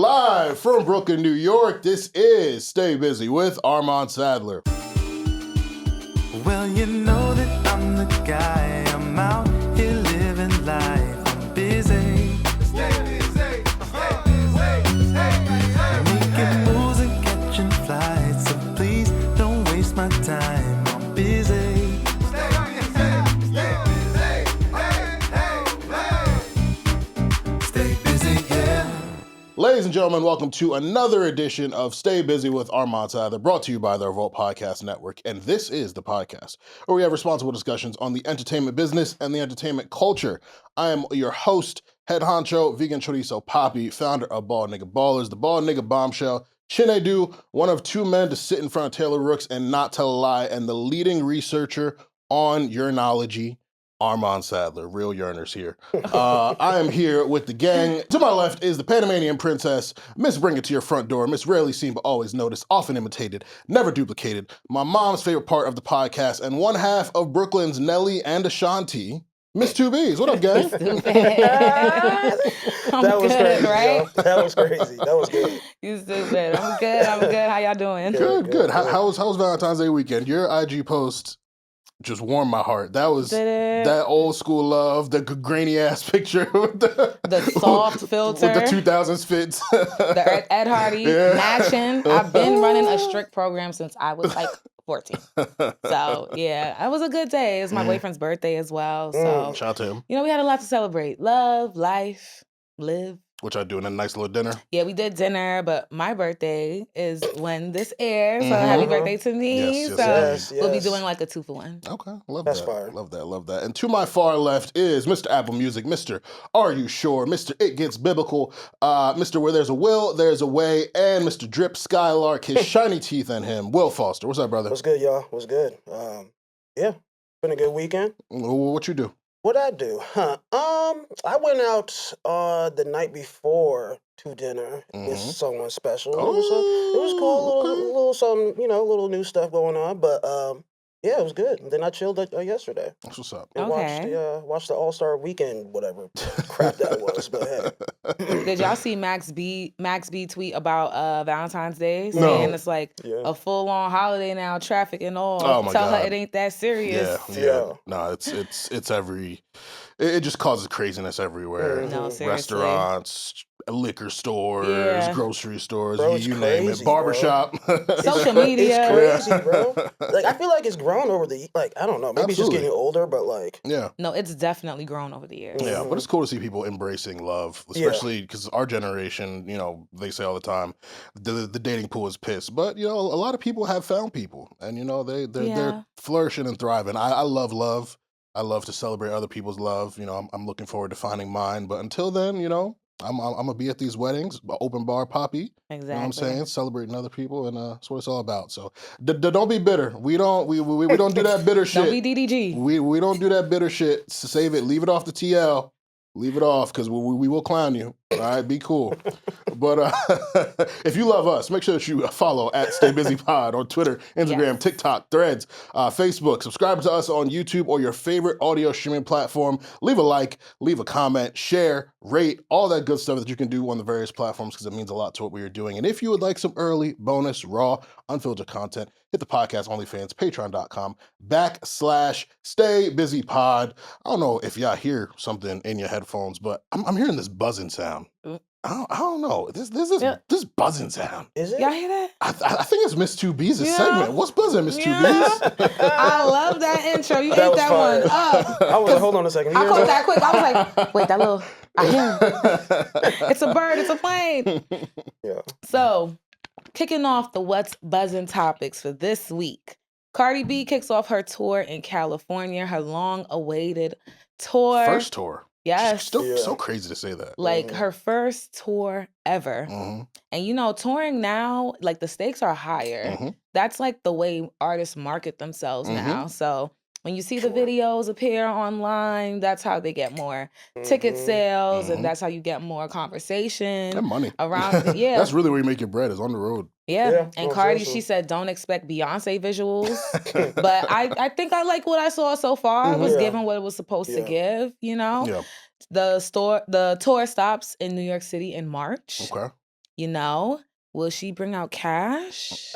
Live from Brooklyn, New York, this is Stay Busy with Armon Sadler. Well, you know that I'm the guy. I'm out here living life. I'm busy. Stay busy. Stay busy. Stay busy. Making moves and catching flights. So please don't waste my time. I'm busy. Ladies and gentlemen, welcome to another edition of Stay Busy with Armon Sadler, brought to you by the Revolt Podcast Network. And this is the podcast where we have responsible discussions on the entertainment business and the entertainment culture. I am your host, head honcho, vegan chorizo Poppy, founder of Bald Nigga Ballers, the Bald Nigga Bombshell, Chinedu, one of two men to sit in front of Taylor Rooks and not tell a lie, and the leading researcher on Yearnology, Armon Sadler, real yearners here. I am here with the gang. To my left is the Panamanian princess, Miss Bring It to Your Front Door, Miss Rarely Seen But Always Noticed, often imitated, never duplicated, my mom's favorite part of the podcast, and one half of Brooklyn's Nelly and Ashanti, Miss 2Bs. What up, gang? That was good, crazy, right? yo. That was crazy. That was good. You stupid. I'm good. How y'all doing? Good. How was Valentine's Day weekend? Your IG post just warmed my heart. That was that old school love, the grainy ass picture with the soft filter with the 2000s fits, the Ed Hardy matching. I've been running a strict program since I was like 14. So yeah, it was a good day. It was my boyfriend's birthday as well. So shout out to him. You know, we had a lot to celebrate. Love, life, live. Which I do in a nice little dinner. Yeah, we did dinner, but my birthday is when this airs. So happy birthday to me. Yes. We'll be doing like a 2-for-1. Okay, love That's that. fire. Love that. And to my far left is Mr. Apple Music, Mr. Are You Sure, Mr. It Gets Biblical, Mr. Where There's a Will, There's a Way, and Mr. Drip Skylark, his shiny teeth and him, Will Foster. What's up, brother? What's good, y'all? What's good? Yeah, been a good weekend. What you do? What'd I do? I went out the night before to dinner with someone special. It was cool. A little something, a little new stuff going on. But yeah, it was good. And then I chilled yesterday. That's what's up. And watched the All-Star Weekend, whatever crap that was. But hey. Did y'all see Max B tweet about Valentine's Day? No. Saying it's like a full-on holiday now, traffic and all. Oh my Tell God. her it ain't that serious. Yeah. No, it's every. It just causes craziness everywhere. No, seriously. Restaurants, liquor stores, grocery stores, Bro, you it's name it. crazy, Barbershop. Social media. It's crazy, bro. Like, I feel like it's grown over I don't know. Maybe it's just getting older, but like. Yeah. No, it's definitely grown over the years. Yeah, but it's cool to see people embracing love, especially because our generation, they say all the time, the dating pool is pissed. But, a lot of people have found people and, they're flourishing and thriving. I love love. I love to celebrate other people's love. I'm looking forward to finding mine. But until then, I'm gonna be at these weddings, open bar Poppy. Exactly. You know what I'm saying? Celebrating other people, and that's what it's all about. So don't be bitter. We don't do that bitter shit. Don't be DDG. We don't do that bitter shit. Save it. Leave it off the TL. Leave it off, because we will clown you. All right, be cool. But if you love us, make sure that you follow at Stay Busy Pod on Twitter, Instagram, TikTok, Threads, Facebook. Subscribe to us on YouTube or your favorite audio streaming platform. Leave a like, leave a comment, share, rate, all that good stuff that you can do on the various platforms, because it means a lot to what we are doing. And if you would like some early, bonus, raw, unfiltered content, hit the podcast OnlyFans, patreon.com/StayBusyPod. I don't know if y'all hear something in your headphones, but I'm hearing this buzzing sound. I don't know. This buzzing sound. Is it? Y'all hear that? I think it's Miss 2B's segment. What's buzzing, Miss 2B's? I love that intro. You That ate was that fire. one up. I was hold on a second. I caught that quick. I was like, wait, that little, I hear it. It's a bird. It's a plane. Yeah. So, kicking off the What's Buzzing topics for this week. Cardi B kicks off her tour in California, her long-awaited tour. First tour. Yes. Still so crazy to say that. Like her first tour ever. And touring now, like the stakes are higher. That's like the way artists market themselves now. So when you see the videos appear online, that's how they get more ticket sales, and that's how you get more conversation. That money. Around, yeah. That's really where you make your bread, is on the road. Yeah. And Cardi, she said, don't expect Beyonce visuals. But I think I like what I saw so far. It was giving what it was supposed to give, Yeah. The tour stops in New York City in March. Okay. You know, will she bring out cash?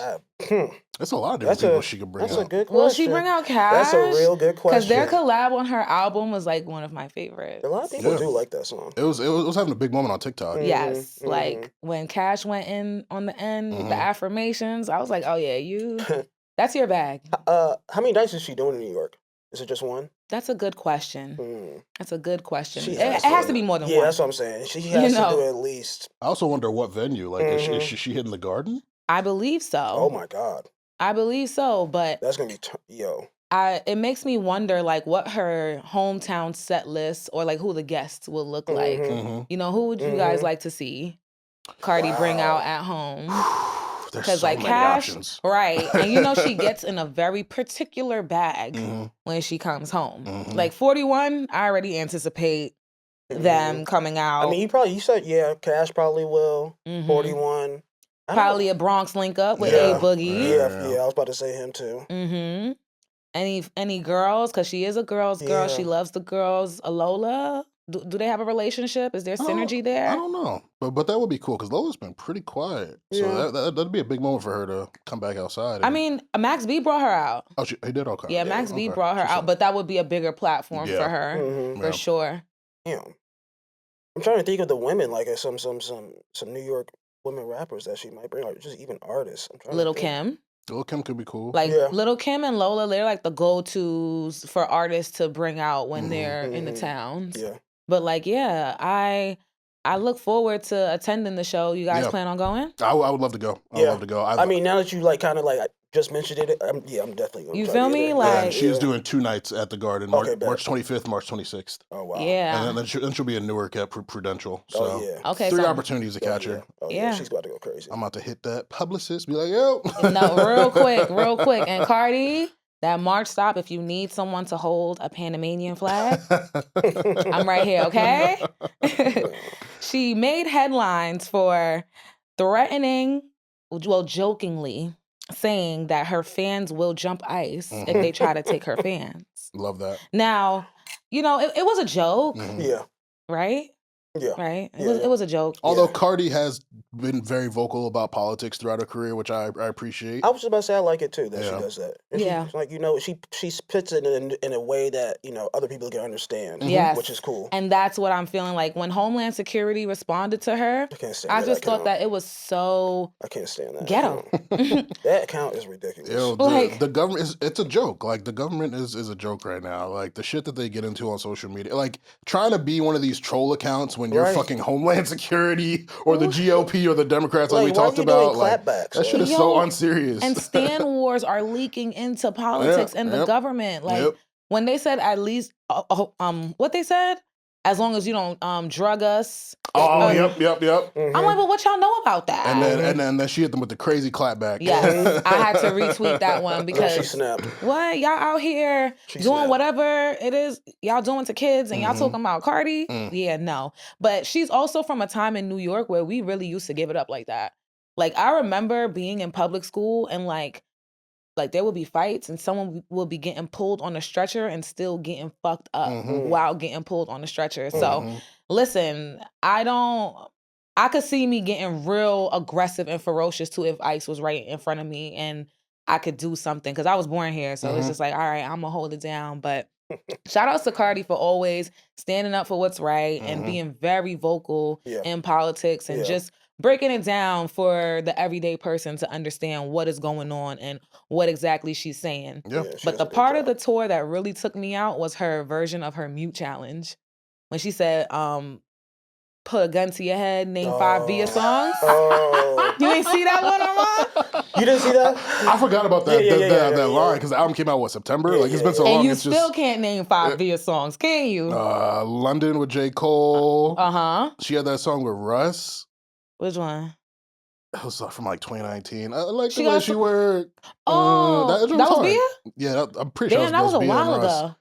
There's a lot of different people she could bring out. That's a good question. Will she bring out cash? That's a real good question. Because their collab on her album was like one of my favorites. A lot of people do like that song. It was having a big moment on TikTok. Yes, like when Cash went in on the end, the affirmations, I was like, oh yeah, that's your bag. How many nights is she doing in New York? Is it just one? That's a good question. That's a good question. It has has to be more than one. Yeah, that's what I'm saying. She has to do at least. I also wonder what venue. Like, is she hitting the Garden? I believe so. Oh my God. I believe so, but that's gonna be it makes me wonder like what her hometown set list or like who the guests will look like. You know, who would you guys like to see Cardi bring out at home? Because like Cash, right? And you know she gets in a very particular bag when she comes home. Like 41, I already anticipate them coming out. I mean, you said Cash probably will. 41. Probably a Bronx link up with A Boogie. Yeah, I was about to say him too. Any girls? Because she is a girl's girl. She loves the girls. Lola, do they have a relationship? Is there synergy there? I don't know, but that would be cool because Lola's been pretty quiet. So that'd be a big moment for her to come back outside. I mean, Max B brought her out. Oh, he did? Okay. Yeah, Max B brought her out, but that would be a bigger platform for her, for sure. Yeah. I'm trying to think of the women, like some New York women rappers that she might bring, or just even artists. Little Kim. Little Kim could be cool. Like Little Kim and Lola, they're like the go-tos for artists to bring out when they're in the towns. Yeah. But like, I look forward to attending the show. You guys plan on going? I would love to go. I would love to go. I mean, now that you like kind of like just mentioned it, I'm definitely going. You feel me? Like she's doing 2 nights at the Garden, March 25th, March 26th. Oh wow! Yeah, and then she'll be in Newark at Prudential. So okay, 3 opportunities to catch her. She's about to go crazy. I'm about to hit that publicist. Be like, yo. No, real quick. And Cardi, that March stop. If you need someone to hold a Panamanian flag, I'm right here. Okay. She made headlines for threatening, jokingly saying that her fans will jump ICE if they try to take her fans. Love that. Now, you know, it was a joke. Yeah. Right? Yeah. Right? It was a joke. Although Cardi has been very vocal about politics throughout her career, which I appreciate. I was just about to say I like it too that she does that. And she, like, you know, she spits it in a way that, you know, other people can understand. Yes. Which is cool. And that's what I'm feeling like. When Homeland Security responded to her, I just thought that it was so I can't stand that. Ghetto. That account is ridiculous. Yo, the government it's a joke. Like the government is a joke right now. Like the shit that they get into on social media. Like trying to be one of these troll accounts when you're fucking Homeland Security or the GOP or the Democrats like we talked about. Like, that shit is so unserious. And Stan wars are leaking into politics and the government. Like when they said at least what they said, as long as you don't drug us. Oh, yep. I'm like, well, what y'all know about that? And then she hit them with the crazy clapback. Yes, I had to retweet that one because she snapped. What y'all out here doing whatever it is y'all doing to kids and y'all talking about Cardi? Yeah, no. But she's also from a time in New York where we really used to give it up like that. Like I remember being in public school and like there would be fights and someone will be getting pulled on a stretcher and still getting fucked up while getting pulled on the stretcher. So listen, I could see me getting real aggressive and ferocious too if ICE was right in front of me and I could do something because I was born here. So it's just like, all right, I'm gonna hold it down. But shout outs to Cardi for always standing up for what's right and being very vocal in politics and just breaking it down for the everyday person to understand what is going on and what exactly she's saying. But the part of the tour that really took me out was her version of her mute challenge. When she said, put a gun to your head, name 5 Via songs. You ain't see that one, Armon? You didn't see that? I forgot about that line because the album came out, September? Like, it's been so long. And you still can't name 5 Via songs, can you? London with J. Cole. She had that song with Russ. Which one? It was from like 2019. I like the way she wore. That was Via? Yeah, I'm pretty sure that was a while ago.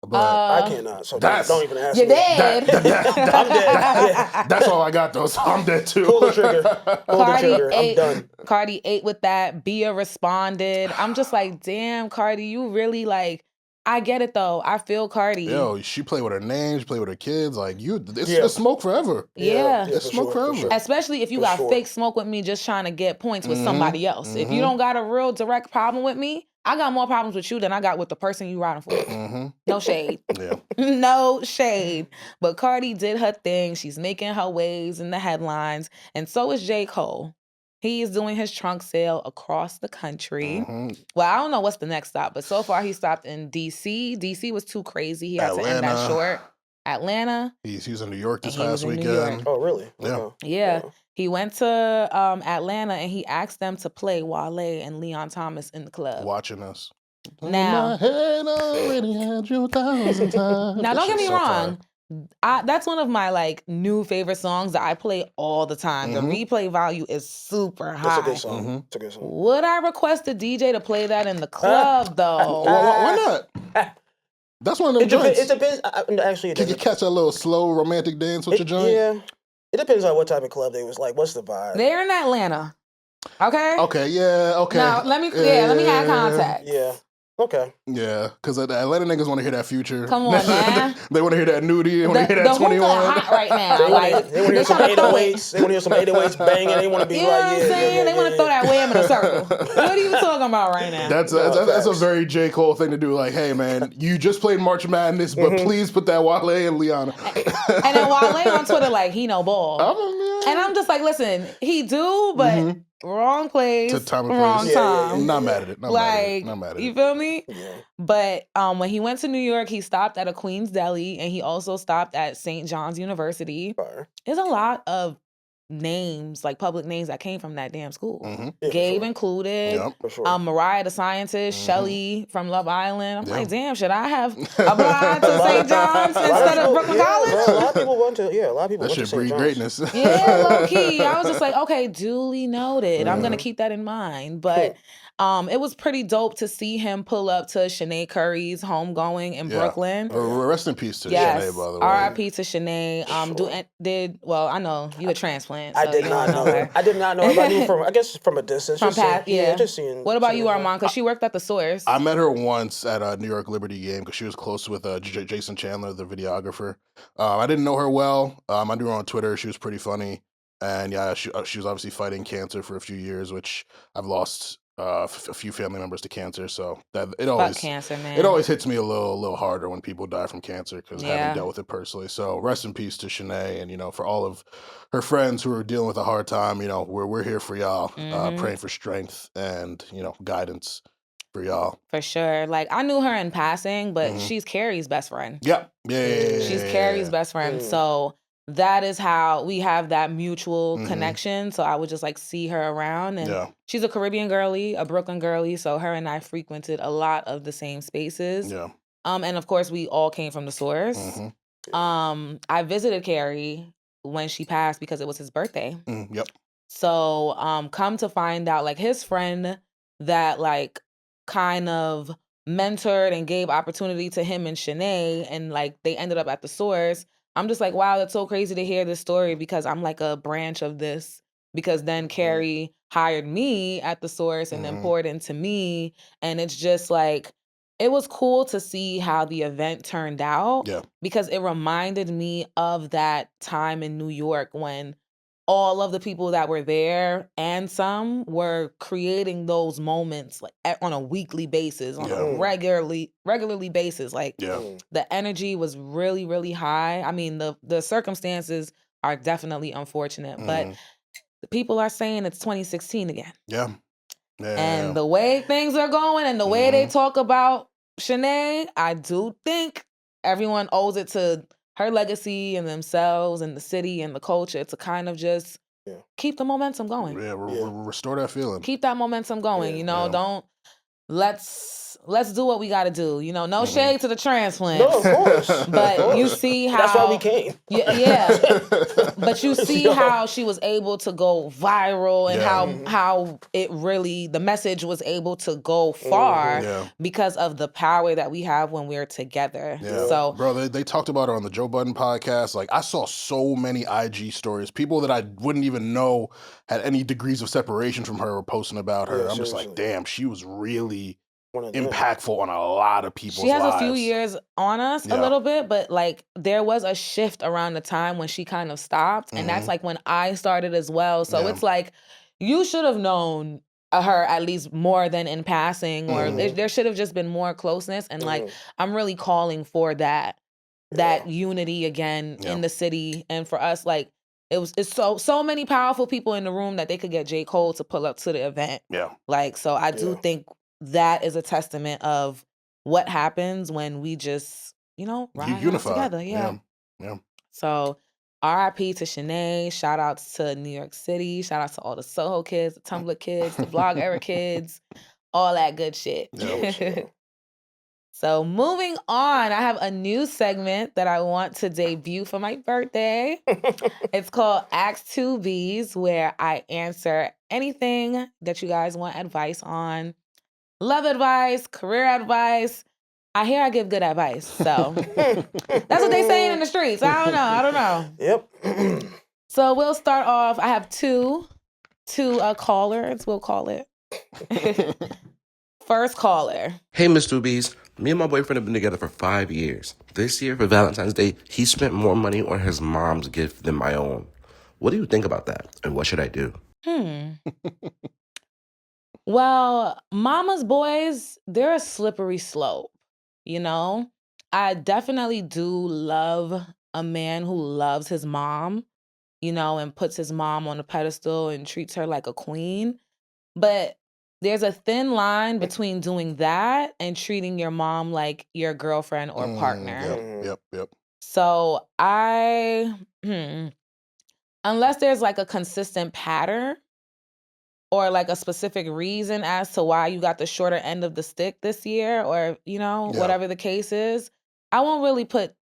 But I cannot. So don't even ask me. You're dead. I'm dead. That's all I got though. So I'm dead too. Pull the trigger. I'm done. Cardi ate with that. Bia responded. I'm just like, damn, Cardi, you really like I get it though. I feel Cardi. Yo, she play with her name, she play with her kids. Like it's smoke forever. Yeah. It's smoke forever. Sure. Especially if you got fake smoke with me just trying to get points with somebody else. If you don't got a real direct problem with me, I got more problems with you than I got with the person you riding for. No shade. Yeah. No shade. But Cardi did her thing. She's making her waves in the headlines. And so is J. Cole. He is doing his trunk sale across the country. Well, I don't know what's the next stop, but so far he stopped in D.C. D.C. was too crazy. He had to end that short. Atlanta. He was in New York this past weekend. Oh, really? Yeah. Yeah. He went to Atlanta and he asked them to play Wale and Leon Thomas in the club. Watching us. Now, my head already had you 1,000 times. now don't get me wrong. That's one of my like new favorite songs that I play all the time. The replay value is super high. It's a good song. It's a good song. Would I request a DJ to play that in the club though? Why not? That's one of them joints. It depends. Actually, Can you catch a little slow romantic dance with your joint? Yeah. It depends on what type of club they was like. What's the vibe? They're in Atlanta. Okay. Okay. Yeah. Okay. Now let me have context. Yeah. Okay. Yeah, because the Atlanta niggas want to hear that Future. Come on, man. They want to hear that Nudie. They want to hear that 21. Hot right now. They want to hear some 808s. They want to hear some 808s banging. They want to be you know what I'm saying? They want to throw that wham in a circle. What are you talking about right now? That's a very J. Cole thing to do. Like, hey, man, you just played March Madness, but please put that Wale and Liana. And then Wale on Twitter like, he no ball. And I'm just like, listen, he do, but wrong place, wrong time. I'm not mad at it. Not mad at it. You feel me? Yeah. But when he went to New York, he stopped at a Queens Deli, and he also stopped at St. John's University. There's a lot of names, like public names that came from that damn school. Yeah, Gabe included. Yep. For sure. Mariah the Scientist, Shelly from Love Island. I'm like, damn, should I have applied to St. John's instead of Brooklyn College? A lot of people went to, a lot of people That went to should St. breed John's. greatness. Yeah, low key. I was just like, okay, duly noted. I'm gonna keep that in mind. But it was pretty dope to see him pull up to Shanae Curry's homegoing in Brooklyn. Rest in peace to Yes. Shanae, by the way. R.I.P. to Shanae. I know you a transplant. So I did not know her. I did not know her. I knew from a distance. From past, just seeing. What about you, Armon? Because she worked at the Source. I met her once at a New York Liberty game because she was close with Jason Chandler, the videographer. I didn't know her well. I knew her on Twitter. She was pretty funny. And yeah, she was obviously fighting cancer for a few years, which I've lost a few family members to cancer. So that it always cancer, man. It always hits me a little harder when people die from cancer because I haven't dealt with it personally. So rest in peace to Shanae, and for all of her friends who are dealing with a hard time. We're here for y'all, praying for strength and guidance for y'all. For sure. Like I knew her in passing, but she's Carrie's best friend. Yep. Yeah. She's Carrie's best friend. So that is how we have that mutual connection. So I would just like see her around, and she's a Caribbean girly, a Brooklyn girly. So her and I frequented a lot of the same spaces. Yeah. And of course we all came from the Source. I visited Carrie when she passed because it was his birthday. Yep. So come to find out, like his friend that like kind of mentored and gave opportunity to him and Shanae, and like they ended up at the Source. I'm just like, wow, that's so crazy to hear this story because I'm like a branch of this. Because then Carrie hired me at the Source and then poured into me. And it's just like, it was cool to see how the event turned out. Yeah. Because it reminded me of that time in New York when all of the people that were there and some were creating those moments like on a weekly basis, on a regularly basis. Like the energy was really, really high. I mean, the circumstances are definitely unfortunate, but the people are saying it's 2016 again. Yeah. And the way things are going and the way they talk about Shanae, I do think everyone owes it to her legacy and themselves and the city and the culture to kind of just keep the momentum going. Yeah, restore that feeling. Keep that momentum going. Don't let's do what we got to do. No shade to the transplant. No, of course. But you see how that's why we came. Yeah. But you see how she was able to go viral and how it really, the message was able to go far because of the power that we have when we're together. Yeah. So, bro, they talked about her on the Joe Budden podcast. Like, I saw so many IG stories. People that I wouldn't even know had any degrees of separation from her were posting about her. I'm just like, damn, she was really impactful on a lot of people's lives. She has a few years on us a little bit, but like there was a shift around the time when she kind of stopped. And that's like when I started as well. So it's like, you should have known her at least more than in passing, or there should have just been more closeness. And like, I'm really calling for that unity again in the city. And for us, like, it's so many powerful people in the room that they could get J. Cole to pull up to the event. Yeah. Like, so I do think that is a testament of what happens when we just, ride unify together. Yeah. So RIP to Shanae. Shout outs to New York City. Shout out to all the Soho kids, the Tumblr kids, the Blog Era kids, all that good shit. Yeah. So moving on, I have a new segment that I want to debut for my birthday. It's called Ask 2Bs, where I answer anything that you guys want advice on. Love advice, career advice. I hear I give good advice, so that's what they saying in the streets. I don't know. Yep. So we'll start off. I have two callers. We'll call it. First caller. Hey, Miss 2Bs. Me and my boyfriend have been together for 5 years. This year for Valentine's Day, he spent more money on his mom's gift than my own. What do you think about that? And what should I do? Well, mama's boys, they're a slippery slope, I definitely do love a man who loves his mom, and puts his mom on a pedestal and treats her like a queen. But there's a thin line between doing that and treating your mom like your girlfriend or partner. Yep. So unless there's like a consistent pattern, or like a specific reason as to why you got the shorter end of the stick this year, or, whatever the case is, I won't really put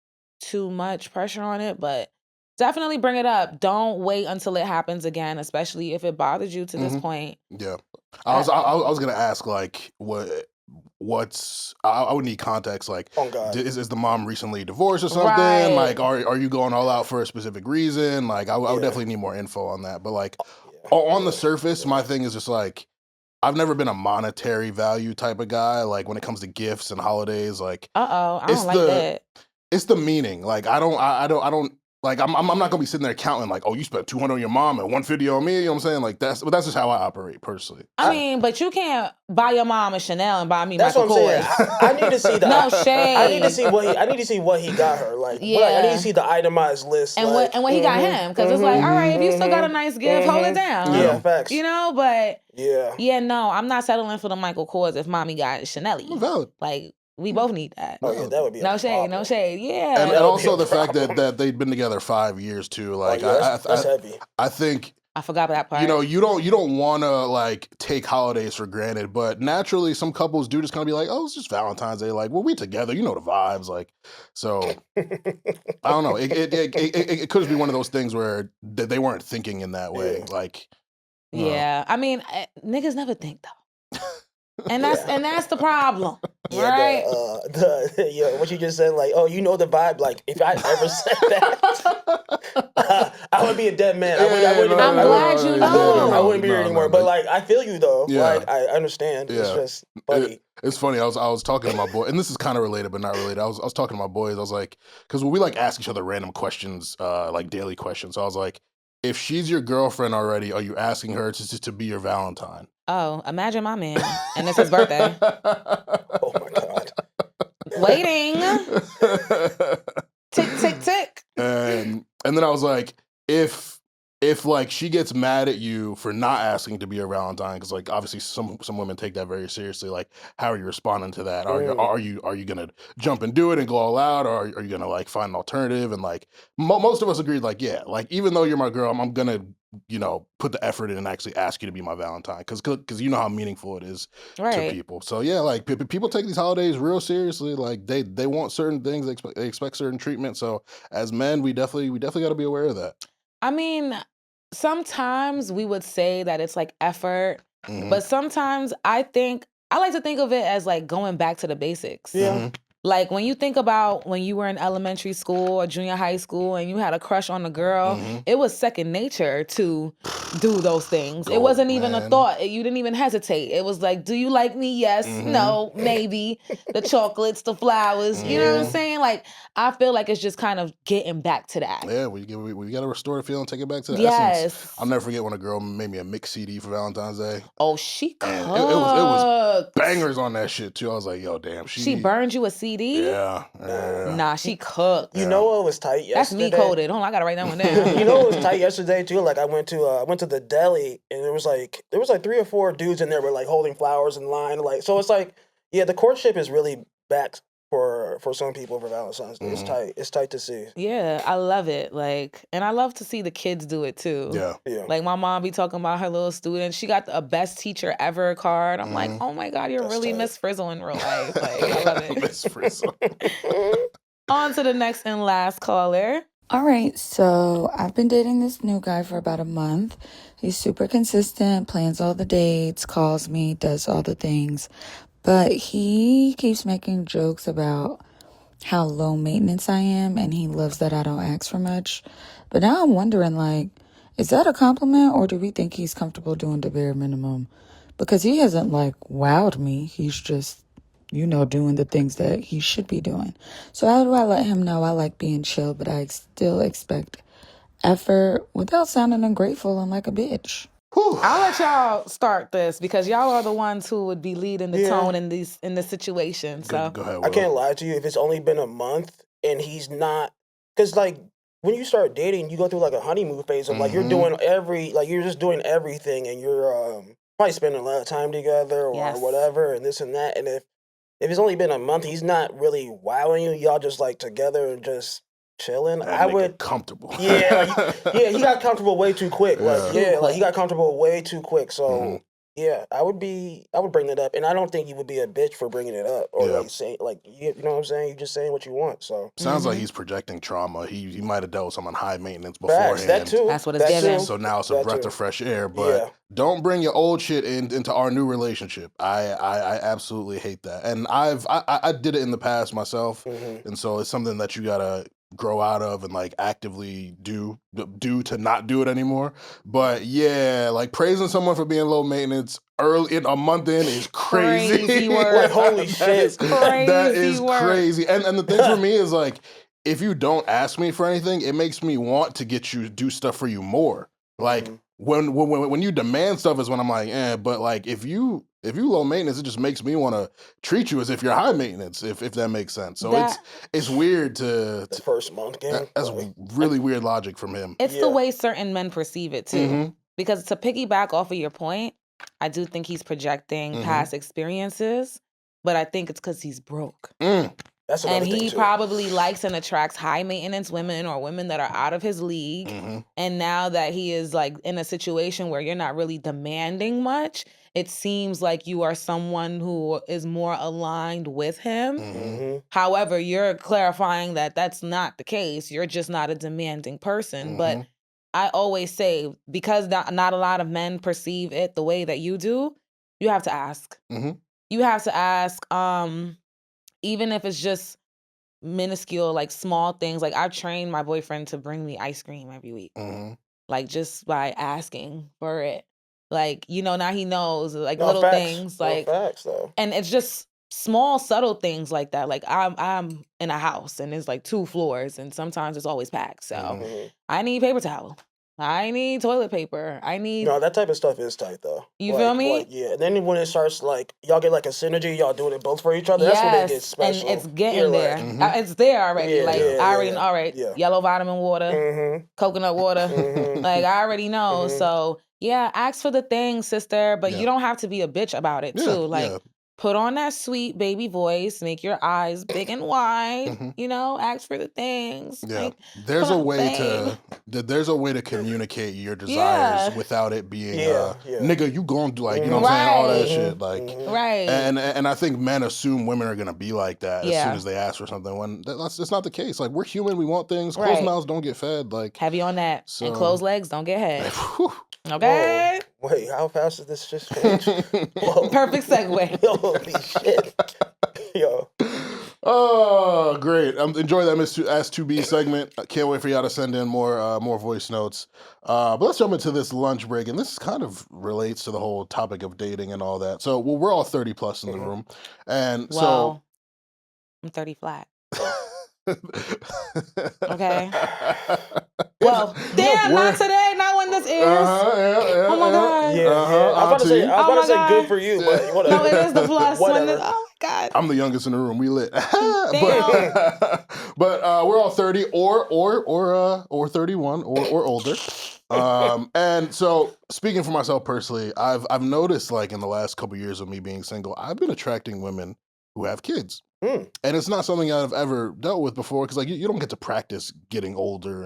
too much pressure on it, but definitely bring it up. Don't wait until it happens again, especially if it bothered you to this point. Yeah. I was going to ask, like, what's I would need context, like, is the mom recently divorced or something? Right. Like, are you going all out for a specific reason? Like, I would definitely need more info on that. But like, on the surface, my thing is just like, I've never been a monetary value type of guy. Like, when it comes to gifts and holidays, like, I don't like that. It's the meaning. Like, I don't. Like, I'm not gonna be sitting there counting like, oh, you spent $200 on your mom and $150 on me. You know what I'm saying? Like, that's just how I operate personally. I mean, but you can't buy your mom a Chanel and buy me that's Michael what I'm Kors. saying. I need to see the. No shade. I need to see what he got her. Like, I need to see the itemized list. And like, what he got him, because it's like, all right, if you still got a nice gift, hold it down. Yeah, facts. But yeah, no, I'm not settling for the Michael Kors if mommy got Chanel. Valid. Like, we both need that. Oh yeah, that would be no shade. Yeah, and also the fact that they've been together 5 years too. Like, that's heavy. I think I forgot that part. You don't want to like take holidays for granted, but naturally some couples do just kind of be like, oh, it's just Valentine's Day. Like, well, we together, the vibes. Like, so I don't know. It could just be one of those things where they weren't thinking in that way. Yeah. Like, I mean, niggas never think though. And that's the problem, yeah, right? What you just said, like, oh, the vibe. Like, if I ever said that, I would be a dead man. I'm glad you know. I wouldn't be here anymore. But like, I feel you though. Yeah. Like, I understand. Yeah. It's just funny. It's funny. I was talking to my boy, and this is kind of related but not related. I was talking to my boys. I was like, because we like ask each other random questions, like daily questions. So I was like, if she's your girlfriend already, are you asking her to be your Valentine? Oh, imagine my man, and it's his birthday. Oh my God. Waiting. Tick, tick, tick. And then I was like, if like she gets mad at you for not asking to be her Valentine, because like obviously some women take that very seriously. Like, how are you responding to that? Are you gonna jump and do it and go all out, or are you gonna like find an alternative? And like most of us agreed, like, yeah, like even though you're my girl, I'm gonna put the effort in and actually ask you to be my Valentine, because you know how meaningful it is to people. So yeah, like people take these holidays real seriously. Like they want certain things, they expect certain treatment. So as men, we definitely got to be aware of that. I mean, sometimes we would say that it's like effort, but sometimes I like to think of it as like going back to the basics. Yeah. Like, when you think about when you were in elementary school or junior high school and you had a crush on a girl, it was second nature to do those things. It wasn't even a thought. You didn't even hesitate. It was like, do you like me? Yes, no, maybe. The chocolates, the flowers, you know what I'm saying? Like, I feel like it's just kind of getting back to that. Yeah, we got to restore the feeling, take it back to the Yes. essence. I'll never forget when a girl made me a mix CD for Valentine's Day. Oh, she cooked. And it was bangers on that shit, too. I was like, yo, damn. She burned you a CD? Yeah. Nah, she cooked. You know what was tight yesterday? That's me coded. Hold on, I gotta write that one down. You know what was tight yesterday too? Like I went to the deli and there was like 3 or 4 dudes in there with like holding flowers in line. Like so it's like, yeah, the courtship is really back for some people for Valentine's Day. It's tight. It's tight to see. Yeah, I love it. Like, and I love to see the kids do it too. Yeah. Like my mom be talking about her little student. She got a best teacher ever card. I'm like, oh my God, you're really Miss Frizzle in real life. Like, I love it. Miss Frizzle. On to the next and last caller. All right, so I've been dating this new guy for about a month. He's super consistent, plans all the dates, calls me, does all the things. But he keeps making jokes about how low maintenance I am, and he loves that I don't ask for much. But now I'm wondering, like, is that a compliment, or do we think he's comfortable doing the bare minimum? Because he hasn't, like, wowed me. He's just, doing the things that he should be doing. So how do I let him know I like being chill, but I still expect effort without sounding ungrateful and like a bitch? I'll let y'all start this because y'all are the ones who would be leading the tone in this situation. So Go ahead, Will. I can't lie to you. If it's only been a month and he's not, because like when you start dating, you go through like a honeymoon phase of like you're doing you're just doing everything, and you're probably spending a lot of time together or whatever, and this and that. And if it's only been a month, he's not really wowing you. Y'all just like together and just chilling. I would comfortable. Yeah, he got comfortable way too quick. He got comfortable way too quick. So yeah, I would bring it up, and I don't think you would be a bitch for bringing it up or like saying you know what I'm saying. You're just saying what you want. So sounds like he's projecting trauma. He might have dealt with someone high maintenance beforehand. That too. That's what it's given. So now it's a breath of fresh air. But don't bring your old shit into our new relationship. I absolutely hate that, and I did it in the past myself, and so it's something that you gotta grow out of and like actively do to not do it anymore. But yeah, like praising someone for being low maintenance early in a month in is crazy. Like, holy shit. That is crazy. And the thing for me is like, if you don't ask me for anything, it makes me want to get you to do stuff for you more. Like when you demand stuff is when I'm like, but like if you low maintenance, it just makes me want to treat you as if you're high maintenance, if that makes sense. So it's weird to the first month game. That's really weird logic from him. It's the way certain men perceive it too. Because to piggyback off of your point, I do think he's projecting past experiences, but I think it's because he's broke. That's and he probably likes and attracts high maintenance women or women that are out of his league. And now that he is like in a situation where you're not really demanding much, it seems like you are someone who is more aligned with him. However, you're clarifying that that's not the case. You're just not a demanding person. But I always say, because not a lot of men perceive it the way that you do, you have to ask. You have to ask, even if it's just minuscule, like small things. Like I've trained my boyfriend to bring me ice cream every week. Like just by asking for it. Like, now he knows, like little things. Like, facts, though. And it's just small, subtle things like that. Like I'm in a house and there's like 2 floors and sometimes it's always packed. So I need paper towel. I need toilet paper. I need... No, that type of stuff is tight, though. You feel me? Like, yeah. And then when it starts, like, y'all get, like, a synergy, y'all doing it both for each other, that's when it gets special. And it's getting there. It's there already. I already know, all right, yellow vitamin water, coconut water. Like, I already know. So, yeah, ask for the thing, sister, but you don't have to be a bitch about it, too. Like, put on that sweet baby voice, make your eyes big and wide, ask for the things. Yeah. Like, there's a way to communicate your desires without it being nigga, you gonna do like, you know what I'm saying, all that shit. Like right. And I think men assume women are gonna be like that as soon as they ask for something when that's not the case. Like we're human, we want things. Closed mouths don't get fed. Like heavy on that. So, and closed legs don't get head. Okay. Whoa. Wait, how fast did this just finish? Perfect segue. Holy shit. Yo. Oh, great. I'm enjoying that Ask2B segment. I can't wait for y'all to send in more voice notes. But let's jump into this lunch break. And this kind of relates to the whole topic of dating and all that. So, we're all 30 plus in the room. And well, I'm 30 flat. Okay. Well, damn, not today, not when this airs. Oh my God. Yeah. I was about to say good for you, but whatever. No, it is the plus. When this, oh my God. I'm the youngest in the room. We lit. but Damn. we're all 30 or 31 or older. And so speaking for myself personally, I've noticed like in the last couple years of me being single, I've been attracting women who have kids. And it's not something I've ever dealt with before because like you don't get to practice getting older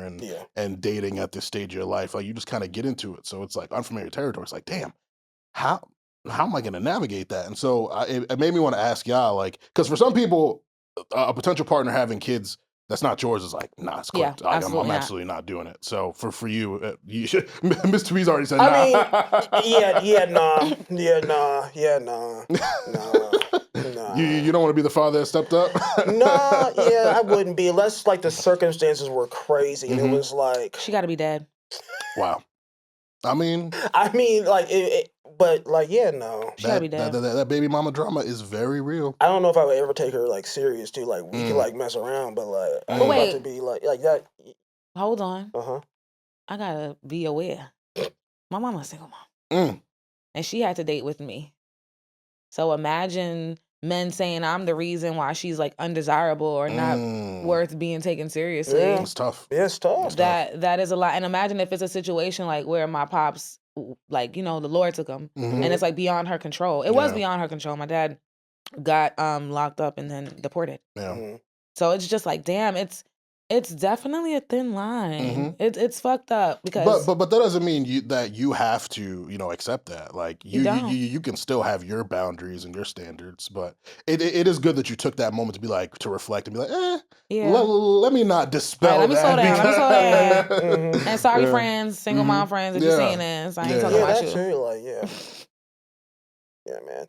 and dating at this stage of your life. Like you just kind of get into it. So it's like unfamiliar territory. It's like, damn, how am I going to navigate that? And so it made me want to ask y'all, like, because for some people, a potential partner having kids that's not yours is like, nah, it's clicked. Yeah, I'm absolutely not doing it. So for you, you should, Mr. B's already said, nah. I mean, nah. You don't want to be the father that stepped up? I wouldn't be unless like the circumstances were crazy and it was like She got to be dead. Wow. I mean, like, but like, no. She gotta be dead. That baby mama drama is very real. I don't know if I would ever take her like serious too. Like we could like mess around, but like I'm about to be like that. Hold on. I gotta be aware. My mama's a single mom, and she had to date with me. So imagine men saying I'm the reason why she's like undesirable or not worth being taken seriously. Yeah. It's tough. Yeah, it's tough. That is a lot. And imagine if it's a situation like where my pops, like, you know, the Lord took him and it's like beyond her control. It was beyond her control. My dad got locked up and then deported. Yeah. So it's just like, damn, it's definitely a thin line. It's fucked up because but that doesn't mean that you have to, accept that. Like you can still have your boundaries and your standards, but it is good that you took that moment to be like to reflect and be like, let me not dispel let me slow that. down. And sorry, friends, single mom friends, if you're seeing this, I ain't talking about you. True, like, man.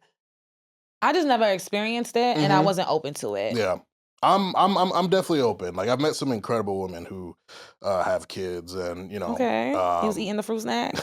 I just never experienced it, and I wasn't open to it. Yeah. I'm definitely open. Like I've met some incredible women who have kids, and Okay, he was eating the fruit snack.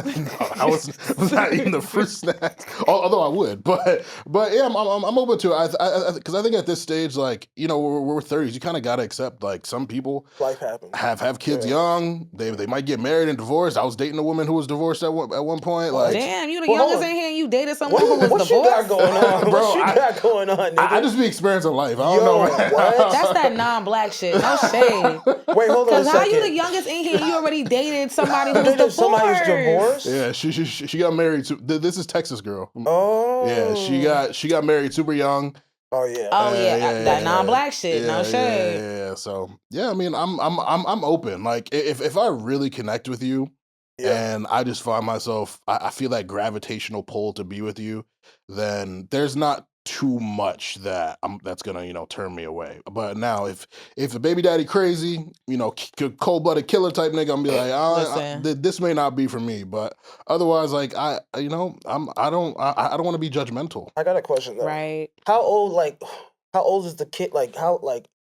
No, I was not eating the fruit snacks, although I would. But yeah, I'm open to it. Because I think at this stage, like we're 30s, you kind of gotta accept like some people life happens. Have kids young. They might get married and divorced. I was dating a woman who was divorced at one point. Like, damn, you the youngest in here, and you dated someone who was divorced. What you got going on, bro? What you got going on, nigga? I just be experiencing life. I don't know. What? That's that non-black shit. No shade. Wait, hold on a second. Because how you the youngest in here? You already dated somebody who was divorced. Somebody who's divorced? Yeah, she got married to. This is Texas girl. Oh. Yeah, she got married super young. Oh yeah. That non-black shit. Yeah, no shade. Yeah. So yeah, I mean, I'm open. Like if I really connect with you, and I just find myself, I feel that gravitational pull to be with you, then there's not too much that's gonna turn me away. But now if a baby daddy crazy, cold-blooded killer type nigga, I'm be like, this may not be for me. But otherwise, like I don't want to be judgmental. I got a question though. Right. How old is the kid? Like how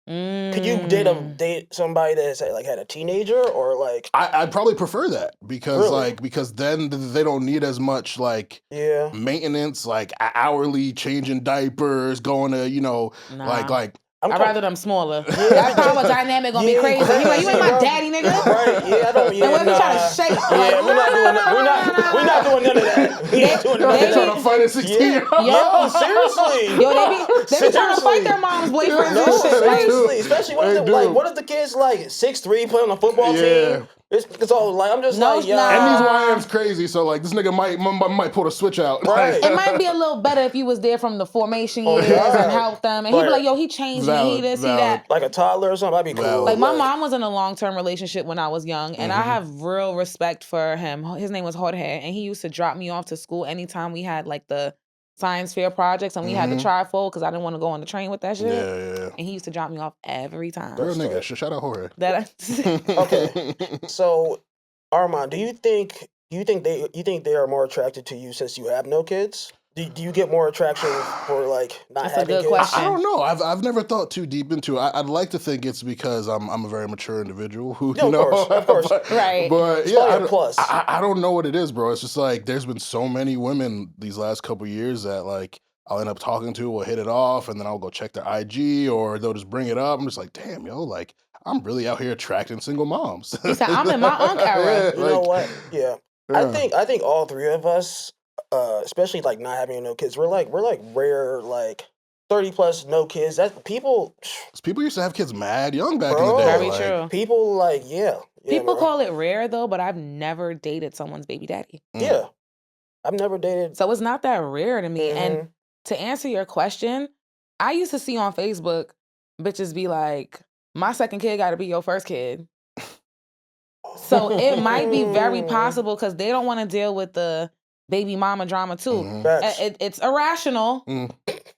could you date somebody that's like had a teenager or like? I'd probably prefer that because then they don't need as much like maintenance, like hourly changing diapers, going to like. I'd rather them smaller. That power dynamic gonna be crazy. You ain't my daddy, nigga. Right? Yeah, I don't. Yeah, and what if you trying to shake? Yeah, we're not doing none of that. We ain't doing none of that. Trying to fight a 16-year-old. Yo, seriously. Yo, they be trying to fight their mom's boyfriends and shit. Seriously, especially what if the kid's like 6'3", playing on a football team? It's all like I'm just like, yeah. And these YMs crazy, so like this nigga might pull the switch out. Right. It might be a little better if you was there from the formation years and helped them, and he'd be like, yo, he changed me, he this, he that. Like a toddler or something, that'd be cool. Like my mom was in a long-term relationship when I was young, and I have real respect for him. His name was Jorge, and he used to drop me off to school anytime we had like the science fair projects and we had to trifold because I didn't want to go on the train with that shit. Yeah. And he used to drop me off every time. Real nigga, shout out Jorge. Okay, so Armon, do you think they are more attracted to you since you have no kids? Do you get more attraction for like not That's a having good kids? question. I don't know. I've never thought too deep into it. I'd like to think it's because I'm a very mature individual who, No, you know, of course. Right. But It's yeah, probably a plus. I don't know what it is, bro. It's just like there's been so many women these last couple years that like I'll end up talking to, we'll hit it off, and then I'll go check their IG or they'll just bring it up. I'm just like, damn, yo, like I'm really out here attracting single moms. He said, I'm in my unk era. You know what? Yeah. I think all three of us, especially like not having no kids, we're like rare, like 30 plus no kids. That people used to have kids mad young back in Bro, the day. Very like, true. people like People bro. call it rare though, but I've never dated someone's baby daddy. Yeah. I've never dated. So it's not that rare to me. Mhm. And to answer your question, I used to see on Facebook bitches be like, my second kid got to be your first kid. So it might be very possible because they don't want to deal with the baby mama drama too. Facts. It's irrational,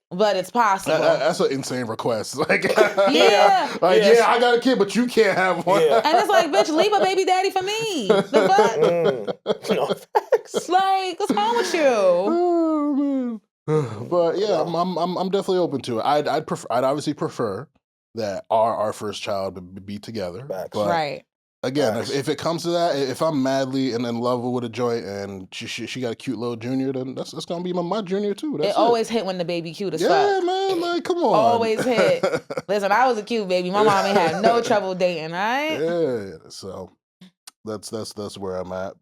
but it's possible. That's an insane request. Like, Yeah. like Yes. yeah, I got a kid, but you can't have one. Yeah. And it's like, bitch, leave a baby daddy for me. The fuck? No, facts. Like, what's wrong with you? Oh man. But yeah, I'm definitely open to it. I'd obviously prefer that our first child be together. Facts. But Right. again, Facts. if it comes to that, if I'm madly and in love with a joint and she got a cute little junior, then that's gonna be my junior too. That's It always hit when the baby cute as yeah, fuck. man. Like, come on. Always hit. Listen, I was a cute baby. My mom ain't had no trouble dating, right? Yeah, so that's where I'm at.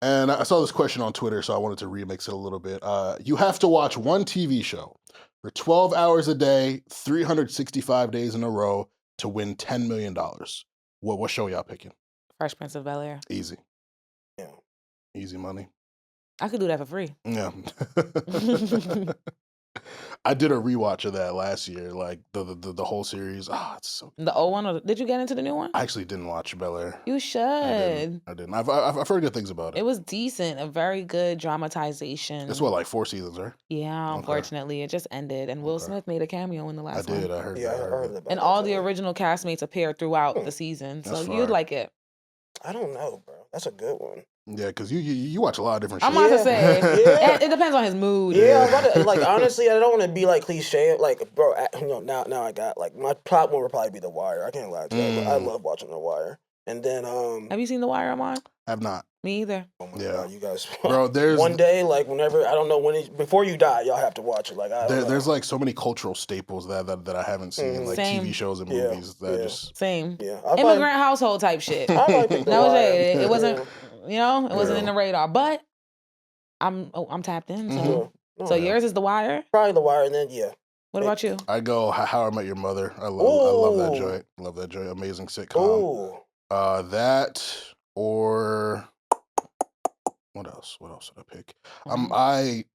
And I saw this question on Twitter, so I wanted to remix it a little bit. You have to watch one TV show for 12 hours a day, 365 days in a row to win $10 million. What show y'all picking? Fresh Prince of Bel-Air. Easy. Yeah. Easy money. I could do that for free. Yeah. I did a rewatch of that last year, like the whole series. It's so. The old one, or did you get into the new one? I actually didn't watch Bel Air. You should. I didn't. I've heard good things about it. It was decent, a very good dramatization. It's what, like 4 seasons, right? Yeah, Okay. unfortunately, it just ended, and Will Okay. Smith made a cameo in the I last one. did. I heard. Yeah, that, I heard about And that all the too. original castmates appeared throughout the season, so That's you'd fire. like it. I don't know, bro. That's a good one. Yeah, because you watch a lot of different I'm shit. about to say, Yeah. it depends on his mood. Yeah, I'm about to, like honestly, I don't want to be like cliche. Like, bro, now I got like my top one would probably be The Wire. I can't lie to you. I love watching The Wire. And then Have you seen The Wire, Armon? Have not. Me either. oh my Yeah. God, you guys. Bro, there's one day, like whenever I don't know when before you die, y'all have to watch it. Like there's like so many cultural staples that I haven't seen, like Same. TV shows and Yeah, movies that yeah. just Same. yeah, I'll Immigrant household type shit. I'll probably pick The No Wire. shade. It wasn't, Yeah. it wasn't in Yeah. the radar. But I'm tapped in. So, Mhm. No, so yeah. yours is The Wire. Probably The Wire, and then yeah. What about you? I go How I Met Your Mother. I love that Ooh. joint. Love that joint. Amazing sitcom. Ooh. That or what else? What else did I pick? Mhm.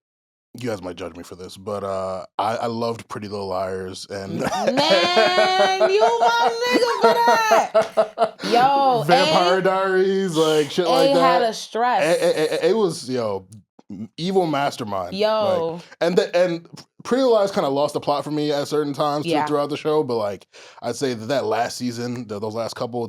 You guys might judge me for this, but I loved Pretty Little Liars and Man, you my nigga for that. Yo, Vampire A- Diaries, like shit like A that. had a stress. It was evil mastermind. Yo. Like, and Pretty Little Liars kind of lost the plot for me at certain times Yeah. throughout the show, but like I'd say that last season, those last couple,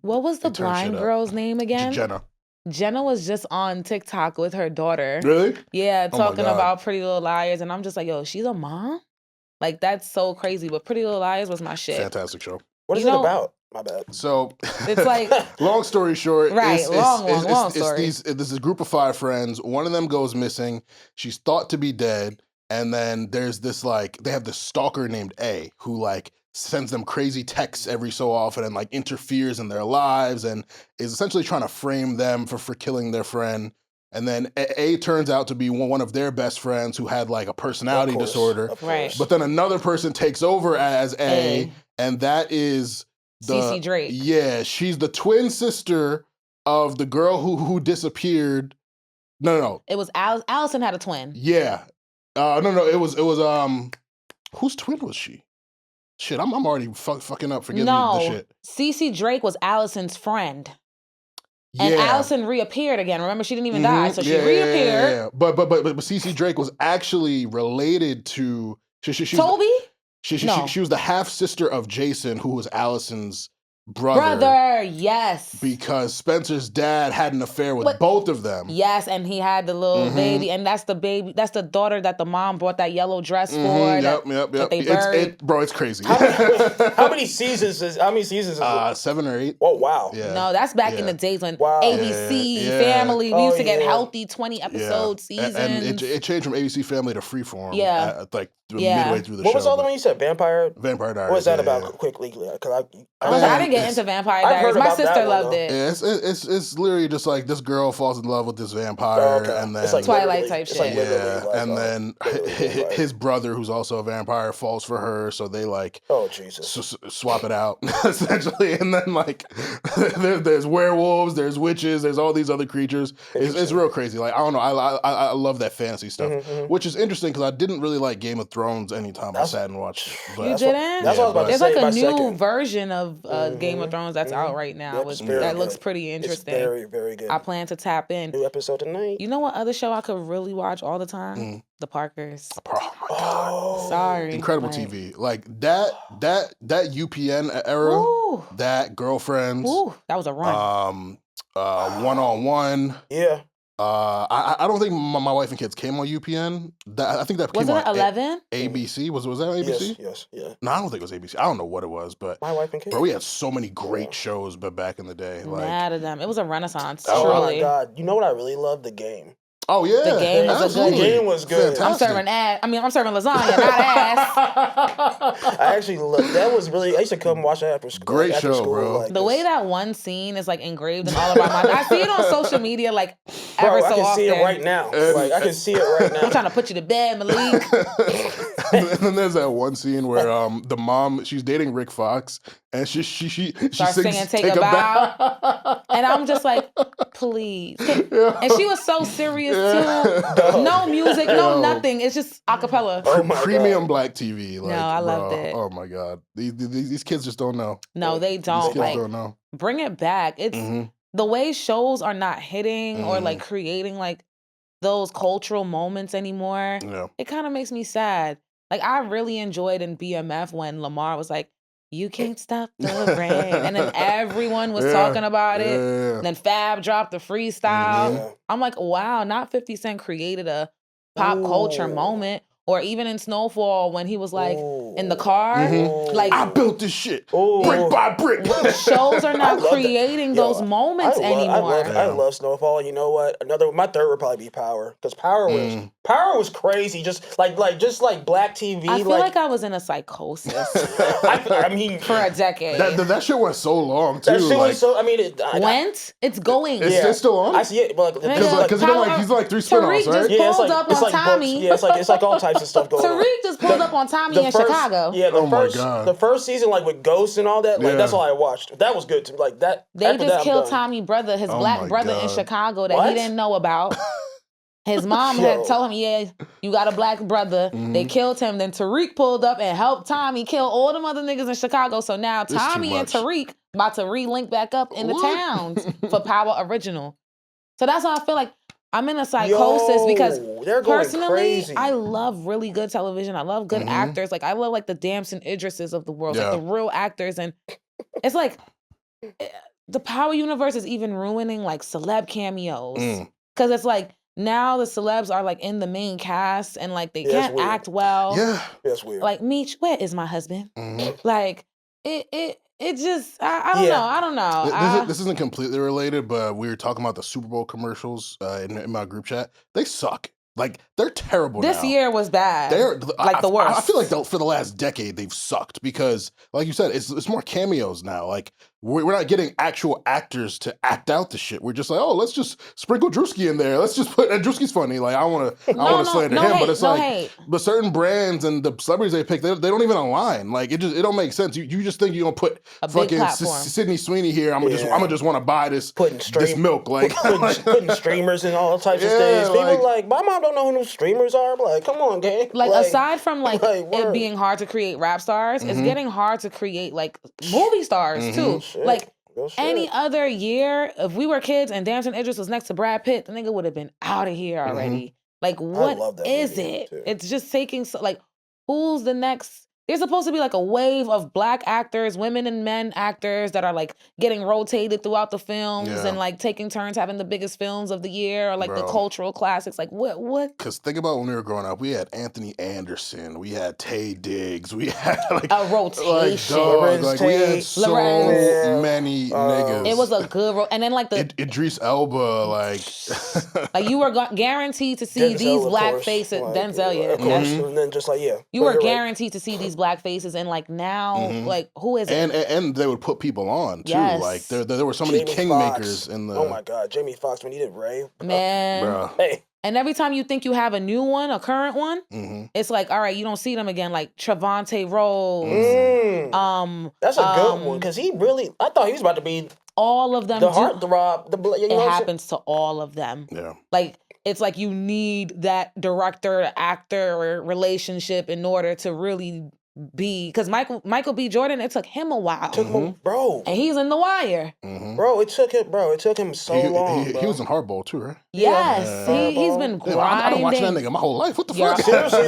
What was the they turned blind shit up. girl's name again? Jenna. Jenna was just on TikTok with her daughter. Really? Yeah, Oh my talking God. about Pretty Little Liars, and I'm just like, yo, she's a mom? Like, that's so crazy. But Pretty Little Liars was my shit. Fantastic show. What is You it know- about? My bad. So It's like, long story short, Right, long story. This is a group of 5 friends. One of them goes missing. She's thought to be dead, and then there's this like they have this stalker named A who like sends them crazy texts every so often and like interferes in their lives and is essentially trying to frame them for killing their friend. And then A turns out to be one of their best friends who had like a personality Of course, disorder. of Right. course. But then another person takes over as A. A. And that is CeCe Drake. Yeah, she's the twin sister of the girl who disappeared. No. It was Allison had a twin. Yeah. No. It was whose twin was she? Shit, I'm already fucking up forgetting the No, shit. CeCe Drake was Allison's friend. Yeah. And Allison reappeared again. Remember, she didn't even die. So she Yeah, reappeared. Yeah. But CeCe Drake was actually related to she Toby? She No. was the half sister of Jason, who was Allison's Brother, yes. Because Spencer's dad had an affair with both of them. Yes, and he had the little baby, and that's the daughter that the mom brought that yellow dress for. Yep. That they buried. Bro, it's crazy. How many seasons is it? 7 or 8. Oh, wow. Yeah. No, that's back in the days when ABC Family, we used to get healthy 20 episode seasons. And it changed from ABC Family to Freeform. Midway through the show. What was the other one you said? Vampire Diaries. What was that about? Quickly, because I didn't get into Vampire Diaries. My sister loved it. Yeah, it's literally just like this girl falls in love with this vampire, and then it's like Twilight type shit. And then his brother, who's also a vampire, falls for her, so they like swap it out essentially. And then like there's werewolves, there's witches, there's all these other creatures. It's real crazy. Like I don't know, I love that fantasy stuff, which is interesting because I didn't really like Game of Thrones anytime I sat and watched it. But you didn't? That's what I was about to say. There's like a new version of Game of Thrones that's out right now. That looks pretty interesting. It's very, very good. I plan to tap in. New episode tonight. You know what other show I could really watch all the time? The Parkers. Oh my god! Sorry, incredible TV. Like that UPN era. Ooh. That Girlfriends. Ooh, that was a run. 1-on-1. Yeah. I don't think my wife and kids came on UPN. I think that came was it on 11? ABC. Was that ABC? Yes. No, I don't think it was ABC. I don't know what it was, but My Wife and Kids. Bro, we had so many great shows, but back in the day, like Mad at them. It was a renaissance. Oh truly. my god! You know what I really love? The Game. Oh yeah, the Game was absolutely. a good. The Game was good. Fantastic. I'm serving lasagna, not ass. I actually that was really. I used to come watch that after school. Great show, bro. Like the way that one scene is like engraved in all of our minds. I see it on social media like ever so often. I can see it right now. Like I can see it right now. I'm trying to put you to bed, Malik. And then there's that one scene where the mom, she's dating Rick Fox, and she starts sings singing "Take a Bow," and I'm just like, please. And she was so serious too. No music, no nothing. It's just a cappella. Oh Premium Black TV. Like, no, I loved it. Oh my god, these kids just don't know. No, they don't. These kids like, don't know. Bring it back. It's the way shows are not hitting or like creating like those cultural moments anymore. Yeah. It kind of makes me sad. Like I really enjoyed in BMF when Lamar was like, "You can't stop the rain," and then everyone was talking about it. And then Fab dropped the freestyle. I'm like, wow, not 50 Cent created a pop culture moment. Or even in Snowfall when he was like in the car, like I built this shit brick by brick. Shows are not creating those moments anymore. I love Snowfall. You know what? My third would probably be Power, because Power was crazy. Just like Black TV. I feel like I was in a psychosis. I mean, for a decade. That shit went so long too. That shit was so. I mean, it's going. It's still on. I see it, but because he's like 3 spinoffs, right? Just pulled up on Tommy. It's like all types of stuff going on. Tariq just pulled up on Tommy in Chicago. Yeah, the first season, like with Ghosts and all that, like that's all I watched. That was good to me. Like that. They just killed Tommy's brother, his black brother in Chicago that he didn't know about. His mom had told him, yeah, you got a black brother. They killed him. Then Tariq pulled up and helped Tommy kill all them other niggas in Chicago. So now Tommy and Tariq about to re-link back up in the towns for Power Original. So that's how I feel like I'm in a psychosis because personally, crazy. I love really good television. I love good actors. Like I love like the Damson Idrises of the world, like the real actors. And it's like the Power universe is even ruining like celeb cameos. Because it's like now the celebs are like in the main cast and like they can't act well. Yeah. That's weird. Like Meech, where is my husband? Like it just I don't know. This isn't completely related, but we were talking about the Super Bowl commercials in my group chat. They suck. Like they're terrible. This year was bad. They're like the worst. I feel like for the last decade they've sucked because, like you said, it's more cameos now. Like we're not getting actual actors to act out the shit. We're just like, oh, let's just sprinkle Drewski in there. Let's just put and Drewski's funny. Like I want to slander him, but it's but certain brands and the celebrities they pick, they don't even align. Like it don't make sense. You just think you're gonna put a fucking Sydney Sweeney here. I'm gonna just want to buy this milk. Like putting streamers and all types of things. People like my mom don't know who those streamers are. But like, come on, gang. Like aside from like it being hard to create rap stars, it's getting hard to create like movie stars too. Like any other year, if we were kids and Damson Idris was next to Brad Pitt, the nigga would have been out of here already. Like what is it? It's just taking like who's the next there's supposed to be like a wave of black actors, women and men actors that are like getting rotated throughout the films and like taking turns having the biggest films of the year or like the cultural classics. Like what? Because think about when we were growing up, we had Anthony Anderson, we had Taye Diggs, we had like a rotation. We had so many niggas. It was a good and then like the Idris Elba, like like you were guaranteed to see Denzel, these of black course. faces. Like, Denzel, of course, and then just like you were guaranteed to see these black faces, and like now, like who is it? And they would put people on too. Yes. Like there were so many kingmakers in the. Oh my God, Jamie Foxx when he did Ray, man. Bro. Hey. And every time you think you have a new one, a current one, it's like, all right, you don't see them again. Like Trevante Rhodes. That's a good one because I thought he was about to be all of them. The heartthrob. It happens to all of them. Yeah. Like it's like you need that director actor relationship in order to really be, because Michael B. Jordan, it took him a while. Bro. And he's in The Wire. Bro, it took him so long. He was in Hardball too, right? Yes. He's been grinding. I've been watching that nigga my whole life. What the fuck? Seriously,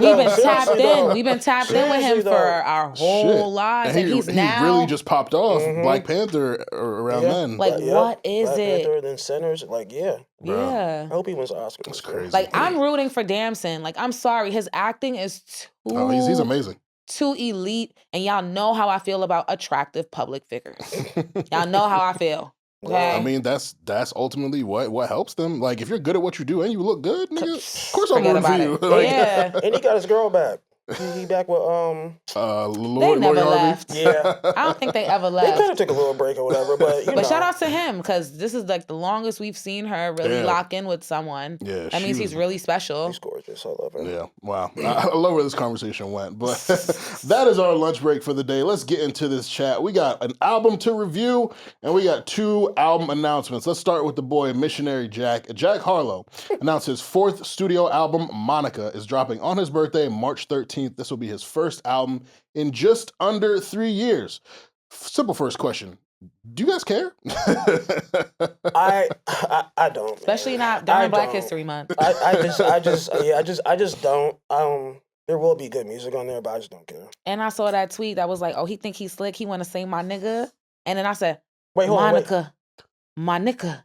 We've been tapped in with him for our whole lives. And he's now really just popped off Black Panther around then. Like, what is Black it? Panther, then Sinners. Like, yeah. Yeah. I hope he wins the Oscar. That's crazy. Like, I'm rooting for Damson. Like, I'm sorry. His acting is too... he's amazing. Too elite, and y'all know how I feel about attractive public figures. Y'all know how I feel. Okay? I mean, that's ultimately what helps them. Like, if you're good at what you do and you look good, nigga, of course I'm rooting for you. Like, yeah. And he got his girl back. He back with They never left. Yeah. I don't think they ever left. They kind of took a little break or whatever, but you know. But shout out to him, because this is like the longest we've seen her really lock in with someone. Yeah, that means he's really special. She's gorgeous. I love her. Yeah, wow. I love where this conversation went. But that is our lunch break for the day. Let's get into this chat. We got an album to review, and we got 2 album announcements. Let's start with the boy Missionary Jack. Jack Harlow announced his 4th studio album, Monica, is dropping on his birthday, March 13th. This will be his first album in just under 3 years. Simple first question. Do you guys care? I don't. Especially not during Black History Month. I just don't. There will be good music on there, but I just don't care. And I saw that tweet that was like, oh, he think he's slick. He want to say my nigga. And then I said, wait, hold Monica, on, my nigga.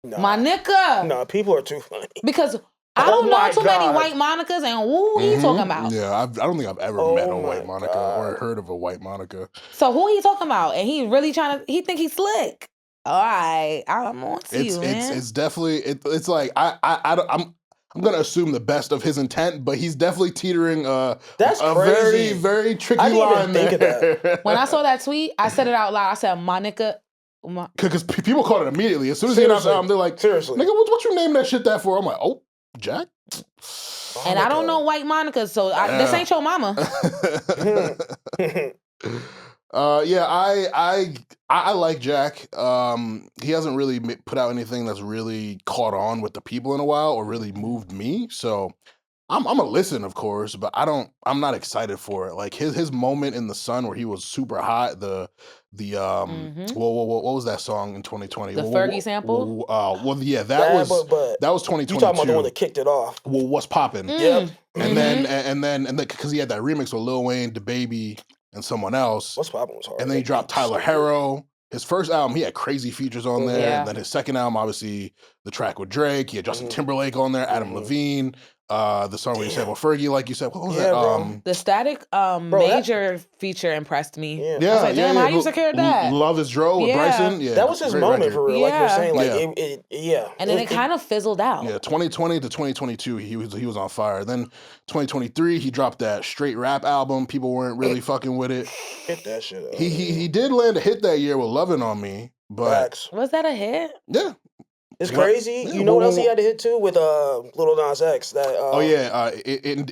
No. My nigga. No, people are too funny. Because I don't know too many white Monicas, and who he talking about? Yeah, I don't think I've ever met a white Monica or heard of a white Monica. So who he talking about? And he really he think he's slick. All right, I'm on to you, man. It's definitely it's like I'm gonna assume the best of his intent, but he's definitely teetering That's a crazy. very, very tricky I didn't line even think there. of that. When I saw that tweet, I said it out loud. I said, Monica. Because people caught it immediately. As soon as he announced the album, they're like, seriously, nigga, what you name that shit that for? I'm like, oh, Jack? And I don't know white Monica, so this ain't your mama. Yeah, I like Jack. He hasn't really put out anything that's really caught on with the people in a while or really moved me. So I'm a listen, of course, but I'm not excited for it. Like his moment in the sun where he was super hot. What was that song in 2020? The Fergie sample. That was 2022. You talking about the one that kicked it off? Well, What's Poppin'? Yep. And then because he had that remix with Lil Wayne, DaBaby, and someone else. What's Poppin' was hard. And then he dropped Tyler Harrow. His first album, he had crazy features on there. Yeah. And then his second album, obviously, the track with Drake. He had Justin Timberlake on there, Adam Levine. The song where you said, well, Fergie, like you said, what was that? Bro. The Static Major feature impressed me. Yeah. I was like, damn, how you secured that? Love is Dro with Bryson. Yeah, that was his moment for real. Like you're saying, like And then it kind of fizzled out. Yeah, 2020 to 2022, he was on fire. Then 2023, he dropped that straight rap album. People weren't really fucking with it. Hit that shit up. He did land a hit that year with Lovin' on Me, but was that a hit? Yeah. It's crazy. You know what else he had to hit too with Lil Nas X? That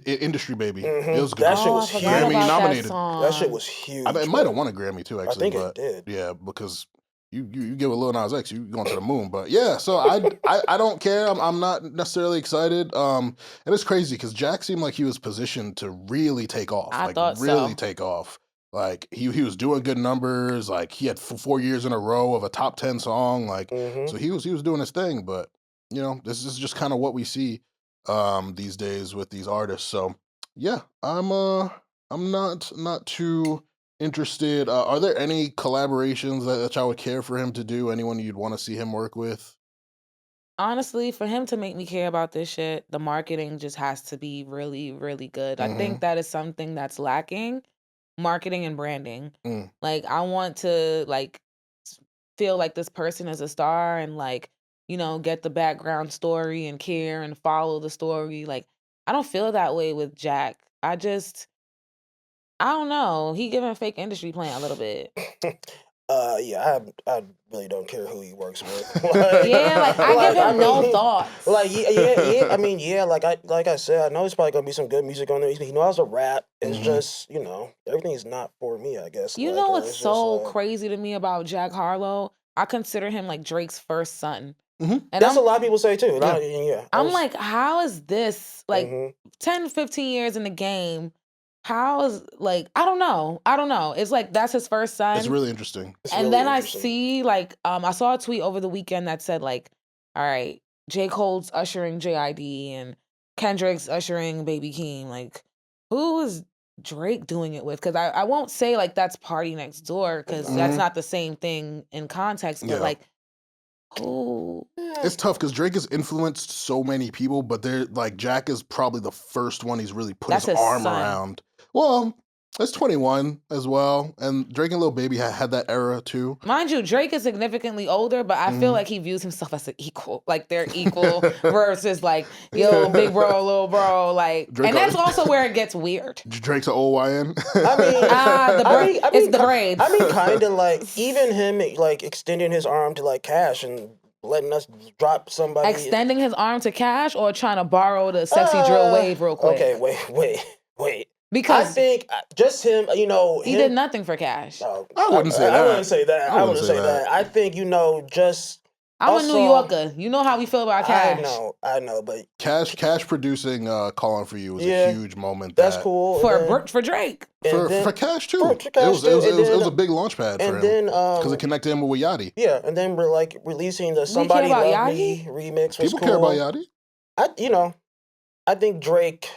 Industry Baby. It was good. That shit was huge. Grammy nominated. That shit was huge. It might have won a Grammy too, actually. I think it did. Yeah, because you give a Lil Nas X, you going to the moon. But yeah, so I don't care. I'm not necessarily excited. And it's crazy because Jack seemed like he was positioned to really take off. I thought really take off. Like he was doing good numbers. Like he had 4 years in a row of a top 10 song. Like so he was doing his thing. But you know, this is just kind of what we see these days with these artists. So yeah, I'm I'm not too interested. Are there any collaborations that y'all would care for him to do? Anyone you'd want to see him work with? Honestly, for him to make me care about this shit, the marketing just has to be really, really good. I Mm-hmm. think that is something that's lacking. Marketing and branding. Mm. Like, I want to feel like this person is a star and get the background story and care and follow the story. Like, I don't feel that way with Jack. I don't know. He giving fake industry plan a little bit. Yeah, I really don't care who he works with. Yeah, I give him no thoughts. Yeah. I mean, yeah, like I said, I know there's probably gonna be some good music on there. He knows how to rap. It's just, everything's not for me, I guess. You know what's so crazy to me about Jack Harlow? I consider him like Drake's first son. Mm-hmm. And that's a lot of people say too. I'm like, how is this 10, 15 years in the game? How is I don't know. It's like that's his first son. It's really interesting. I see I saw a tweet over the weekend that said all right, J. Cole's ushering JID and Kendrick's ushering Baby Keem. Like, who is Drake doing it with? Because I won't say that's Party Next Door because that's not the same thing in context. But who? It's tough because Drake has influenced so many people, but they're Jack is probably the first one he's really put his arm around. Well, it's 21 as well, and Drake and Lil Baby had that era too. Mind you, Drake is significantly older, but I feel like he views himself as an equal. Like they're equal versus yo, big bro, little bro. Drake and that's also where it gets weird. Drake's an old YN. It's the braids. I mean, kind of even him extending his arm to Cash and letting us drop somebody. Extending his arm to Cash or trying to borrow the sexy drill wave real quick. Okay, wait. Because I think just him, he did nothing for Cash. I wouldn't say that. I wouldn't say that. I wouldn't say that. I think just. I'm a New Yorker. You know how we feel about Cash. I know, but Cash producing "Calling for You" was a huge moment. That's cool for Drake. For Cash too. It was a big launch pad for him. And then because it connected him with Yachty. Yeah, and then we're releasing the "Somebody Love Me" remix. People care about Yachty. I think Drake.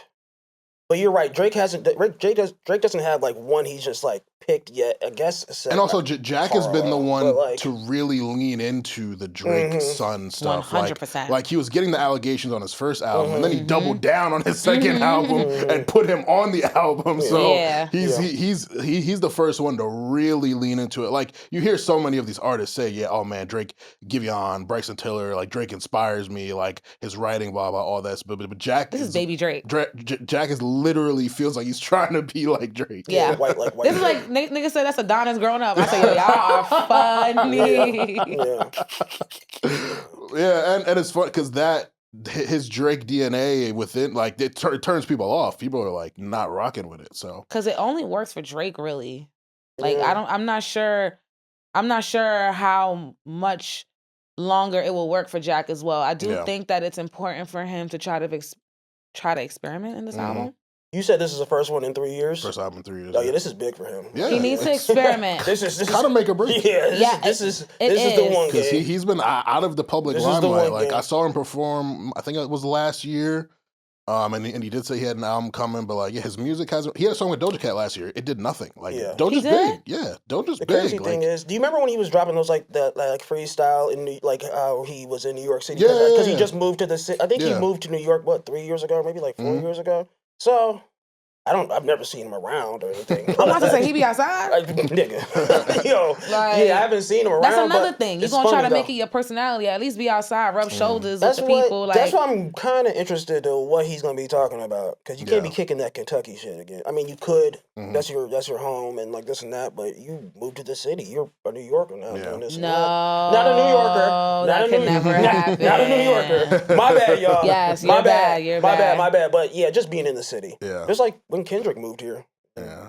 But you're right. Drake doesn't have one he's just picked yet. I guess. And also, Jack has been the one to really lean into the Drake son stuff. 100%. He was getting the allegations on his first album, and then he doubled down on his second album and put him on the album. So he's the first one to really lean into it. You hear so many of these artists say, "Yeah, oh man, Drake, Giveon, Bryson Tiller, Drake inspires me, his writing, blah blah, all that." But Jack, this is baby Drake. Jack is literally feels like he's trying to be like Drake. Yeah, white. This is niggas say that's Adonis growing up. I say, yo, y'all are funny. Yeah, and it's fun because his Drake DNA within it turns people off. People are not rocking with it. So because it only works for Drake, really. I'm not sure how much longer it will work for Jack as well. I do think that it's important for him to try to experiment in this album. You said this is the first one in 3 years? First album in 3 years. Oh, yeah, this is big for him. Yeah, he needs to experiment. This is kind of make or break. Yeah, this is the one. Because he's been out of the public limelight. I saw him perform, I think it was last year. And he did say he had an album coming, but his music hasn't. He had a song with Doja Cat last year. It did nothing. Doja's big. Yeah, Doja's big. The crazy thing is, do you remember when he was dropping those that freestyle in how he was in New York City? Because he just moved to the city. I think he moved to New York 3 years ago, maybe 4 years ago. So I've never seen him around or anything. I'm about to say he be outside. Nigga. Yo, I haven't seen him around. That's another thing. You're gonna try to make it your personality. At least be outside, rub shoulders with the people. That's why I'm kind of interested in what he's gonna be talking about. Because you can't be kicking that Kentucky shit again. I mean, you could. That's your home and this and that. But you moved to the city. You're a New Yorker now. Doing this not a New Yorker. That can never happen. Not a New Yorker. My bad, y'all. Yes, my bad. My bad. But yeah, just being in the city. Yeah. Just when Kendrick moved here. Yeah.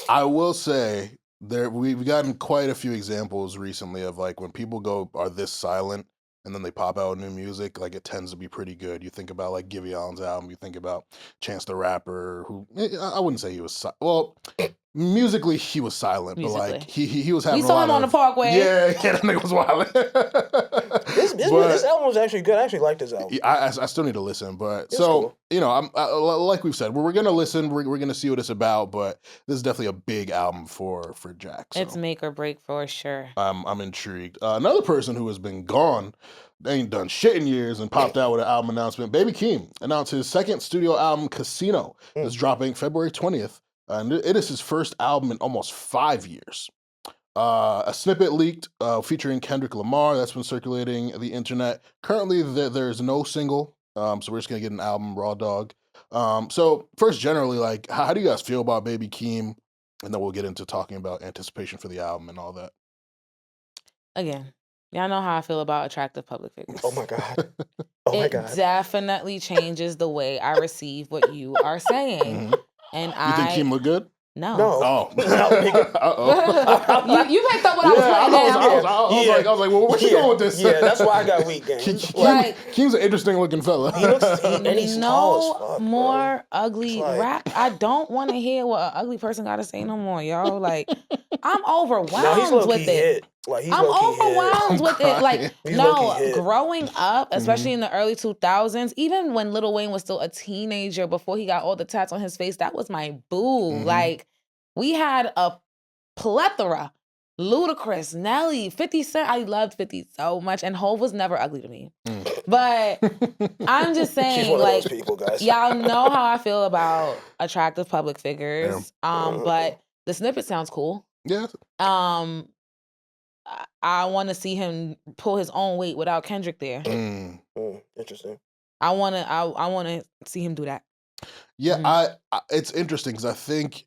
I will say we've gotten quite a few examples recently of when people are this silent and then they pop out new music, it tends to be pretty good. You think about Giveon's album, you think about Chance the Rapper, who I wouldn't say he was Musically, he was silent, but Musically. like he was having. We saw a lot him on the Parkway. Yeah, that nigga was wild. This album was actually good. I actually liked this album. I still need to listen, but It's so cool. you know, like we've said, we're gonna listen. We're gonna see what it's about, but this is definitely a big album for Jack. So. It's make or break for sure. I'm intrigued. Another person who has been gone, they ain't done shit in years, and popped out with an album announcement. Baby Keem announced his second studio album, Casino, is dropping February 20th. And it is his first album in almost 5 years. A snippet leaked featuring Kendrick Lamar that's been circulating the internet. Currently, there's no single, so we're just gonna get an album, Raw Dog. So first, generally, like, how do you guys feel about Baby Keem? And then we'll get into talking about anticipation for the album and all that. Again, y'all know how I feel about attractive public figures. Oh my God. Oh my God. It definitely changes the way I receive what you are saying. And You think Keem look good? No. Oh. you picked up what I was putting down. I was like, well, where you going with this? Yeah, that's why I got weak game. Keem's an interesting looking fella. And he's tall as fuck, more ugly like... rap. I don't want to hear what an ugly person got to say no more, y'all. Like, I'm overwhelmed with it. Like, I'm overwhelmed with it. Like, he's growing up, especially in the early 2000s, even when Lil Wayne was still a teenager before he got all the tats on his face, that was my boo. Like, we had a plethora. Ludacris, Nelly, 50 Cent. I loved 50 so much, and Hov was never ugly to me. But I'm just saying, She's one like, of those people, guys. y'all know how I feel about attractive public figures. But the snippet sounds cool. Yeah. I want to see him pull his own weight without Kendrick there. Interesting. I want to see him do that. Yeah, I it's interesting because I think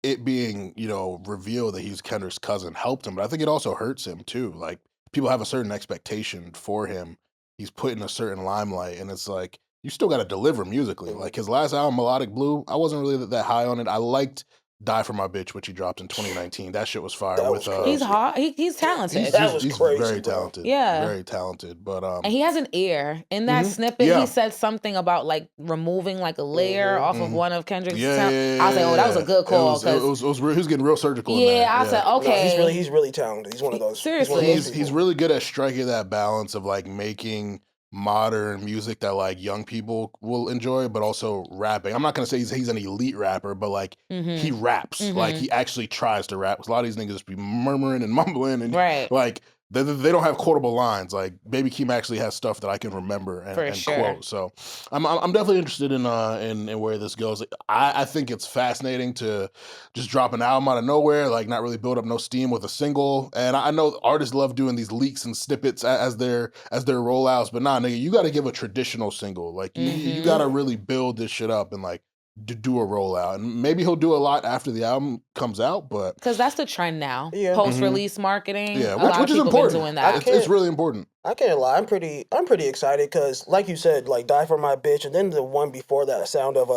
it being, you know, revealed that he's Kendrick's cousin helped him, but I think it also hurts him too. Like, people have a certain expectation for him. He's put in a certain limelight, and it's like, you still got to deliver musically. Like, his last album, Melodic Blue, I wasn't really that high on it. I liked Die For My Bitch, which he dropped in 2019. That shit was fire. He's hot. He's talented. He's crazy, very talented. Yeah. Very talented. But and he has an ear. In that snippet, he said something about like removing like a layer off of one of Kendrick's sound. I was like, oh, that was a good call. He was getting real surgical. I said, okay. No, he's really talented. He's one of those. Seriously. He's really good at striking that balance of like making modern music that like young people will enjoy, but also rapping. I'm not gonna say he's an elite rapper, but like he raps. Like, he actually tries to rap. 'Cause a lot of these niggas just be murmuring and mumbling, and like they don't have quotable lines. Like, Baby Keem actually has stuff that I can remember and quote. So I'm definitely interested in where this goes. I think it's fascinating to just drop an album out of nowhere, like not really build up no steam with a single. And I know artists love doing these leaks and snippets as their rollouts, but nah, nigga, you got to give a traditional single. Like, you got to really build this shit up and like do a rollout, and maybe he'll do a lot after the album comes out, but because that's the trend now, post-release marketing. Yeah, which is important. Doing that. It's really important. I can't lie, I'm pretty excited because, like you said, like Die For My Bitch, and then the one before that, Sound of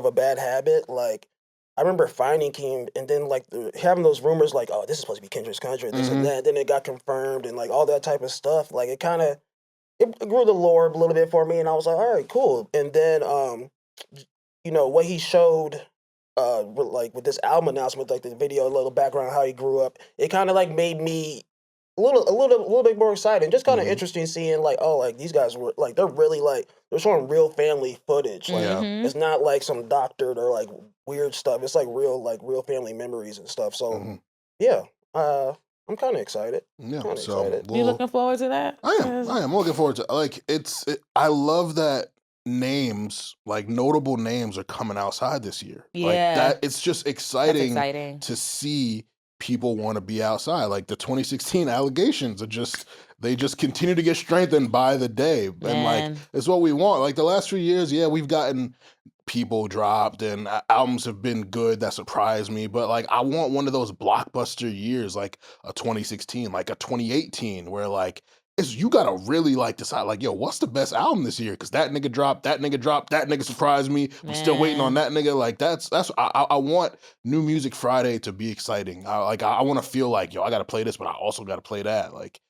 a Bad Habit. Like, I remember finding Keem, and then like having those rumors, like, oh, this is supposed to be Kendrick's country, this and that. Then it got confirmed, and like all that type of stuff. Like, it grew the lore a little bit for me, and I was like, all right, cool. And then you know, what he showed, like with this album announcement, like the video, a little background, how he grew up, it kind of like made me a little bit more excited. And just kind of interesting seeing like, oh, like these guys were like, they're showing real family footage. Like, it's not like some doctored or like weird stuff. It's like real family memories and stuff. So yeah, I'm kind of excited. Yeah, excited. You looking forward to that? I am. I'm looking forward to like I love that names, like notable names, are coming outside this year. Yeah. Like that, it's just exciting to see people want to be outside. Like the 2016 allegations they just continue to get strengthened by the day. Man. And like, it's what we want. Like the last few years, we've gotten people dropped and albums have been good that surprised me, but like I want one of those blockbuster years, like a 2016, like a 2018, where like you gotta really like decide, like, yo, what's the best album this year? Because that nigga dropped, that nigga surprised me. I'm still waiting on that nigga. Like I want New Music Friday to be exciting. I want to feel like, yo, I gotta play this, but I also gotta play that. Like,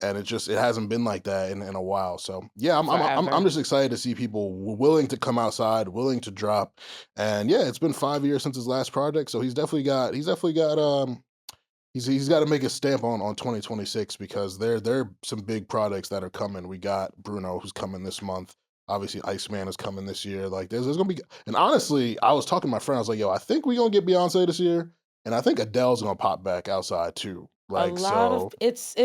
and it hasn't been like that in a while. So yeah, I'm Forever. just excited to see people willing to come outside, willing to drop, and yeah, it's been 5 years since his last project, so he's definitely got he's got to make a stamp on 2026 because there are some big products that are coming. We got Bruno who's coming this month. Obviously, Iceman is coming this year. Like there's gonna be, and honestly, I was talking to my friend. I was like, "Yo, I think we're gonna get Beyonce this year, and I think Adele's gonna pop back outside too." Like a lot so, of it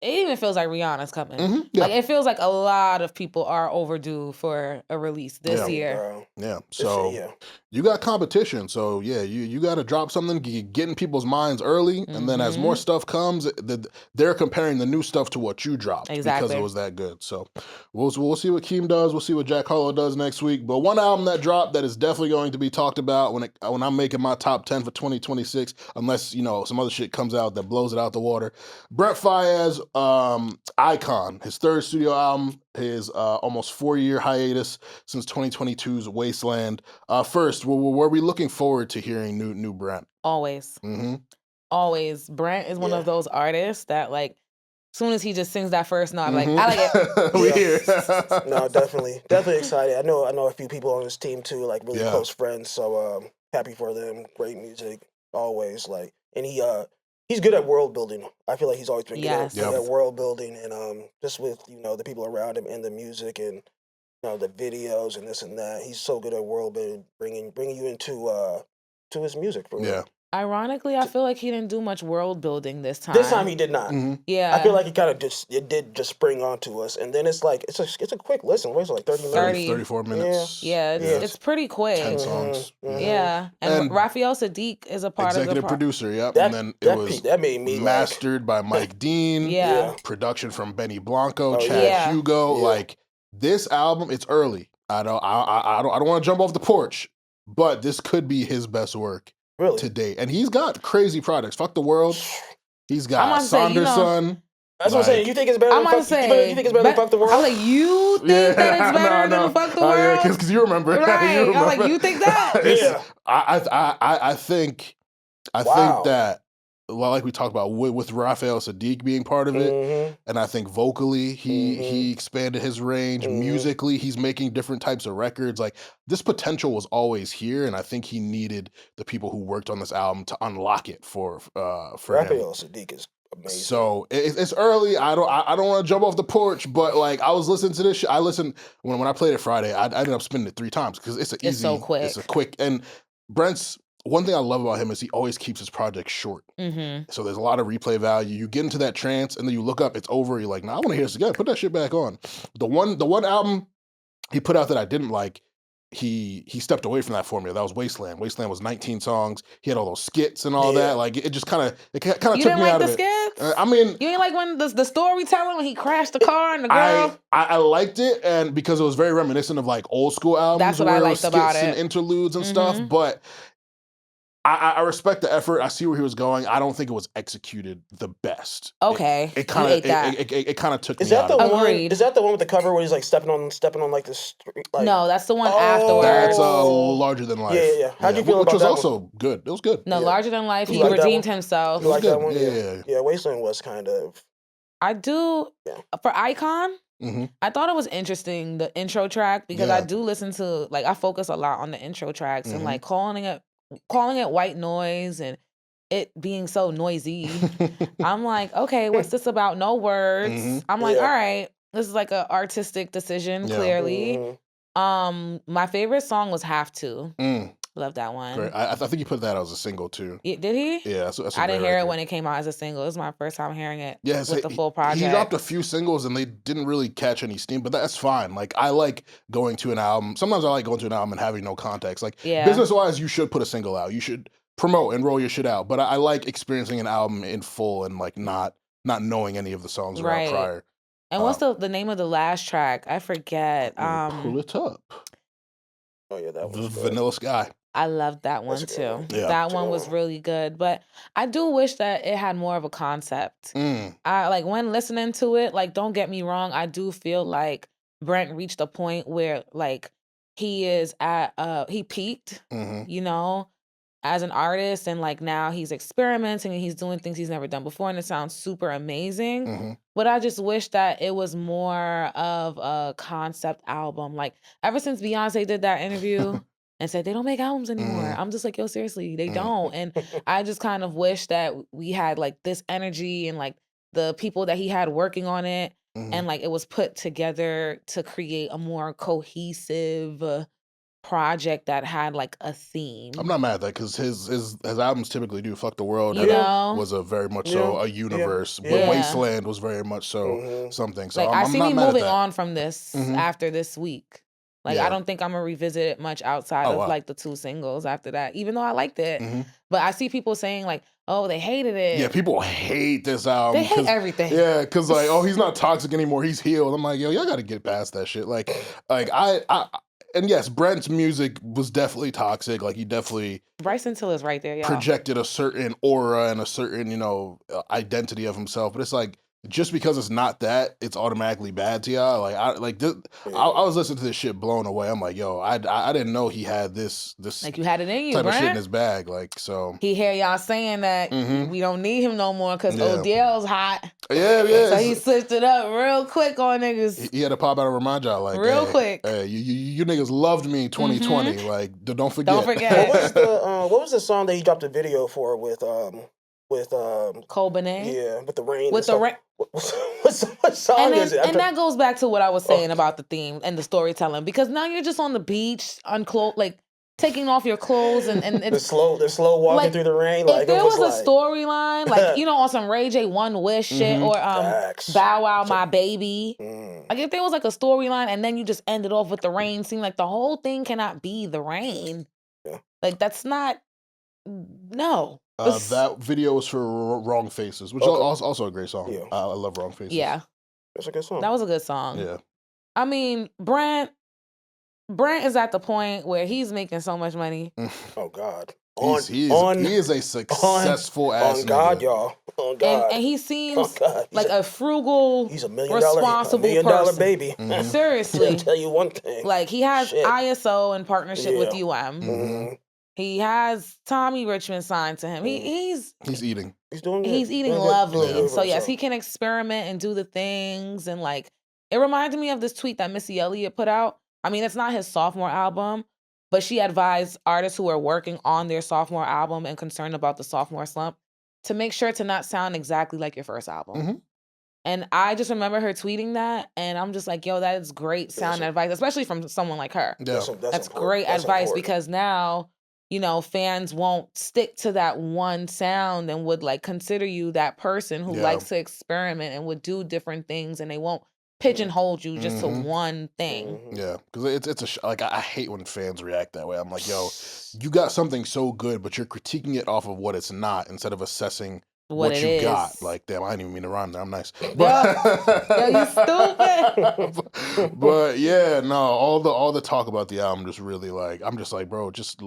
even feels like Rihanna's coming. yeah, Like it feels like a lot of people are overdue for a release this Yeah. year. Bro. yeah. This So shit, yeah. you got competition. So yeah, you got to drop something, get in people's minds early, and then as more stuff comes, they're comparing the new stuff to what you dropped because Exactly. it was that good. So we'll see what Keem does. We'll see what Jack Harlow does next week. But one album that dropped that is definitely going to be talked about when I'm making my top 10 for 2026, unless some other shit comes out that blows it out the water. Brent Faiyaz, Icon, his third studio album, his almost 4-year hiatus since 2022's Wasteland. First, were we looking forward to hearing new Brent? Always. Mm-hmm. Always. Brent is one Yeah. of those artists that like soon as he just sings that first note, I'm like, I like it. We Yeah. here. No, definitely excited. I know a few people on this team too, like really Yeah. close friends. So happy for them. Great music, always. Like, and he's good at world building. I feel like he's always been Yes. good at world building, and just with the people around him and the music and the videos and this and that. He's so good at world building, bringing you into to his music. For real. Yeah. Ironically, I feel like he didn't do much world building this time. This time he did not. Mm-hmm. Yeah. I feel like it did just spring onto us, and then it's like it's a quick listen. What is it, like 30 minutes? 34 minutes. Yeah, it's pretty quick. 10 songs. Mhm. Yeah, and Raphael Sadiq is a part Executive of the producer, yep. That- And then it was that made me mastered by Mike Dean. Yeah. Production from Benny Blanco, Oh, Chad yeah. Hugo. Yeah. Like this album, it's early. I don't want to jump off the porch, but this could be his best work really to date. And he's got crazy projects. Fuck the World. He's I'm got about to say, Sanderson. That's what I'm saying. You think it's better? I'm than about to fuck, say, you think it's better than Fuck the World? I was like, you think that it's better than Fuck the World? Oh, yeah, because you remember. Right. You I'm like, you think that? It's- I think Wow. that, well, like we talked about with Raphael Sadiq being part of it, Mhm. and I think vocally he expanded his range. Musically, he's making different types of records. Like this potential was always here, and I think he needed the people who worked on this album to unlock it for him. Raphael Sadiq is amazing. So it's early. I don't want to jump off the porch, but like I was listening to this shit. I listened when I played it Friday. I ended up spinning it 3 times because it's easy. It's so quick. It's a quick. And Brent's one thing I love about him is he always keeps his projects short. Mm-hmm. So there's a lot of replay value. You get into that trance, and then you look up, it's over. You're like, nah, I want to hear this again. Put that shit back on. The one album he put out that I didn't like, he stepped away from that formula. That was Wasteland. Wasteland was 19 songs. He had all those skits and all that. Like it just kind of You took didn't me like out the of it. skits? I mean, You ain't like when the storytelling when he crashed the car and the girl? I liked it, and because it was very reminiscent of like old school albums. That's what I where it liked was about skits and it. interludes and stuff. But I respect the effort. I see where he was going. I don't think it was executed the best. Okay, It kind you of ate that. it kind of took Is me that out the of it. one? Agreed. Is that the one with the cover where he's like stepping on like the street? Like, No, that's the one Oh. afterwards. That's Larger Than Life. Yeah. How'd you feel which about was that also good. It was good. No, Yeah. Larger Than Life. You He like that redeemed one? himself. You like good. that one? Yeah. Yeah, Wasteland was kind of. I do Yeah. for Icon. Mhm. I thought it was interesting the intro track because Yeah. I do listen to like I focus a lot on the intro tracks and like calling it white noise and it being so noisy. I'm like, okay, what's this about? No words. I'm like, Yeah. all right, this is like an artistic decision. Yeah. Clearly, Mhm. my favorite song was "Have To." Mm, Love that one. great. I think he put that out as a single too. Did he? Yeah, that's a I didn't great hear it record. when it came out as a single. It was my first time hearing it Yeah, so with the full project. He dropped a few singles and they didn't really catch any steam, but that's fine. Like I like going to an album. Sometimes I like going to an album and having no context. Like Yeah. business wise, you should put a single out. You should promote and roll your shit out. But I like experiencing an album in full and like not knowing any of the songs Right. around prior. And what's the name of the last track? I forget. Pull it up. Oh yeah, that was good. Vanilla Sky. I loved that one That's a good too. one. Yeah. That That's a one good was one. really good, but I do wish that it had more of a concept. Mm, I like when listening to it, like don't get me wrong, I do feel like Brent reached a point where like he is at he peaked, mhm. you know. as an artist, and like now he's experimenting and he's doing things he's never done before, and it sounds super amazing. But I just wish that it was more of a concept album. Like ever since Beyonce did that interview and said they don't make albums anymore, I'm just like, yo, seriously, they don't. And I just kind of wish that we had like this energy and like the people that he had working on it, and like it was put together to create a more cohesive project that had like a theme. I'm not mad at that because his albums typically do. Fuck the World was a very much so a universe, but Wasteland was very much so something. So like, I'm I see not me mad moving at that. on from this after this week. Like I don't think I'm gonna revisit it much outside of like the 2 singles after that, even though I liked it. But I see people saying like, oh, they hated it. Yeah, people hate this album. They hate everything. Yeah, because like, oh, he's not toxic anymore. He's healed. I'm like, yo, y'all got to get past that shit. Like I and yes, Brent's music was definitely toxic. Like he definitely Bryson Tiller is right there, y'all. Projected a certain aura and a certain, identity of himself. But it's like, just because it's not that, it's automatically bad to y'all. Like I was listening to this shit blown away. I'm like, yo, I didn't know he had this like you had it in you, type Brent. of shit in his bag. Like so, he hear y'all saying that we don't need him no more because Odell's hot. Yeah. So he switched it up real quick on niggas. He had to pop out and remind y'all like, real quick. Hey, you niggas loved me 2020. Like don't forget. Don't forget. What was the song that he dropped a video for with Cole Benet? Yeah, with the rain. With the rain. What song is it? And that goes back to what I was saying about the theme and the storytelling, because now you're just on the beach, unclothed, like taking off your clothes and they're slow walking like, through the rain. Like if there was a storyline, like on some Ray J One Wish shit or Bow Wow My Baby. Like if there was like a storyline and then you just ended off with the rain scene, like the whole thing cannot be the rain. Yeah. Like that's not no. That video was for Wrong Faces, which is also a great song. Yeah. I love Wrong Faces. Yeah. That's a good song. That was a good song. Yeah. I mean, Brent is at the point where he's making so much money. Oh God. He is a successful ass on God, nigga. Y'all. On God. And he seems like a frugal, he's $1 million, responsible $1 million person. baby. Seriously. I'll tell you one thing. Like he has ISO in partnership with UM. He has Tommy Richmond signed to him. He's eating. He's doing good. He's eating lovely. So yes, he can experiment and do the things. And like, it reminded me of this tweet that Missy Elliott put out. I mean, it's not his sophomore album, but she advised artists who are working on their sophomore album and concerned about the sophomore slump to make sure to not sound exactly like your first album. And I just remember her tweeting that, and I'm just like, yo, that is great sound advice, especially from someone like her. Yeah. That's great advice because now, fans won't stick to that one sound and would like consider you that person who likes to experiment and would do different things, and they won't pigeonhole you just to one thing. Yeah, because it's I hate when fans react that way. I'm like, yo, you got something so good, but you're critiquing it off of what it's not instead of assessing what you got. Like, damn, I didn't even mean to rhyme there. I'm nice. But, yo, you stupid. But yeah, no, all the talk about the album just really I'm just like, bro, just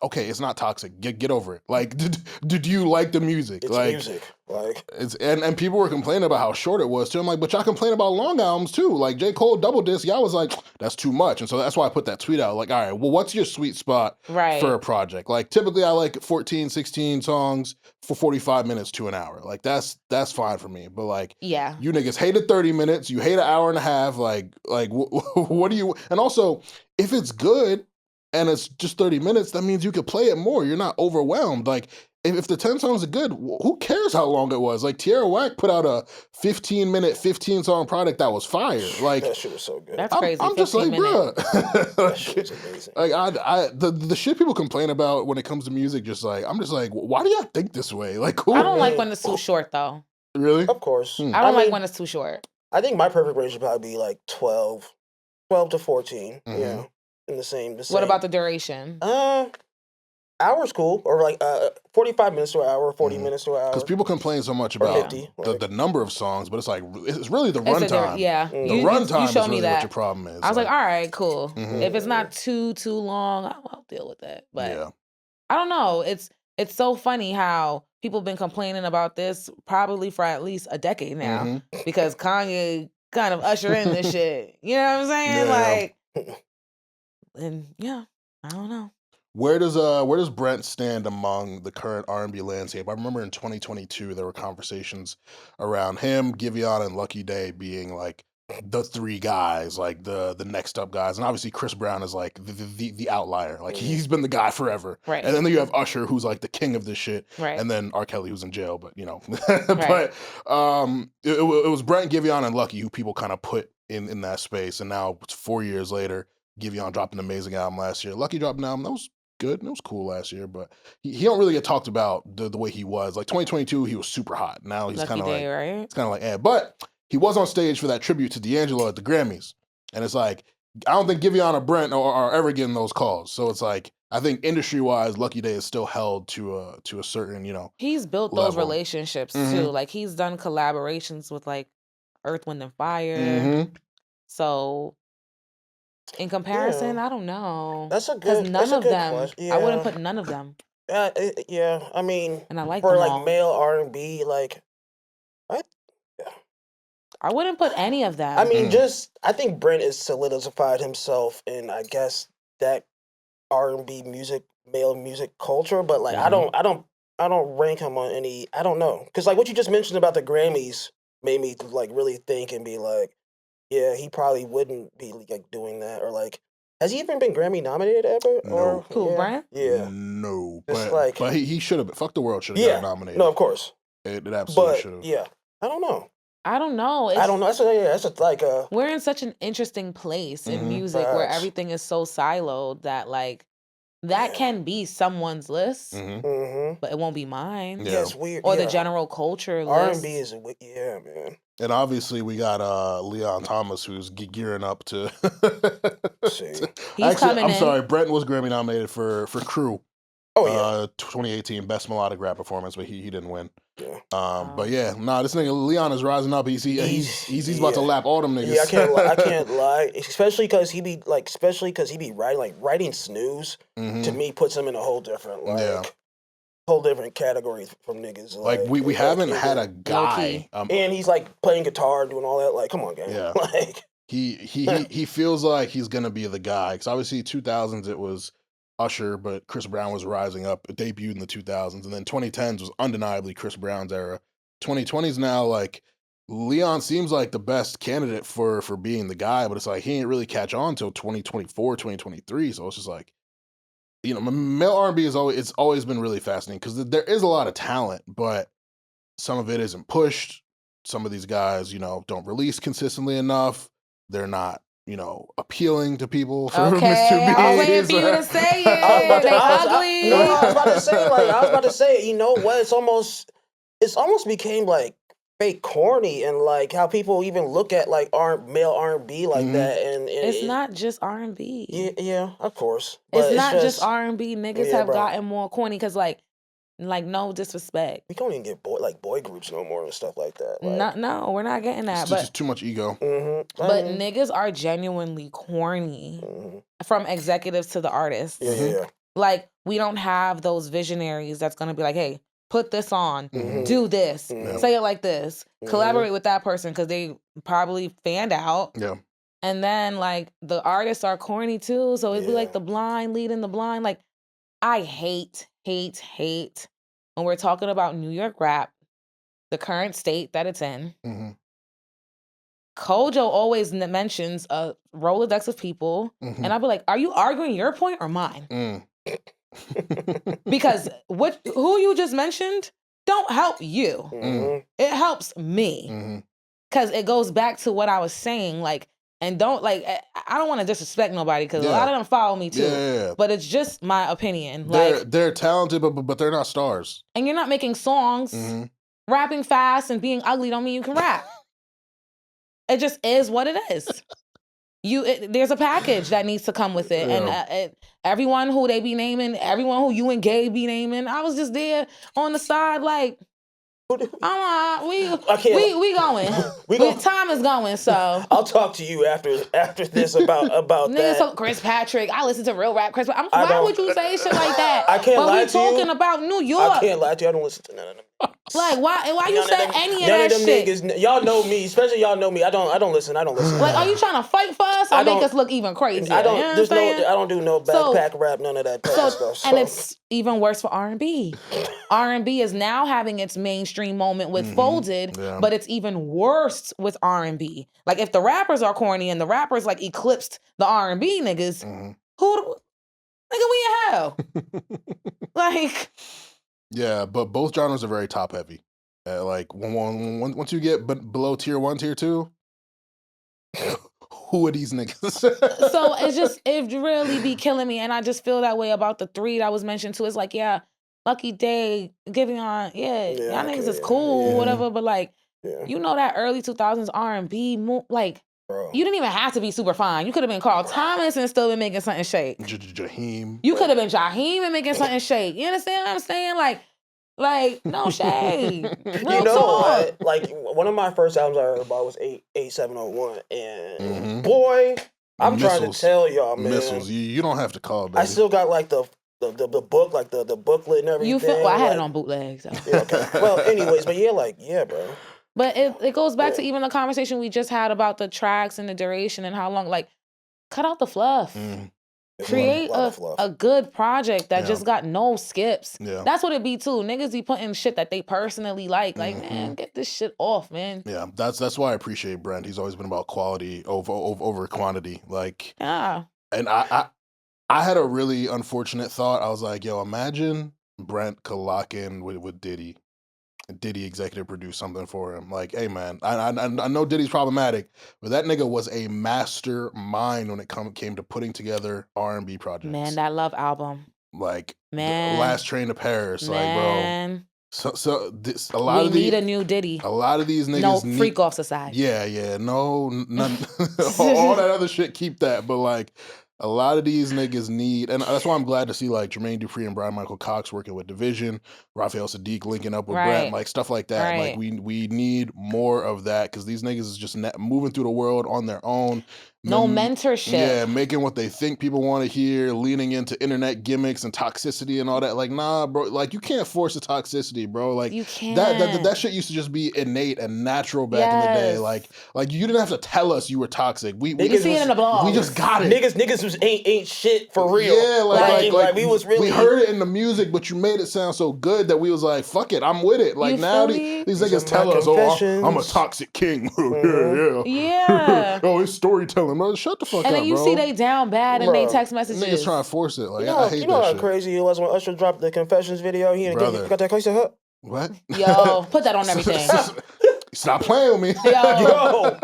okay, it's not toxic. Get over it. Like, did you like the music? It's like music. Like it's and people were complaining about how short it was too. I'm like, but y'all complain about long albums too. Like J. Cole double disc, y'all was like, that's too much. And so that's why I put that tweet out. Like, all right, well, what's your sweet spot for a project? Like typically I like 14, 16 songs for 45 minutes to an hour. Like that's fine for me. But like, yeah, you niggas hated 30 minutes. You hate an hour and a half. Like what do you? And also, if it's good and it's just 30 minutes, that means you could play it more. You're not overwhelmed. Like, if the 10 songs are good, who cares how long it was? Like, Tierra Whack put out a 15-minute, 15-song product that was fire. Like, that shit was so good. That's crazy. I'm just like, bruh. That shit was amazing. Like, the shit people complain about when it comes to music, I'm just like, why do y'all think this way? Like, who? I don't like when it's too short, though. Really? Of course. I don't like when it's too short. I think my perfect range would probably be like 12 to 14. Yeah. In the same. What about the duration? Hour's cool, or like 45 minutes to an hour, 40 minutes to an hour. Because people complain so much about 50, the number of songs, but it's really the runtime. Yeah, the runtime is really what your problem is. I was like, all right, cool. If it's not too long, I'll deal with that. But I don't know. It's so funny how people have been complaining about this probably for at least a decade now because Kanye kind of usher in this shit. You know what I'm saying? Yeah. Like, and yeah, I don't know. Where does Brent stand among the current R&B landscape? I remember in 2022 there were conversations around him, Giveon, and Lucky Day being like the three guys, like the next up guys, and obviously Chris Brown is like the outlier. Like he's been the guy forever, Right. And then you have Usher, who's like the king of this shit, Right. And then R. Kelly, who's in jail, but you know, Right. but it was Brent, Giveon, and Lucky who people kind of put in that space, and now it's 4 years later. Giveon dropped an amazing album last year. Lucky dropped an album that was good and it was cool last year, but he don't really get talked about the way he was. Like 2022, he was super hot. Now he's kind of like, right? It's kind of like, but he was on stage for that tribute to D'Angelo at the Grammys, and it's like I don't think Giveon or Brent are ever getting those calls. So it's like I think industry wise, Lucky Day is still held to a certain He's built level. those relationships too. Like he's done collaborations with like Earth, Wind, and Fire. Mm-hmm. So in comparison, I don't know. That's a because good. none of them. Question. I wouldn't put none of them. Yeah. I mean, and I like for them like all. male R&B, like I wouldn't put any of them. I mean, I think Brent has solidified himself in, I guess, that R&B music, male music culture. But like, I don't rank him on any. I don't know, because like what you just mentioned about the Grammys made me like really think and be like, yeah, he probably wouldn't be like doing that, or like, has he even been Grammy nominated ever? No. Or Who, Brent? Yeah, no, It's but like- but he should have. Fuck the World should have got nominated. No, of course, it absolutely should but have. yeah, I don't know. I don't know. I don't know. That's like a. We're in such an interesting place in music where Facts. everything is so siloed that like that can be someone's list, but it won't be mine. Yeah. Yeah, it's weird. Or the general culture list. R&B is man. And obviously, we got Leon Thomas, who's gearing up to. He's coming I'm in. sorry, Brent was Grammy nominated for Crew. Oh yeah, 2018 Best Melodic Rap Performance, but he didn't win. Yeah. But yeah, this nigga Leon is rising up. He's about to lap all them niggas. Yeah, I can't lie. Especially because he be writing snooze. To me, puts him in a whole different whole different category from niggas. Like we haven't had a guy, and he's like playing guitar, doing all that. Like, come on, gang. Yeah. Like he feels like he's gonna be the guy, because obviously 2000s it was Usher, but Chris Brown was rising up. It debuted in the 2000s, and then 2010s was undeniably Chris Brown's era. 2020s now, like Leon seems like the best candidate for being the guy, but it's like he ain't really catch on till 2024, 2023. So it's just like, male R&B is always been really fascinating because there is a lot of talent, but some of it isn't pushed. Some of these guys, don't release consistently enough. They're not, appealing to people for Okay, I was waiting for you to say it. They ugly. I was about to say, you know what? It's almost became like fake corny, and like how people even look at like male R&B like that, and it's not just R&B. Yeah, of course. But It's not just R&B. Niggas have bro. gotten more corny because like no disrespect. We can't even get boy groups no more and stuff like that. Like, No, we're not getting that. It's But just too much ego. but niggas are genuinely corny from executives to the artists. Yeah. Like we don't have those visionaries that's gonna be like, hey, put this on, do this, say it like this, collaborate with that person because they probably fanned out. Yeah. And then like the artists are corny too, so it'd be like the blind leading the blind. Like I hate when we're talking about New York rap, the current state that it's in. Kojo always mentions a Rolodex of people, and I'll be like, "Are you arguing your point or mine?" Because who you just mentioned don't help you. It helps me because it goes back to what I was saying. Like, and I don't want to disrespect nobody because a lot of them follow me too. Yeah. But it's just my opinion. They're talented, but they're not stars. And you're not making songs. Rapping fast and being ugly don't mean you can rap. It just is what it is. There's a package that needs to come with it, and everyone who they be naming, everyone who you and Gabe be naming, I was just there on the side like, we going. Time is going, so I'll talk to you after this about niggas, that. so Chris Patrick, I listen to real rap Chris. Why would you say shit like that? I can't lie to you. We're talking about New York. I can't lie to you. I don't listen to none of them. Like, why you say any of None that of them shit? niggas. Y'all know me, especially y'all know me. I don't listen. Like, are you trying to fight for us or make us look even crazier? I don't. You know There's what I'm saying? I don't do no backpack rap, none of that type of stuff. So. And it's even worse for R&B. R&B is now having its mainstream moment with Folded, but it's even worse with R&B. Like, if the rappers are corny and the rappers like eclipsed the R&B niggas, nigga, we in hell. Like, yeah, but both genres are very top heavy. Like once you get below tier 1, tier 2, who are these niggas? So it really be killing me, and I just feel that way about the 3 that was mentioned too. It's like, yeah, Lucky Day, Giving On, y'all niggas is cool, whatever, but like, you know that early 2000s R&B, like, bro. You didn't even have to be super fine. You could have been Carl Thomas and still been making something shake. Jaheim. You could have been Jaheim and making something shake. You understand what I'm saying? Like, no shade. Real talk. Like, one of my first albums I heard about was 8701, and boy, I'm trying to tell y'all, man. Missiles. You don't have to call, baby. I still got like the book, like the booklet and everything. You feel? Well, I had it on bootleg. So. Yeah, okay. Well, anyways, but yeah, bro. But it goes back to even the conversation we just had about the tracks and the duration and how long. Like, cut out the fluff. Create a good project that just got no skips. Yeah. That's what it be too. Niggas be putting shit that they personally like. Like, man, get this shit off, man. Yeah, that's why I appreciate Brent. He's always been about quality over quantity. Like, yeah. And I had a really unfortunate thought. I was like, yo, imagine Brent could lock in with Diddy. Diddy executive produce something for him. Like, hey man, I know Diddy's problematic, but that nigga was a mastermind when it came to putting together R&B projects. Man, that Love album. Like, man, Last Train to Paris. Man. Like, bro. So we need a new Diddy. A lot of these niggas no freak off society. Yeah, no, none, all that other shit. Keep that, but like. A lot of these niggas need, and that's why I'm glad to see like Jermaine Dupri and Brian Michael Cox working with Division, Raphael Sadiq linking up with Brent, like stuff like that. Right. Like we need more of that because these niggas is just moving through the world on their own. No mentorship. Yeah, making what they think people want to hear, leaning into internet gimmicks and toxicity and all that. Like, nah, bro. Like, you can't force the toxicity, bro. Like, you can't. That shit used to just be innate and natural back in the day. Like you didn't have to tell us you were toxic. We see it in the blog. We just got it. Niggas was ain't shit for real. Yeah, like we was really. We heard it in the music, but you made it sound so good that we was like, fuck it, I'm with it. Like, now these niggas tell us, oh, I'm a toxic king. Yeah. Oh, it's storytelling. Bro, shut the fuck up, and then you see they down bad in they text messages. Niggas trying to force it. Like, I hate that shit. You know how crazy it was when Usher dropped the Confessions video? He got that crazy hook. What? Yo, put that on everything. Stop playing with me. Yo.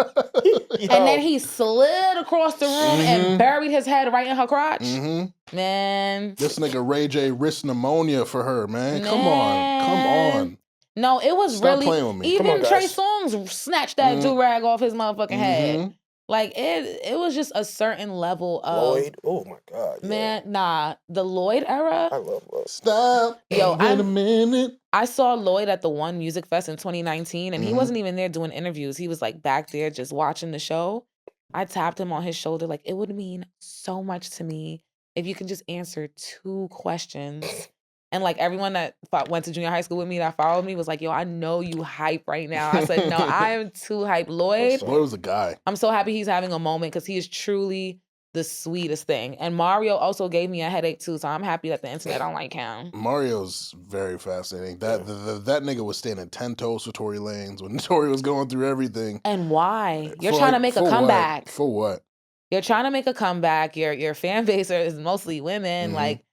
And then he slid across the room and buried his head right in her crotch. Man. This nigga Ray J risked pneumonia for her, man. Come on. No, it was Stop playing with me. Even Trey Songz snatched that do-rag off his motherfucking head. Like, it was just a certain level of... Lloyd? Oh, my God. Man, nah. The Lloyd era... I love Lloyd. Stop. Yo, in a minute. I saw Lloyd at the One Music Fest in 2019, and he wasn't even there doing interviews. He was, like, back there just watching the show. I tapped him on his shoulder. Like, it would mean so much to me if you can just answer 2 questions. And like everyone that went to junior high school with me that followed me was like, yo, I know you hype right now. I said, no, I am too hype. Lloyd was a guy. I'm so happy he's having a moment because he is truly the sweetest thing. And Mario also gave me a headache too, so I'm happy that the internet don't like him. Mario's very fascinating. That nigga was standing 10 toes for Tory Lanez when Tory was going through everything. And why? You're trying to make a comeback. What? For what? You're trying to make a comeback. Your fan base is mostly women. Like,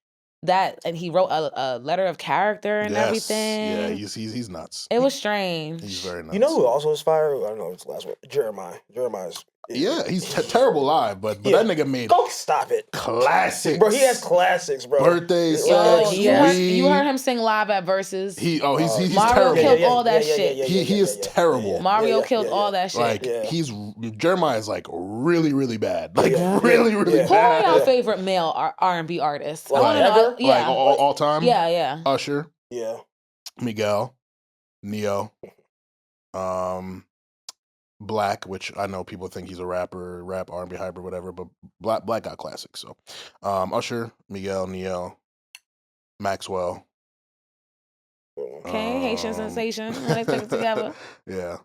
that, and he wrote a letter of character and everything. Yeah, he's nuts. It was strange. He's very nuts. You know who also was fire? I don't know his last one. Jeremiah's. Yeah, he's terrible live, but that nigga made. Go stop it. Classics, bro. He has classics, bro. Birthday sex. You heard him sing live at Versus. He's Mario terrible. killed all that shit. He is terrible. Mario killed all that shit. Like Jeremiah's like really, really bad. Like really, really bad. Who are y'all favorite male R&B artists? Ever? Like all time? Yeah. Usher. Yeah. Miguel. Neo. Black, which I know people think he's a rap R&B hybrid, whatever, but Black got classics. So, Usher, Miguel, Neo, Maxwell, Okay, Haitian Sensation when they took it together. Yeah.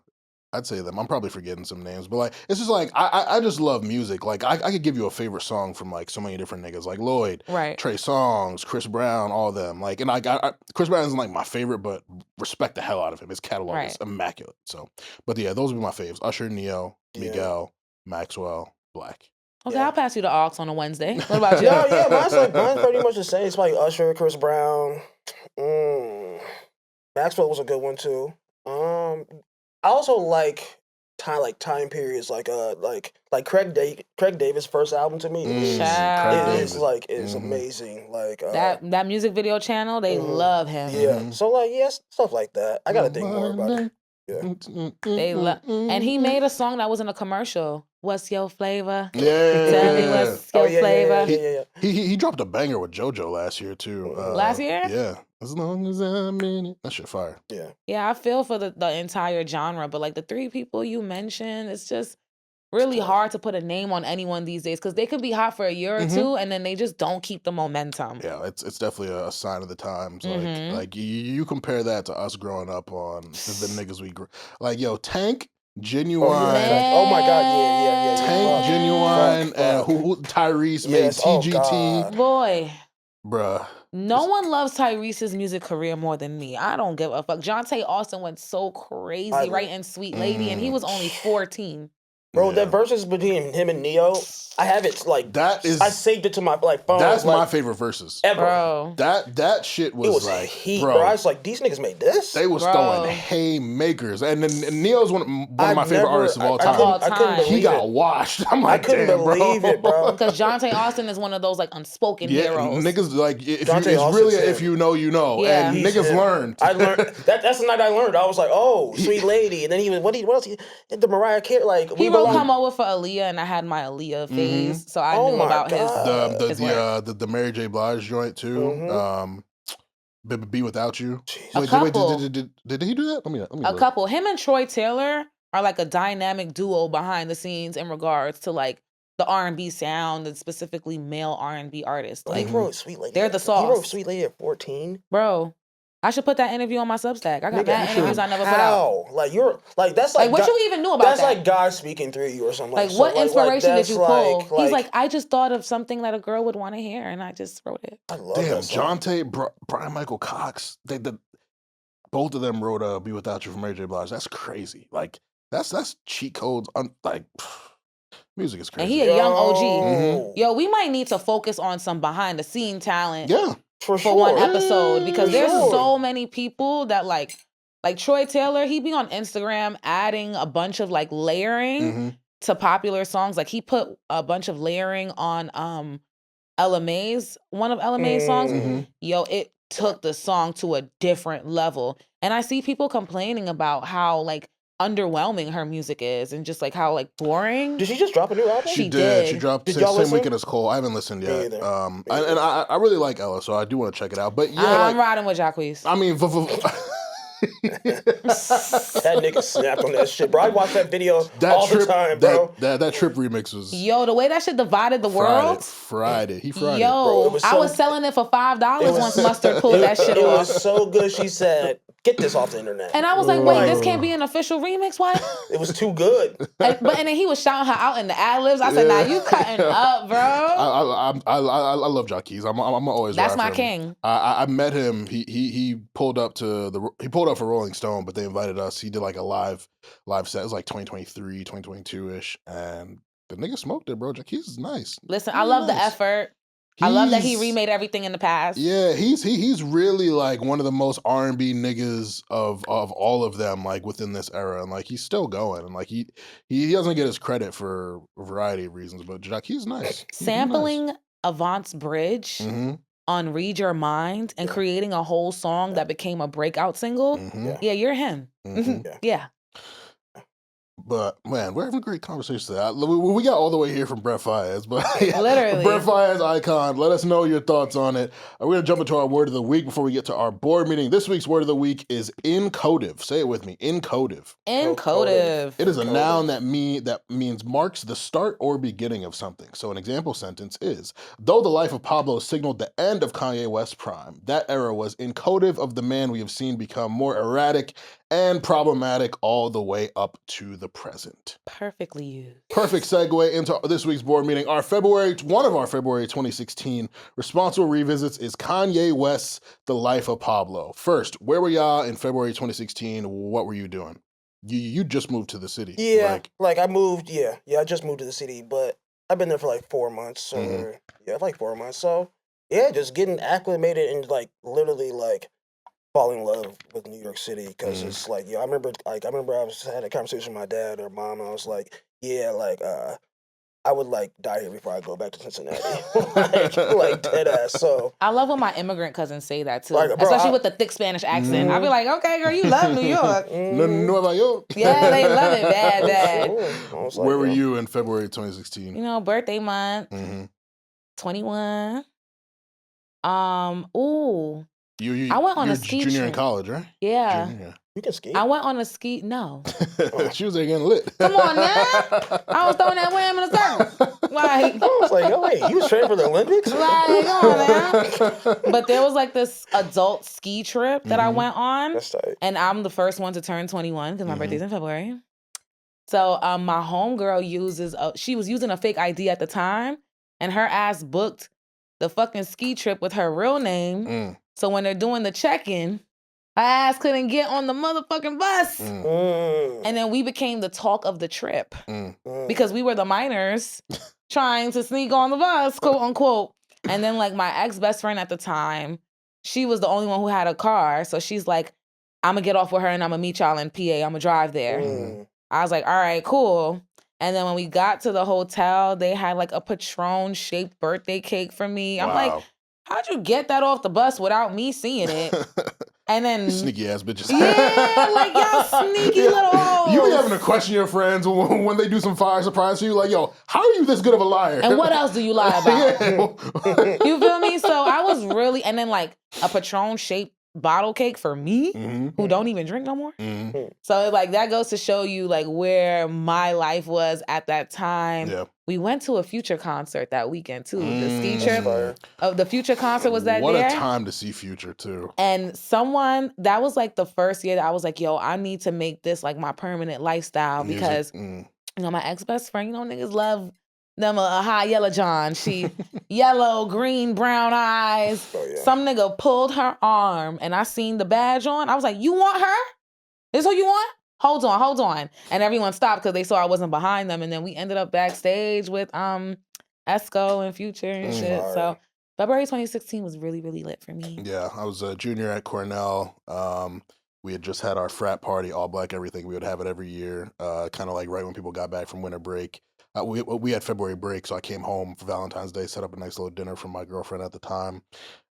I'd say them. I'm probably forgetting some names, but like it's just like I just love music. Like I could give you a favorite song from like so many different niggas, like Lloyd, Right. Trey Songz, Chris Brown, all of them. Like, and Chris Brown isn't like my favorite, but respect the hell out of him. His catalog is immaculate. So, but yeah, those would be my faves: Usher, Neo, Miguel, Maxwell, Black. Okay, I'll pass you the aux on a Wednesday. What about you? Yeah, mine's pretty much the same. It's like Usher, Chris Brown. Maxwell was a good one too. I also like time periods like Craig David's first album to me is amazing. Like that music video channel, they love him. Yeah. So like stuff like that. I gotta think more about it. Yeah. They love, and he made a song that was in a commercial. What's your flavor? Yeah. Tell me what's your flavor. Yeah. He dropped a banger with JoJo last year too. Last year? Yeah. As long as I'm in it. That shit fire. Yeah. Yeah, I feel for the entire genre, but like the three people you mentioned, it's just really hard to put a name on anyone these days because they could be hot for a year or two and then they just don't keep the momentum. Yeah, it's definitely a sign of the times. Like you compare that to us growing up on the niggas we grew. Like yo, Tank, Genuine. Oh my god, yeah. Tank, Genuine, and who Tyrese made TGT. Boy. Bruh. No one loves Tyrese's music career more than me. I don't give a fuck. Jonte Austin went so crazy writing Sweet Lady, and he was only 14. Bro, that verses between him and Neo, I have it like that is. I saved it to my phone. That's my favorite verses ever. Bro. That shit was, it was like heat, bro. I was like, these niggas made this. They was throwing haymakers, and then Neo's one of my favorite artists of all time. I couldn't believe he got washed. I'm like, I couldn't believe it, bro. Because Jonte Austin is one of those like unspoken heroes. Niggas like if you know, you know, and niggas learned. I learned that's the night I learned. I was like, oh, Sweet Lady, and then he was what else? The Mariah Carey like he wrote Come Over for Aaliyah, and I had my Aaliyah phase, so I knew about the Mary J. Blige joint too. Be Without You. A couple. Did he do that? Let me a couple. Him and Troy Taylor are like a dynamic duo behind the scenes in regards to like the R&B sound and specifically male R&B artists. Like he wrote Sweet Lady. They're the sauce. He wrote Sweet Lady at 14. Bro. I should put that interview on my Substack. I got that interviews I never put out. Like you're like that's like what you even knew about that's that? like God speaking through you or something. Like what inspiration did you pull? He's like, I just thought of something that a girl would want to hear, and I just wrote it. I love damn, that song. Jonte, Brian Michael Cox, both of them wrote "Be Without You" from Mary J. Blige. That's crazy. Like that's cheat codes. Like music is crazy. And he a young OG. Yo, we might need to focus on some behind the scene talent. Yeah. For one episode because there's so many people that like Troy Taylor, he be on Instagram adding a bunch of like layering to popular songs. Like he put a bunch of layering on Ella Mai's one of Ella Mai's songs. Yo, it took the song to a different level. And I see people complaining about how like underwhelming her music is and just like how like boring. Did she just drop a new album? She did. She dropped same weekend as Cole. I haven't listened yet. I really like Ella, so I do want to check it out. But yeah, I'm riding with Jacquees. I mean, that nigga snapped on that shit, bro. I watch that video all the time, bro. That Trip remix was the way that shit divided the world. He fried it. Yo, bro, I was selling it for $5 once Mustard pulled that shit off. It was so good. She said, "Get this off the internet." And I was like, "Wait, this can't be an official remix? What?" It was too good. And then he was shouting her out in the ad libs. I said, "Nah, you cutting up, bro." I love Jacquees. I'm always. That's my king. I met him. He pulled up for Rolling Stone, but they invited us. He did like a live set. It was like 2023, 2022 ish, and the nigga smoked it, bro. Jacquees is nice. Listen, I love the effort. I love that he remade everything in the past. Yeah, he's really like one of the most R&B niggas of all of them, like within this era, and like he's still going, and like he doesn't get his credit for a variety of reasons, but Jacquees nice. Sampling Avant's Bridge on Read Your Mind and creating a whole song that became a breakout single. Yeah, you're him. Yeah. But man, we're having a great conversation today. We got all the way here from Brent Faiyaz, but Literally. Brent Faiyaz Icon. Let us know your thoughts on it. We're gonna jump into our word of the week before we get to our board meeting. This week's word of the week is incotive. Say it with me, incotive. Incotive. It is a noun that means marks the start or beginning of something. So an example sentence is, though the life of Pablo signaled the end of Kanye West's prime, that era was incotive of the man we have seen become more erratic and problematic all the way up to the present. Perfectly used. Perfect segue into this week's board meeting. One of our February 2016 responsible revisits is Kanye West's The Life of Pablo. First, where were y'all in February 2016? What were you doing? You just moved to the city. Yeah, like I moved, I just moved to the city, but I've been there for like 4 months, like 4 months. So yeah, just getting acclimated and like literally like falling in love with New York City because it's like, I remember I had a conversation with my dad or mom, and I was like, I would like die here before I go back to Cincinnati, like dead ass. So I love when my immigrant cousins say that too, Like, bro, especially with the thick Spanish accent. I'll be like, okay, girl, you love New York. Nueva York. Yeah, they love it bad. I was like, Where were you in February 2016? You know, birthday month, 21. Ooh. I went on a ski junior trip. in college, right? Yeah. Junior. You can ski. I went on a ski. No. She was there getting lit. Come on now. I was throwing that wham in a circle. Like, I was like, oh wait, you was training for the Olympics? Like, come on now. But there was like this adult ski trip that I went on. That's tight. And I'm the first one to turn 21 because my birthday's in February. So my homegirl she was using a fake ID at the time, and her ass booked the fucking ski trip with her real name. So when they're doing the check-in, her ass couldn't get on the motherfucking bus. And then we became the talk of the trip because we were the minors trying to sneak on the bus, quote unquote. And then like my ex-best friend at the time, she was the only one who had a car. So she's like, I'm gonna get off with her and I'm gonna meet y'all in PA. I'm gonna drive there. I was like, all right, cool. And then when we got to the hotel, they had like a Patron-shaped birthday cake for me. I'm like, how'd you get that off the bus without me seeing it? And then sneaky ass bitches. Yeah, like y'all sneaky little hoes. You be having to question your friends when they do some fire surprise for you. Like, yo, how are you this good of a liar? And what else do you lie about? You feel me? So I was really, and then like a Patron-shaped bottle cake for me, who don't even drink no more. So like that goes to show you like where my life was at that time. Yeah. We went to a Future concert that weekend too. The ski trip of the Future concert was that What there. a time to see Future too. And that was like the first year that I was like, yo, I need to make this like my permanent lifestyle because you know my ex-best friend, you know, niggas love them a high yellow John. She yellow, green, brown eyes. Some nigga pulled her arm and I seen the badge on. I was like, you want her? This who you want? Hold on. And everyone stopped because they saw I wasn't behind them. And then we ended up backstage with Esco and Future and shit. So February 2016 was really, really lit for me. Yeah, I was a junior at Cornell. We had just had our frat party, all black everything. We would have it every year, kind of like right when people got back from winter break. We had February break, so I came home for Valentine's Day, set up a nice little dinner for my girlfriend at the time.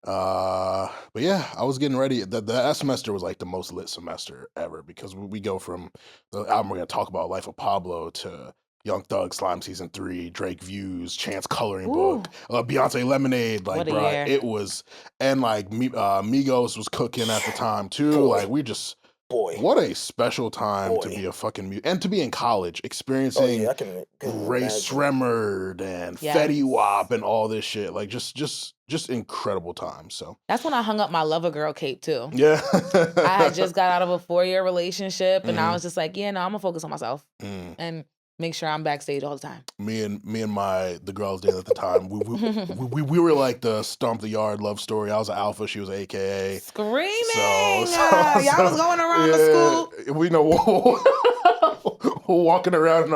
But yeah, I was getting ready. That semester was like the most lit semester ever because we go from the album we're going to talk about, Life of Pablo, to Young Thug, Slime Season 3, Drake Views, Chance Coloring Book, Beyonce Lemonade. Like, bro, it was, and like Migos was cooking at the time too. Like, we just... what a special time to be a fucking and to be in college, experiencing Ray Sremmurd and Fetty Wap and all this shit. Like just incredible time. So that's when I hung up my Lover Girl cape too. Yeah, I had just got out of a 4-year relationship, and I was just like, yeah, no, I'm gonna focus on myself and make sure I'm backstage all the time. Me and the girls did at the time. We were like the Stomp the Yard love story. I was an alpha, she was an AKA. Screaming! So y'all was going around the school. We know walking around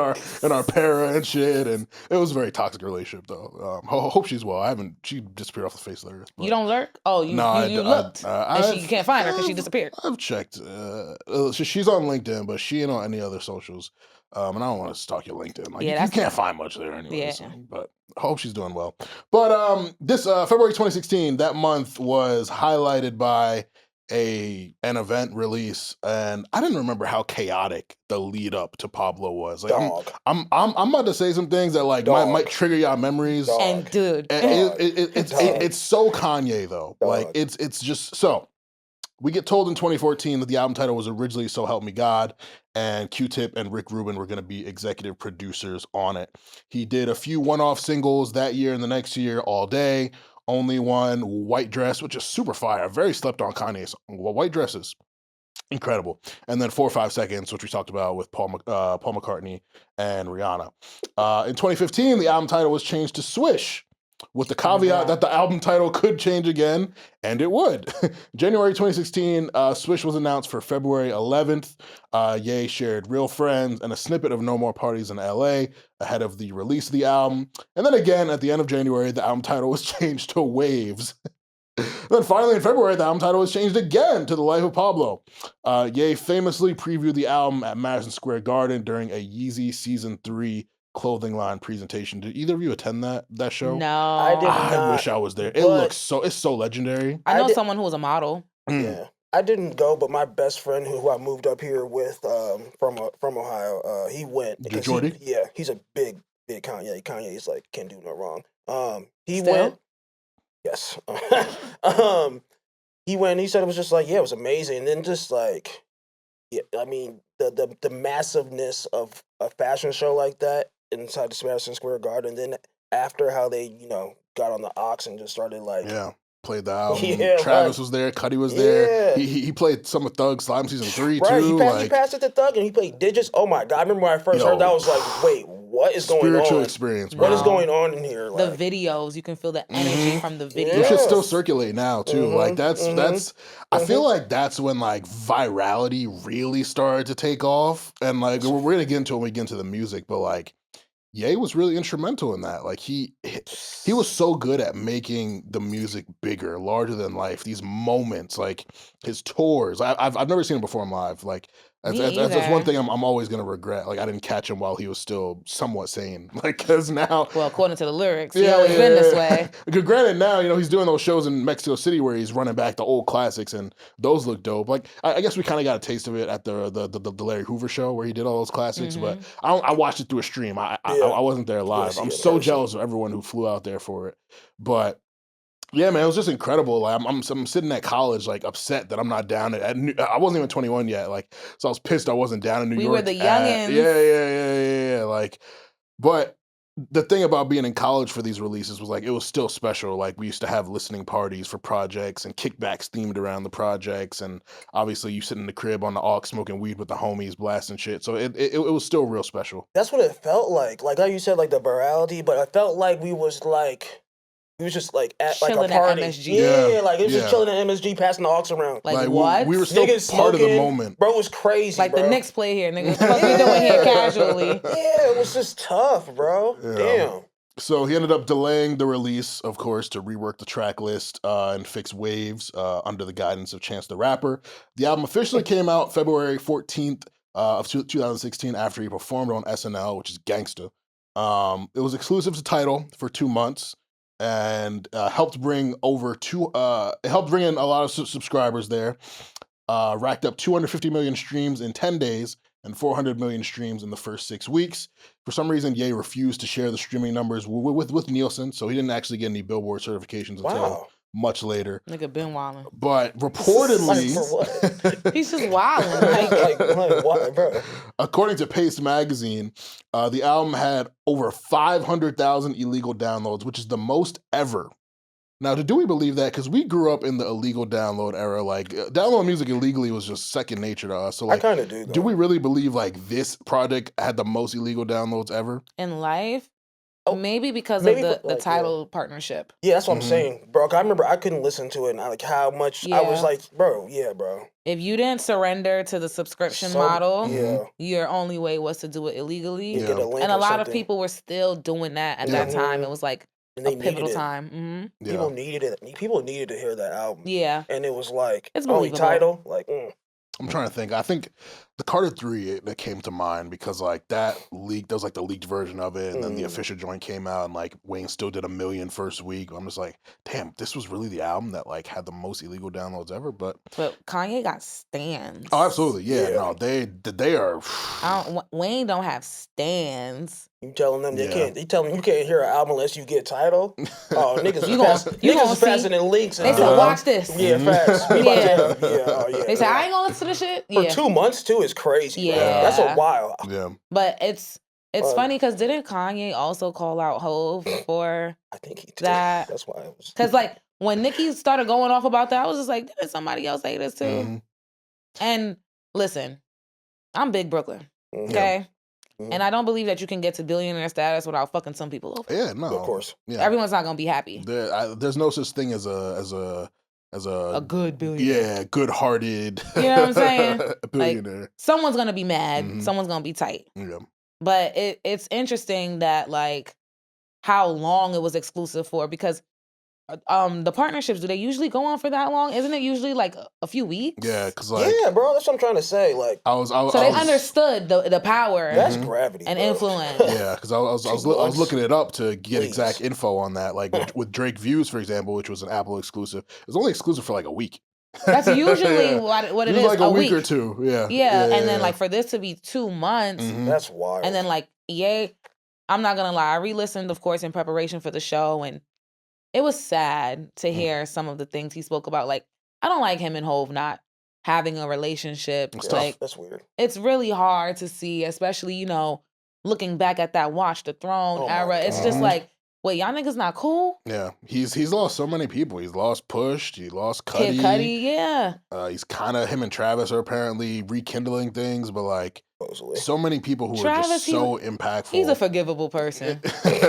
in our para and shit, and it was a very toxic relationship though. Hope she's well. She disappeared off the face of the earth. You don't lurk? Oh, you looked, and you can't find her because she disappeared. I've checked. She's on LinkedIn, but she ain't on any other socials. And I don't want to stalk your LinkedIn. Like, you can't find much there anyway. Yeah. So, but I hope she's doing well. But this February 2016, that month was highlighted by an event release, and I didn't remember how chaotic the lead up to Pablo was. Like, I'm about to say some things that like might trigger y'all memories. And dude, and it's so Kanye though. Like it's just so. We get told in 2014 that the album title was originally So Help Me God, and Q-Tip and Rick Rubin were going to be executive producers on it. He did a few one-off singles that year and the next year, All Day, Only One, White Dress, which is super fire, very slept on Kanye song. Well, White Dresses, incredible. And then 4 or 5 Seconds, which we talked about with Paul McCartney and Rihanna. In 2015, the album title was changed to Swish, with the caveat that the album title could change again, and it would. January 2016, Swish was announced for February 11th. Ye shared Real Friends and a snippet of No More Parties in LA ahead of the release of the album. And then again, at the end of January, the album title was changed to Waves. Then finally in February, the album title was changed again to The Life of Pablo. Ye famously previewed the album at Madison Square Garden during a Yeezy Season 3 clothing line presentation. Did either of you attend that show? No. I did not. I wish I was there. It looks it's so legendary. I know someone who was a model. Yeah. I didn't go, but my best friend who I moved up here with from Ohio, he went. Jordy? He's a big Kanye. Kanye's like, can't do no wrong. He Still? went. Yes. He went and he said it was just like, yeah, it was amazing. And then just like, yeah, I mean, the massiveness of a fashion show like that inside the Madison Square Garden. Then after how they, got on the aux and just started like, played the album. Yeah, Travis was there. Cuddy was there. He played some of Thug Slime Season 3 too. He passed it to Thug and he played Digits. Oh my God. I remember when I first heard that, I was like, wait, what is going on? Spiritual experience, bro. What is going on in here? Like, the videos, you can feel the energy from the videos. It should still circulate now too. Like that's I feel like that's when like virality really started to take off. And like we're gonna get into it when we get into the music, but like Ye was really instrumental in that. Like he was so good at making the music bigger, larger than life. These moments, like his tours. I've never seen him perform live. Like that's one thing I'm always gonna regret. Like I didn't catch him while he was still somewhat sane. Like because now, well, according to the lyrics, he's always been this way. Because granted, now he's doing those shows in Mexico City where he's running back the old classics, and those look dope. Like I guess we kind of got a taste of it at the Larry Hoover show where he did all those classics. But I watched it through a stream. I wasn't there live. I'm so jealous of everyone who flew out there for it. But yeah, man, it was just incredible. Like I'm sitting at college, like upset that I'm not down I wasn't even 21 yet. Like, so I was pissed I wasn't down in New York. We were the youngins. Yeah. Like, but the thing about being in college for these releases was like it was still special. Like we used to have listening parties for projects and kickbacks themed around the projects, and obviously you sit in the crib on the aux smoking weed with the homies, blasting shit. So it was still real special. That's what it felt like. Like how you said, like the virality, but I felt like we was just like at like a party. At MSG. Yeah, like it was just chilling at MSG, passing the aux around. Like what? We were still niggas part smoking, of the moment. Bro, it was crazy. Like bro. the Knicks play here, nigga. What we doing here casually? Yeah, it was just tough, bro. Yeah. Damn. So he ended up delaying the release, of course, to rework the track list and fix waves under the guidance of Chance the Rapper. The album officially came out February 14th of 2016 after he performed on SNL, which is Gangsta. It was exclusive to Tidal for 2 months and helped bring in a lot of subscribers there. Racked up 250 million streams in 10 days and 400 million streams in the first 6 weeks. For some reason, Ye refused to share the streaming numbers with Nielsen, so he didn't actually get any Billboard certifications until much later. Nigga been wildin'. But reportedly... Like, for what? He's just wildin'. Like what, bro? According to Paste Magazine, the album had over 500,000 illegal downloads, which is the most ever. Now, do we believe that? Because we grew up in the illegal download era. Like, download music illegally was just second nature to us. So, like, I kind of do, though. Do we really believe, like, this project had the most illegal downloads ever? In life? Maybe because of the Tidal partnership. Yeah, that's what I'm saying, bro. I remember I couldn't listen to it, and like how much I was like, bro. If you didn't surrender to the subscription model, your only way was to do it illegally. Get a link and a lot something. of people were still doing that at that time. It was like a pivotal time. People needed it. People needed to hear that album. Yeah, and it was like it's only believable. Tidal, like. I'm trying to think. I think the Carter 3 that came to mind because like that leaked. That was like the leaked version of it, and then the official joint came out, and like Wayne still did 1 million first week. I'm just like, damn, this was really the album that like had the most illegal downloads ever. But Kanye got stans. Oh, absolutely, yeah. No, they are. Wayne don't have stans. You telling them they can't? You telling them you can't hear an album unless you get title? Oh, niggas, you niggas passing in links. They said, watch this. Yeah, fast. Yeah. They said, I ain't gonna listen to the shit. For 2 months too is crazy. Yeah, man. That's a while. Yeah, but it's funny because didn't Kanye also call out Hov for? I think he did. That. That's why it was. Because like when Nicki started going off about that, I was just like, didn't somebody else say this too? Mm-hmm. And listen, I'm Big Brooklyn, okay. And I don't believe that you can get to billionaire status without fucking some people over. Yeah, no, of course. Yeah. Everyone's not gonna be happy. There's no such thing as a good billionaire. Yeah, good-hearted. You know what I'm saying? Billionaire. Like, someone's gonna be mad. Mm-hmm. Someone's gonna be tight. Yeah. But it's interesting that like how long it was exclusive for, because the partnerships, do they usually go on for that long? Isn't it usually like a few weeks? Yeah, because like bro, that's what I'm trying to say. Like so they understood the power. That's gravity and bro. Influence. Yeah, because I was looking it up to get exact info on that. Like with Drake Views, for example, which was an Apple exclusive, it was only exclusive for like a week. That's usually what it is. Like a week or two. Yeah. And then like for this to be 2 months, that's wild. And then like I'm not gonna lie, I re-listened, of course, in preparation for the show, and it was sad to hear some of the things he spoke about. Like, I don't like him and Hov not having a relationship. Like, that's weird. It's really hard to see, especially, looking back at that Watch the Throne era. It's just like, wait, y'all niggas not cool? Yeah, he's lost so many people. He's lost Push. He lost Cudi. Kid Cudi, yeah. He's kind of, him and Travis are apparently rekindling things, but like, so many people who are just so impactful. He's a forgivable person.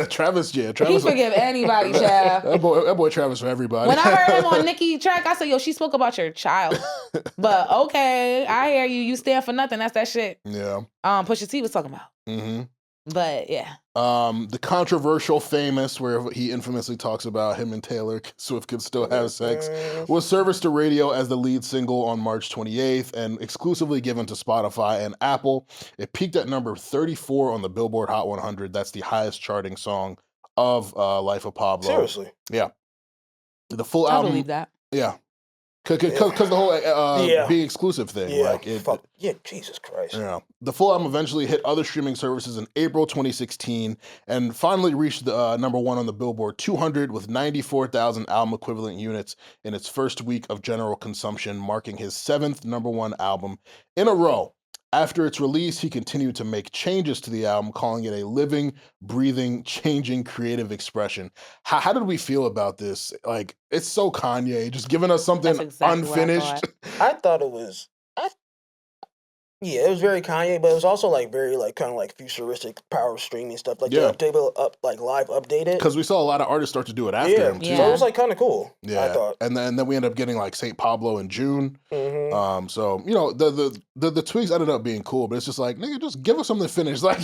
Travis. He forgive anybody, child. That boy Travis for everybody. When I heard him on Nicki track, I said, yo, she spoke about your child. But okay, I hear you. You stand for nothing. That's that shit. Yeah. Pusha T was talking about. Mm-hmm. But yeah. The controversial Famous, where he infamously talks about him and Taylor Swift could still have sex, was serviced to radio as the lead single on March 28th and exclusively given to Spotify and Apple. It peaked at number 34 on the Billboard Hot 100. That's the highest charting song of Life of Pablo. Seriously? Yeah. The full album. I believe that. Yeah. Because the whole being exclusive thing. Jesus Christ. Yeah. The full album eventually hit other streaming services in April 2016 and finally reached the number 1 on the Billboard 200 with 94,000 album equivalent units in its first week of general consumption, marking his 7th number 1 album in a row. After its release, he continued to make changes to the album, calling it a living, breathing, changing creative expression. How did we feel about this? Like, it's so Kanye, just giving us something unfinished. I thought it was... Yeah, it was very Kanye, but it was also like very like kind of like futuristic power streaming stuff. Like the live updated. Because we saw a lot of artists start to do it after him too. So it was like kind of cool. Yeah, I thought. And then we ended up getting like St. Pablo in June. So the tweaks ended up being cool, but it's just like, nigga, just give us something finished. Like,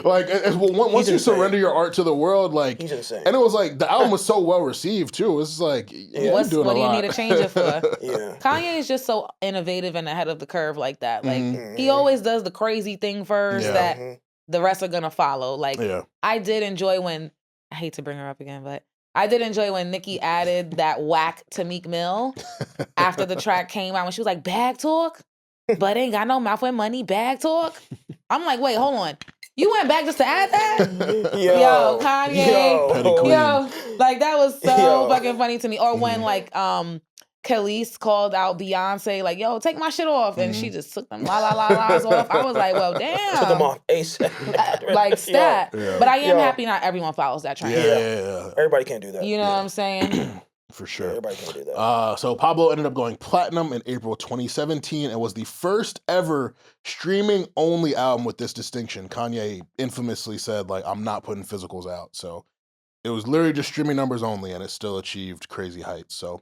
once you surrender your art to the world, like, he's insane. And it was like the album was so well received too. It's just like, what do you need to change it for? Yeah, Kanye is just so innovative and ahead of the curve like that. Like. He always does the crazy thing first that the rest are gonna follow. Like I did enjoy when, I hate to bring her up again, but I did enjoy when Nicki added that whack to Meek Mill after the track came out when she was like, bag talk, but ain't got no mouth with money, bag talk. I'm like, wait, hold on. You went back just to add that? Yo, Kanye. Yo, like that was so fucking funny to me. Or when like Khalees called out Beyonce, like, yo, take my shit off. And she just took them la-la-la-las off. I was like, well, damn. Took them off ASAP. Like, stat. But I am happy not everyone follows that trend. Yeah. Everybody can't do that. You know what I'm saying? For sure. Yeah, everybody can't do that. So Pablo ended up going platinum in April 2017 and was the first ever streaming-only album with this distinction. Kanye infamously said, like, I'm not putting physicals out. So it was literally just streaming numbers only, and it still achieved crazy heights. So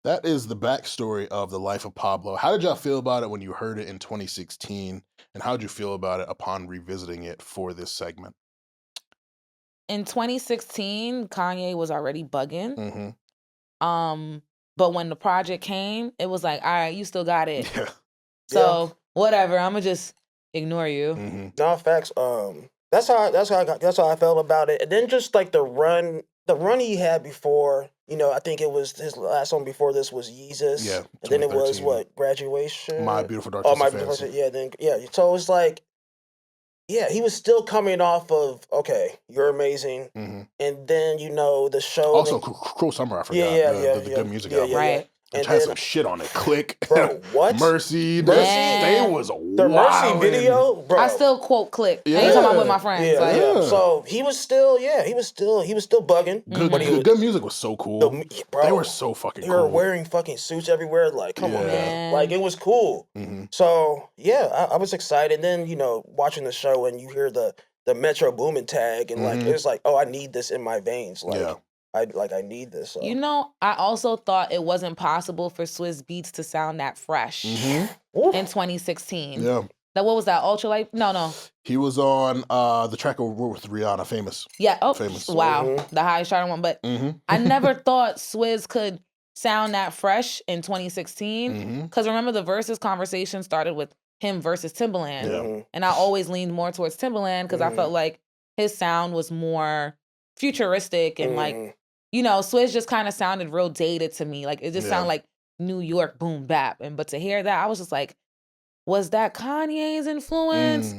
that is the backstory of the Life of Pablo. How did y'all feel about it when you heard it in 2016? And how did you feel about it upon revisiting it for this segment? In 2016, Kanye was already bugging. But when the project came, it was like, all right, you still got it. So whatever, I'm gonna just ignore you. Mm-hmm. No, facts. That's how I felt about it. And then just like the run he had before, you know, I think it was his last song before this was Yeezus. Yeah, and then it was 2013. what, Graduation? My Beautiful Dark Oh, Twisted My Fantasy. Beautiful, yeah. So it's like, yeah, he was still coming off of, okay, You're Amazing. Mm-hmm. And then, you know, the show. Also, Cruel Summer, I forgot. The good music album. Right. Which had some shit on it. Click. Bro, what? Mercy. Man. They was The Mercy video, bro. I still quote Click. Yeah. Anytime I'm with my friends. Yeah, like, yeah. So he was still bugging. Good music was so cool. Bro, they were so fucking they cool. were wearing fucking suits everywhere. Like, come on, Yeah. man. Like, it was cool. Mm-hmm. So, yeah, I was excited. Then, you know, watching the show and you hear the Metro Boomin tag and, like, it's like, oh, I need this in my veins. Like, Yeah. I need this. So. you know, I also thought it wasn't possible for Swizz Beatz to sound that fresh in 2016. Yeah. What was that? Ultralight? No. He was on the track with Rihanna, Famous. Yeah. Oh, Famous. wow. The highest charting one. But I never thought Swizz could sound that fresh in 2016. Because remember, the Versus conversation started with him versus Timbaland. Yeah. And I always leaned more towards Timbaland because I felt like his sound was more futuristic and like, you know, Swizz just kind of sounded real dated to me. Like, it just sounded like New York boom bap. But to hear that, I was just like, was that Kanye's influence?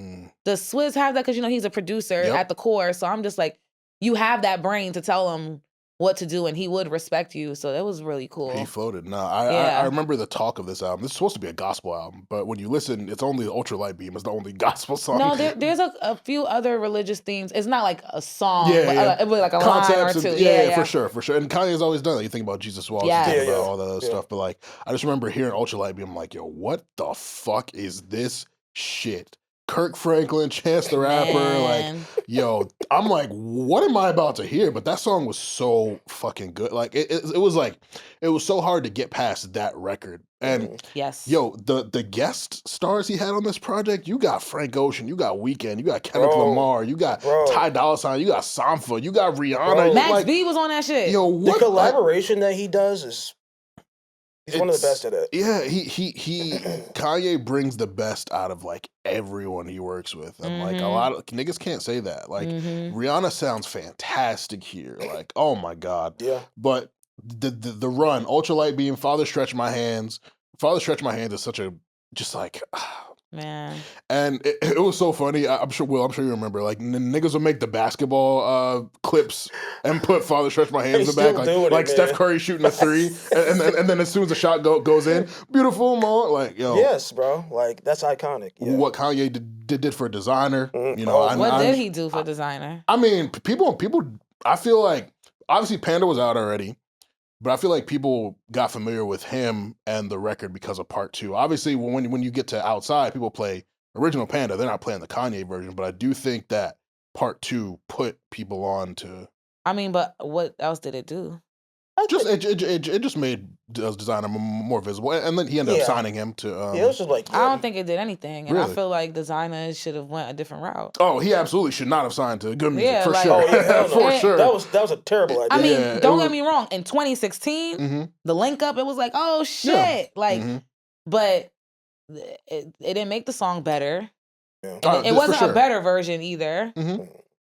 Does Swizz have that? Because, you know, he's a producer at the core. So I'm just like, you have that brain to tell him what to do and he would respect you. So that was really cool. He floated. No, I remember the talk of this album. This is supposed to be a gospel album, but when you listen, it's only Ultralight Beam is the only gospel song. No, there's a few other religious themes. It's not like a song, Yeah, but it was like a concepts line or two. Yeah, for sure. And Kanye's always done that. You think about Jesus Walks, you think about all that other stuff. But like, I just remember hearing Ultralight Beam, I'm like, yo, what the fuck is this shit? Kirk Franklin, Chance the Rapper, like, yo, I'm like, what am I about to hear? But that song was so fucking good. Like, it was like, it was so hard to get past that record. And yo, the guest stars he had on this project, you got Frank Ocean, you got Weeknd, you got Kendrick Lamar, you got Ty Dolla $ign, you got Sampha, you got Rihanna. Max like, B was on that shit. Yo, what the collaboration that he does is he's one of the best at it. Yeah, he Kanye brings the best out of like everyone he works with. And like a lot of niggas can't say that. Like Rihanna sounds fantastic here. Like, oh my God. Yeah. But the run, Ultralight Beam, Father Stretch My Hands. Father Stretch My Hands is such a just like man. And it was so funny. I'm sure you remember. Like niggas would make the basketball clips and put Father Stretch My Hands in the back, like Steph Curry shooting a three, and then as soon as the shot goes in, beautiful moment. Like yo, yes, bro. Like that's iconic. Yeah. What Kanye did for Designer, you know. What did he do for Designer? I mean, people. I feel like obviously Panda was out already. But I feel like people got familiar with him and the record because of part 2. Obviously, when you get to Outside, people play original Panda. They're not playing the Kanye version. But I do think that part 2 put people on to. I mean, but what else did it do? It just made Designer more visible, and then he ended up signing him to. It was just like I don't think it did anything, and really? I feel like Designer should have went a different route. Oh, he absolutely should not have signed to Good Music for like, sure. Oh, for sure. That was a terrible idea. I mean, don't get me wrong. In 2016, the link up, it was like, oh shit, like, but it didn't make the song better. Yeah. It wasn't a better version either.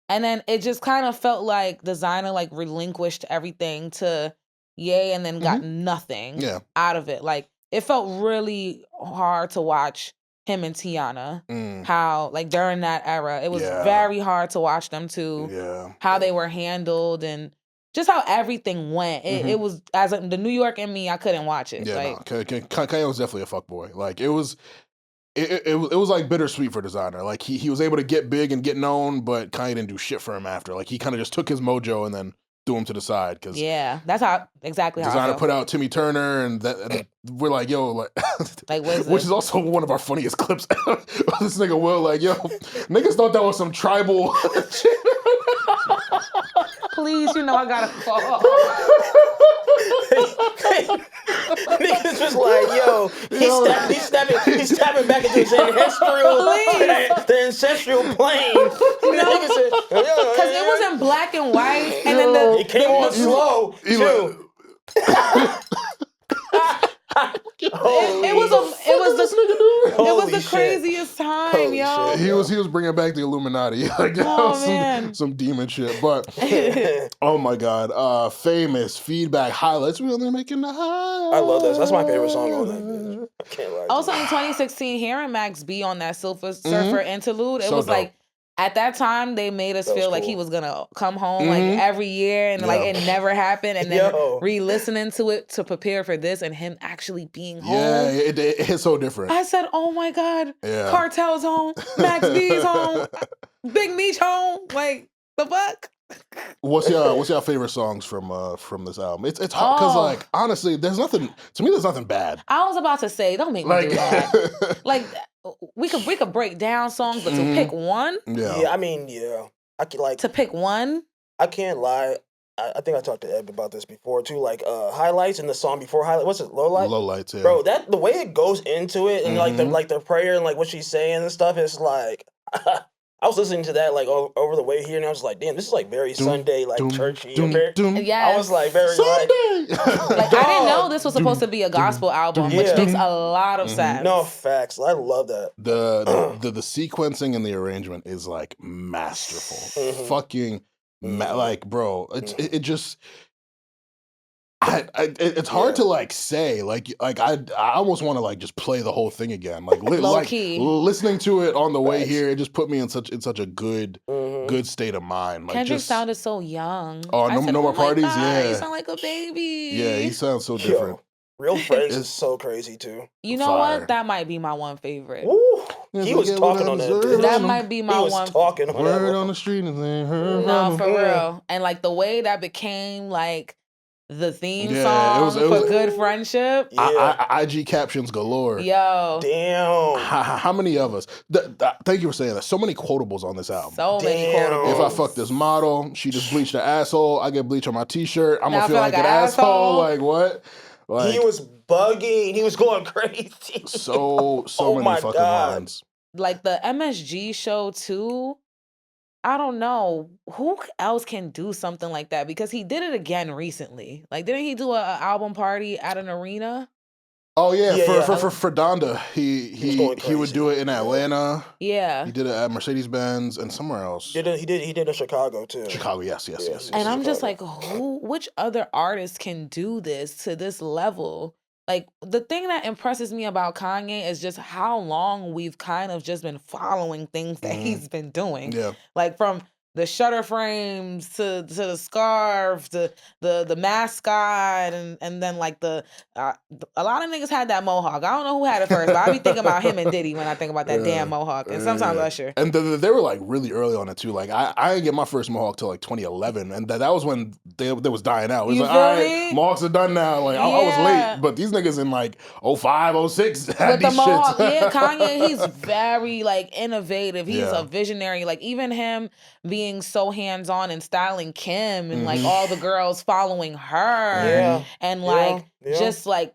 And then it just kind of felt like Designer like relinquished everything to Ye and then got nothing out of it. Like it felt really hard to watch him and Tiana. How like during that era, it was very hard to watch them two. Yeah. How they were handled and just how everything went. It was as the New York in me, I couldn't watch it. Yeah, like, Kanye was definitely a fuckboy. Like it was like bittersweet for Designer. Like he was able to get big and get known, but Kanye didn't do shit for him after. Like he kind of just took his mojo and then threw him to the side. Cause that's exactly how Designer put out Timmy Turner, and we're like, yo, like which is also one of our funniest clips. This nigga Will, like, yo, niggas thought that was some tribal shit. Please, you know I gotta fall. Niggas was like, yo, he's stepping back into his the ancestral plane. Because it was in black and white, and then it came on slow too. It was the shit. craziest time, Holy yo. shit. He was bringing back the Illuminati, like some demon shit. But oh my god, famous feedback highlights. We're only making the high. I love that. That's my favorite song on that bitch. I can't lie. Also in 2016, hearing Max B on that Surfer interlude, it was like at that time they made us feel like he was gonna come home like every year, and like it never happened. And then re-listening to it to prepare for this, and him actually being home. Yeah, it hits so different. I said, "Oh my god, Cartel's home, Max B's home, Big Meech home." Like the fuck. What's your favorite songs from this album? It's hard because like honestly, there's nothing bad. I was about to say, don't make me do that. Like we could break down songs, but to pick one, I mean, I could like to pick one. I can't lie. I think I talked to Ed about this before too. Like highlights and the song before highlight. What's it? Lowlights, yeah. Bro, that the way it goes into it and like the prayer and like what she's saying and stuff is like. I was listening to that like over the way here, and I was like, "Damn, this is like very Sunday, like churchy." Yeah, I was like very Sunday. Like I didn't know this was supposed to be a gospel album, which makes a lot of sense. No facts, I love that. The sequencing and the arrangement is like masterful, fucking like bro. It just. It's hard to like say like I almost want to like just play the whole thing again like listening to it on the way here, it just put me in such a good state of mind. Like Kendrick sounded so young. Oh, no more parties. God, yeah, he sound like a baby. Yeah, he sounds so different. Real Friends is so crazy too. You know what? That might be my one favorite. Ooh, he was talking on that bitch. That might be my one. He was talking on that. Word on the street and they heard. No, for real. And like the way that became like the theme song for Good Friendship. IG captions galore. Yo. Damn. How many of us? Thank you for saying that. So many quotables on this album. So many quotables. If I fuck this model, she just bleached her asshole. I get bleach on my t-shirt. I'm gonna feel like an asshole. Like what? Like, he was bugging. He was going crazy. So many fucking lines. Like the MSG show too. I don't know who else can do something like that because he did it again recently. Like, didn't he do an album party at an arena? Oh yeah, for Donda, he would do it in Atlanta. Yeah, he did it at Mercedes-Benz and somewhere else. He did in Chicago too. Chicago, yes. And I'm just like, which other artist can do this to this level? Like, the thing that impresses me about Kanye is just how long we've kind of just been following things that he's been doing. Yeah. Like, from the shutter frames to the scarf to the mascot and then like a lot of niggas had that mohawk. I don't know who had it first, but I be thinking about him and Diddy when I think about that damn mohawk, and sometimes Usher. And they were like really early on it too. Like I didn't get my first mohawk till like 2011, and that was when they was dying out. It was like, all right, mohawks are done now. Like I was late, but these niggas in like 05, 06 had with these the mohawk. shits. Yeah, Kanye, he's very like innovative. He's a visionary. Like even him being so hands-on and styling Kim and like all the girls following her and like just like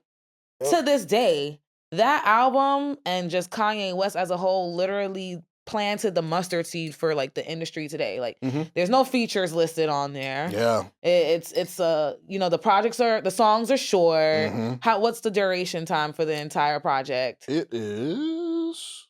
to this day, that album and just Kanye West as a whole literally planted the mustard seed for like the industry today. Like there's no features listed on there. Yeah. It's the songs are short. What's the duration time for the entire project? It is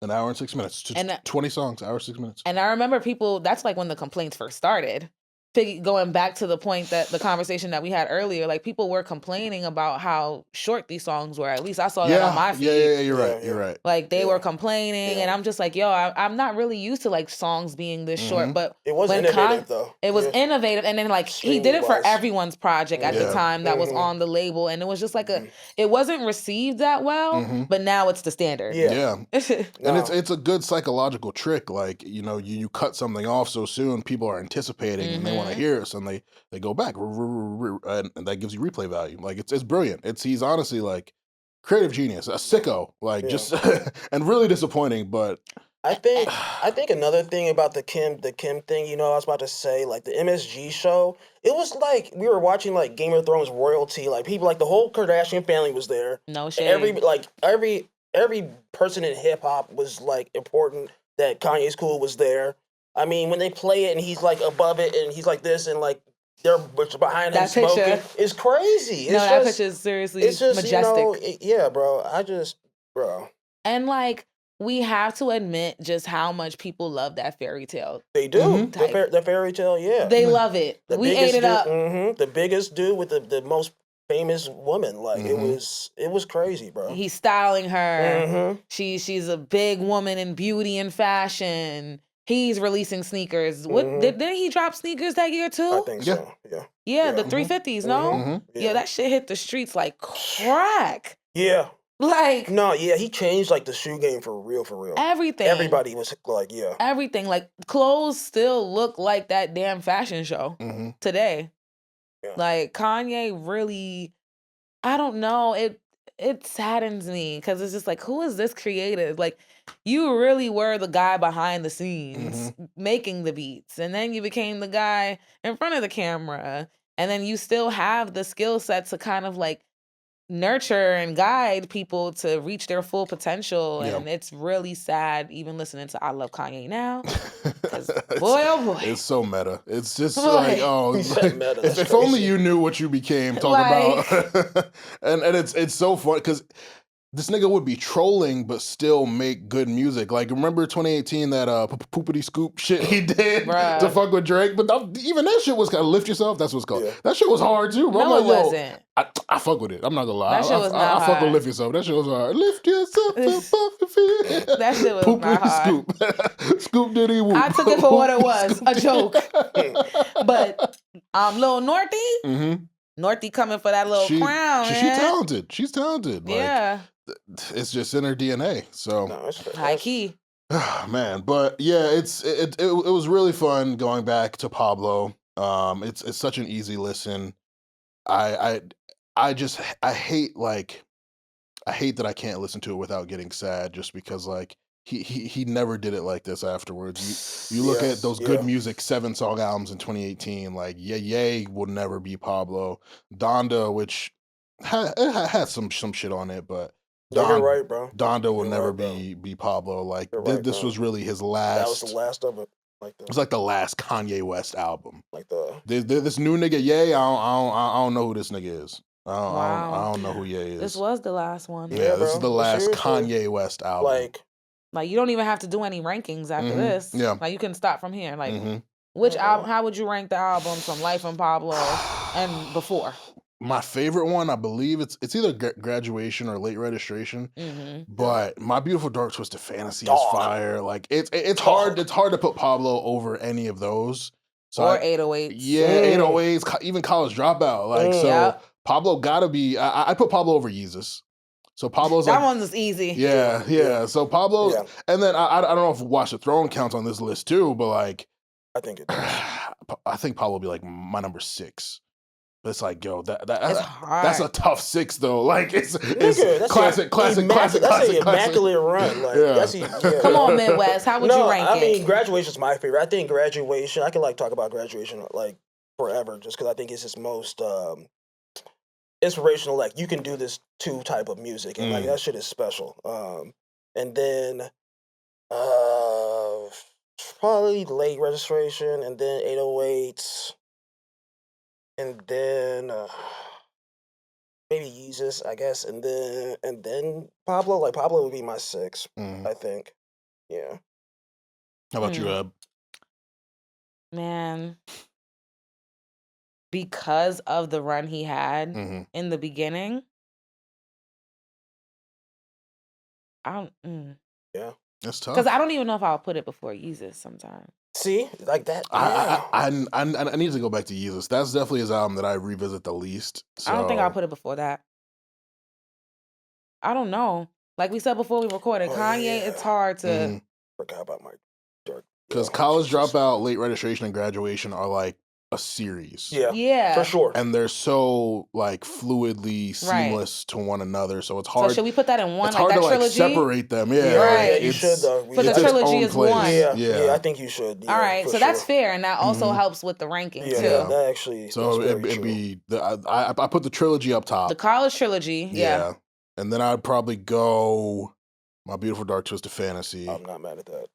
an hour and 6 minutes. 20 songs, hour 6 minutes. And I remember that's like when the complaints first started. Going back to the point that the conversation that we had earlier, like people were complaining about how short these songs were. At least I saw that on my feed. Yeah, you're right. You're right. Like they were complaining, and I'm just like, yo, I'm not really used to like songs being this short. But it was innovative though. It was innovative, and then like he did it for everyone's project at the time that was on the label, and it was just like it wasn't received that well, but now it's the standard. Yeah. And it's a good psychological trick. Like you cut something off so soon, people are anticipating and they want to hear it, so they go back, and that gives you replay value. Like it's brilliant. He's honestly like creative genius, a sicko, like just and really disappointing. But I think another thing about the Kim thing, I was about to say, like the MSG show, it was like we were watching like Game of Thrones royalty. Like people, like the whole Kardashian family was there. No shade. Every person in hip hop was like important. That Kanye's Cool was there. I mean, when they play it and he's like above it and he's like this and like they're behind him That smoking. picture. It's crazy. No, that picture is seriously it's just, majestic. Yeah, bro. Bro. And like, we have to admit just how much people love that fairy tale. They do. The fairy tale, yeah. They love it. We ate it up. The biggest dude with the most famous woman. Like, it was crazy, bro. He's styling her. She's a big woman in beauty and fashion. He's releasing sneakers. What didn't he drop sneakers that year too? I think so. Yeah, the 350s, no? Yeah, that shit hit the streets like crack. Yeah. Like, no, yeah, he changed like the shoe game for real. Everything. Everybody was like, yeah. Everything. Like, clothes still look like that damn fashion show today. Yeah. Like, Kanye really, I don't know. It saddens me because it's just like, who is this creative? Like, you really were the guy behind the scenes making the beats. And then you became the guy in front of the camera. And then you still have the skill set to kind of like nurture and guide people to reach their full potential. And it's really sad even listening to I Love Kanye now. Boy, oh boy. It's so meta. It's just like, oh, meta. If only you knew what you became talking about. and it's so fun because this nigga would be trolling but still make good music. Like, remember 2018 that poopity scoop shit he did to fuck with Drake? But even that shit was kind of Lift Yourself. That's what it's called. Yeah. That shit was hard too, bro. No, it wasn't. I fuck with it. I'm not gonna lie. That shit was not I fuck with Lift Yourself. That shit was hard. Lift yourself above your feet. That shit was not hard. Scoop. Scoop diddy whoop. I took it for what it was, a joke. But Lil Northy, Northy coming for that little crown. She's talented. She's talented. Like, yeah. It's just in her DNA. So high key. Man, but yeah, it was really fun going back to Pablo. It's such an easy listen. I hate that I can't listen to it without getting sad just because like he never did it like this afterwards. You look at those Good Music 7-song albums in 2018, like Yay will never be Pablo. Donda, which had some shit on it, but you're right, bro. Donda will never be Pablo. Like this was really his last. That was the last of it. It was like the last Kanye West album. Like this new nigga Ye, I don't know who this nigga is. I don't know who Ye is. This was the last one. Yeah, this is the last Kanye West album. Like you don't even have to do any rankings after this. Yeah, like you can start from here. Like which album? How would you rank the albums from Life of Pablo and before? My favorite one, I believe it's either Graduation or Late Registration. But My Beautiful Dark Twisted Fantasy is fire. Like it's hard to put Pablo over any of those. So or 808s. Yeah, 808s, even College Dropout. Like Pablo gotta be. I put Pablo over Yeezus. So Pablo's that one's easy. Yeah. So Pablo, and then I don't know if Watch the Throne counts on this list too, but like I think it does. I think Pablo will be like my number 6. But it's like, yo, that's a tough 6 though. Like it's classic. That's an immaculate run. Like Come on, Midwest. How would you rank it? I mean, Graduation's my favorite. I think Graduation. I can like talk about Graduation like forever, just because I think it's his most inspirational. Like you can do this type of music, and like that shit is special. And then probably Late Registration, and then 808s. And then maybe Yeezus, I guess, and then Pablo. Like Pablo would be my 6, I think. Yeah. How about you, Ab? Man, because of the run he had in the beginning, yeah, that's tough. Because I don't even know if I'll put it before Yeezus sometimes. See, like that. I need to go back to Yeezus. That's definitely his album that I revisit the least. So. I don't think I'll put it before that. I don't know. Like we said before we recorded, Kanye, it's hard to. Forgot about my dark. Because College Dropout, Late Registration, and Graduation are like a series. Yeah, for sure. And they're so like fluidly seamless to one another, so it's hard. So should we put that in one? It's like hard that to trilogy? like separate them. Yeah, right. You should though. For the trilogy is one. Yeah, I think you should. All right, so that's fair, and that also helps with the ranking too. Yeah, that actually. So it'd be I put the trilogy up top. The college trilogy. Yeah. And then I'd probably go My Beautiful Dark Twisted Fantasy. I'm not mad at that.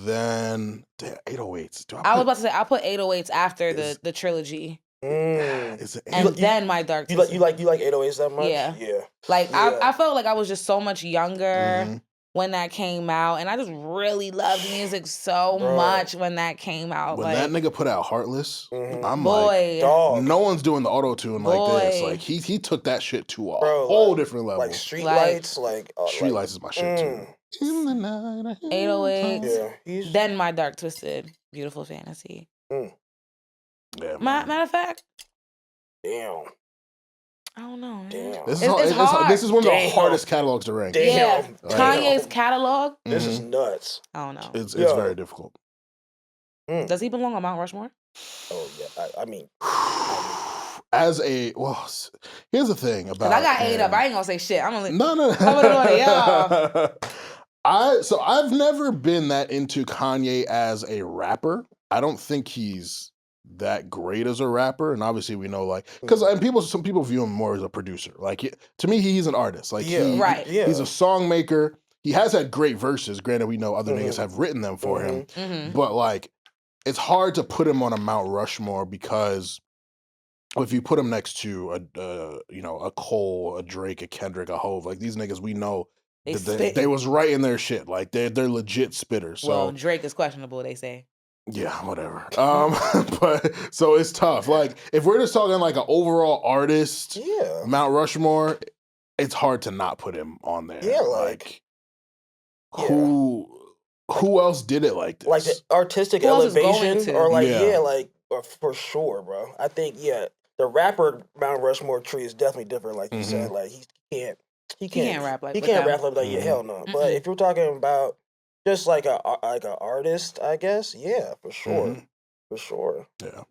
then 808s. I was about to say I put 808s after the trilogy. Then My Dark you Twisted. like 808s that much? Yeah. Yeah. Like I felt like I was just so much younger when that came out, and I just really loved music so much when that came out. When like, that nigga put out Heartless, I'm boy, like, dog. No one's doing the auto tune like this. Like he took that shit to a whole different level. Like Streetlights, Streetlights is my shit too. In the night, 808s. Yeah, then My Dark Twisted, Beautiful Fantasy. Yeah, matter of fact, damn. I don't know. Damn. This is one of the hardest catalogs to rank. Yeah, Kanye's catalog. This is nuts. I don't know. It's very difficult. Does he belong on Mount Rushmore? Oh yeah, I mean, here's the thing about. I got 8 up. I ain't gonna say shit. I'm only no. I'm gonna go to y'all. I've never been that into Kanye as a rapper. I don't think he's that great as a rapper, and obviously we know because some people view him more as a producer. Like to me, he's an artist. Like he's a song maker. He has had great verses. Granted, we know other niggas have written them for him, but like it's hard to put him on a Mount Rushmore because if you put him next to a Cole, a Drake, a Kendrick, a Hove, like these niggas we know. They was right in their shit. Like they're legit spitters. So well, Drake is questionable, they say. Yeah, whatever. But so it's tough. Like if we're just talking like an overall artist, Mount Rushmore, it's hard to not put him on there. Yeah, who else did it like this? Like the artistic elevation, or for sure, bro. I think the rapper Mount Rushmore tree is definitely different. Like you said, like he can't rap like hell no. But if you're talking about just like a artist, I guess. Yeah, for sure. For sure. Yeah.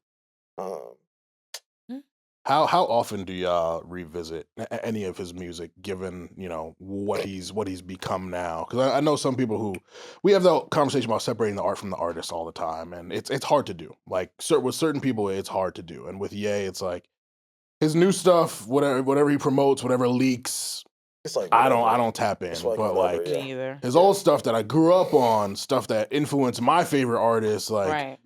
How often do y'all revisit any of his music, given what he's become now? Because I know some people who we have the conversation about separating the art from the artist all the time, and it's hard to do. Like with certain people, it's hard to do, and with Ye, it's like his new stuff, whatever he promotes, whatever leaks. It's like I don't tap in, but like his old stuff that I grew up on, stuff that influenced my favorite artists, like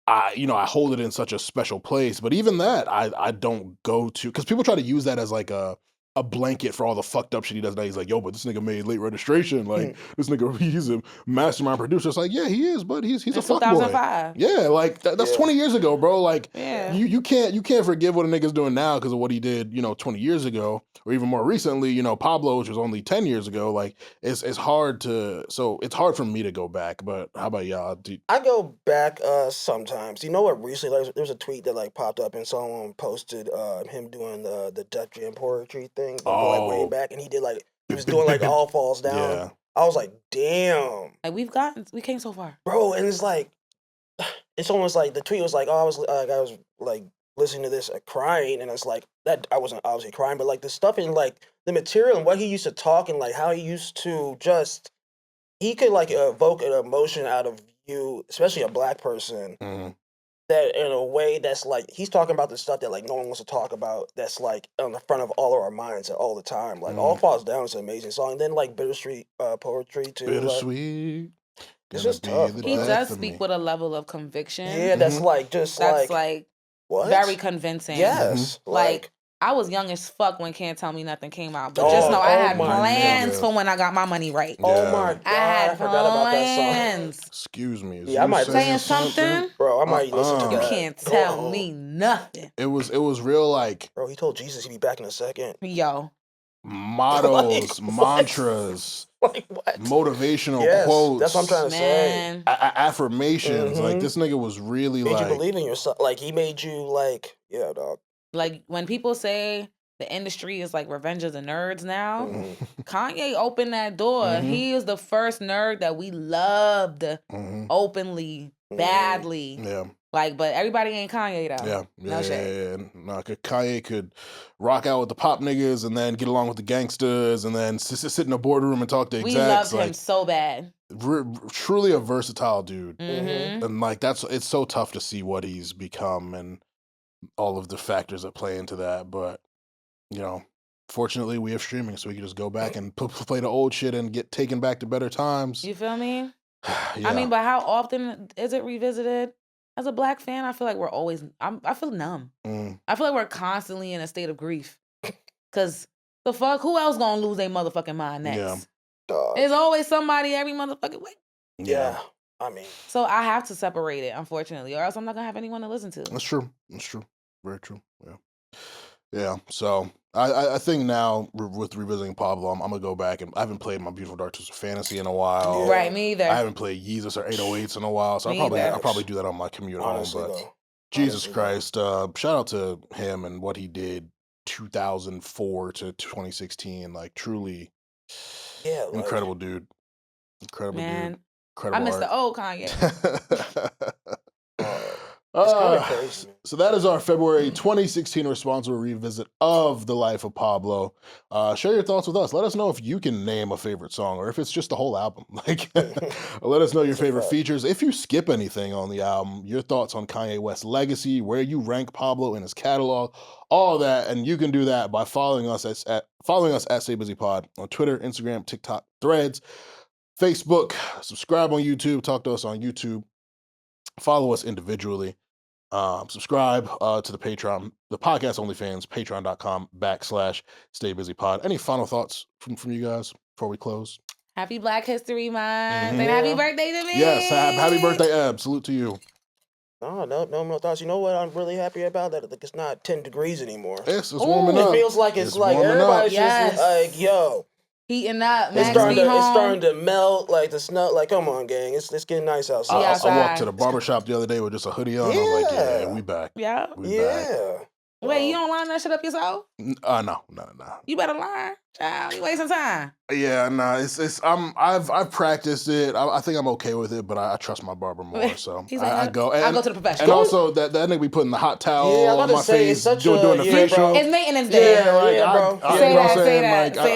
I hold it in such a special place. But even that, I don't go to because people try to use that as like a blanket for all the fucked up shit he does now. He's like, yo, but this nigga made Late Registration. Like this nigga, he's a mastermind producer. It's like, yeah, he is, but he's a fuckboy. Yeah, like that's 20 years ago, bro. Like you can't forgive what a nigga's doing now because of what he did, 20 years ago, or even more recently, Pablo, which was only 10 years ago. Like it's hard for me to go back. But how about y'all? I go back sometimes. You know what? Recently, there's a tweet that like popped up and someone posted him doing the Def Jam poetry thing. Like way back, and he was doing like All Falls Down. Yeah. I was like, damn. Like we came so far, bro. And it's like, it's almost like the tweet was like, oh, I was like listening to this crying, and it's like that I wasn't obviously crying, but like the stuff in like the material and what he used to talk and like how he used to he could like evoke an emotion out of you, especially a black person. That in a way that's like he's talking about the stuff that like no one wants to talk about. That's like on the front of all of our minds all the time. Like All Falls Down is an amazing song. And then like Bittersweet poetry too. Bittersweet. It's just tough. He does speak with a level of conviction. Yeah, that's like what? Very convincing. Yes, like I was young as fuck when Can't Tell Me Nothing came out, but just know I had plans for when I got my money right. Yeah. Oh my god, I forgot about that song. Excuse me. Yeah, I might saying something, bro. I might listen to that. You can't tell me nothing. It was real like, bro. He told Jesus he'd be back in a second. Yo, mottos, mantras, like what? Motivational quotes. That's what I'm trying to say. Affirmations. Like this nigga was really made you believe in yourself. Like he made you like, yeah, dog. Like when people say the industry is like Revenge of the Nerds now, Kanye opened that door. He is the first nerd that we loved openly, badly. Yeah. Like, but everybody ain't Kanye though. Yeah. No shit. Yeah. No, Kanye could rock out with the pop niggas and then get along with the gangsters and then sit in a boardroom and talk to execs. We loved him so bad. Truly a versatile dude. And like it's so tough to see what he's become and all of the factors that play into that. But, fortunately we have streaming, so we can just go back and play the old shit and get taken back to better times. You feel me? I mean, but how often is it revisited? As a Black fan, I feel like we're always. I feel numb. I feel like we're constantly in a state of grief. Cause the fuck, who else gonna lose their motherfucking mind next? Yeah. There's always somebody every motherfucking week. Yeah. I mean, so I have to separate it, unfortunately, or else I'm not gonna have anyone to listen to. That's true. That's true. Very true. Yeah. Yeah. So I think now with revisiting Pablo, I'm gonna go back, and I haven't played My Beautiful Dark Twisted Fantasy in a while. Yeah. Right, me either. I haven't played Yeezus or 808s in a while, so I'll probably do that on my commute honestly, home. But though. Jesus Christ, shout out to him and what he did 2004 to 2016. Like truly, incredible dude. Incredible dude. Incredible I miss art. the old Kanye. It's kind of crazy. So that is our February 2016 responsible revisit of The Life of Pablo. Share your thoughts with us. Let us know if you can name a favorite song or if it's just the whole album. Like, let us know your favorite features. If you skip anything on the album, your thoughts on Kanye West's legacy, where you rank Pablo in his catalog, all that. And you can do that by following us at Stay Busy Pod on Twitter, Instagram, TikTok, Threads, Facebook. Subscribe on YouTube. Talk to us on YouTube. Follow us individually. Subscribe to the Patreon, the podcast OnlyFans, patreon.com/StayBusyPod. Any final thoughts from you guys before we close? Happy Black History Month and happy birthday to me. Yes, happy birthday, Eb. Salute to you. No thoughts. You know what I'm really happy about? That it's not 10 degrees anymore. It's warming up. It feels like it's like everybody's just like, yo. Heating up. It's starting to melt, like the snow. Like, come on, gang. It's getting nice outside. I walked to the barbershop the other day with just a hoodie on. I was like, yeah, we back. Yeah. We back. Wait, you don't line that shit up yourself? No. You better line, child. You wasting time. Yeah, I've practiced it. I think I'm okay with it, but I trust my barber more. So He's like, I go. I'll go to the professional. And also that nigga be putting the hot towel on my face, doing the facial. Bro. It's maintenance day. Bro. Say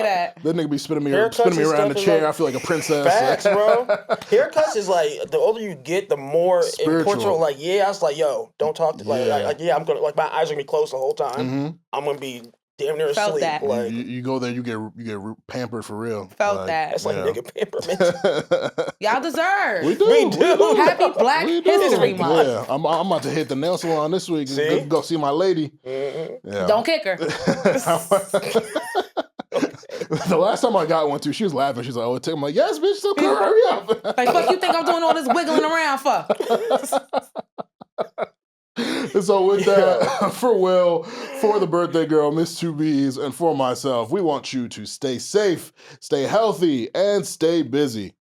that. That nigga be spinning me around the chair. Like, I feel like a princess. Facts, bro. Haircuts is like the older you get, the more important. Like, I was like, yo, don't talk to I'm gonna my eyes are gonna be closed the whole time. Mm-hmm. I'm gonna be damn near asleep. That. Like you go there, you get pampered for real. Felt that. That's like nigga pamperment. Y'all deserve. We do. Happy Black History Month. Yeah, I'm about to hit the nail salon this week. And go see my lady. Mm-hmm. Yeah. Don't kick her. The last time I got one too, she was laughing. She's like, "Oh, I'm like, yes, bitch, so hurry up." Like, fuck you think I'm doing all this wiggling around for? And so with that, for Will, for the birthday girl, Miss 2Bs, and for myself, we want you to stay safe, stay healthy, and stay busy.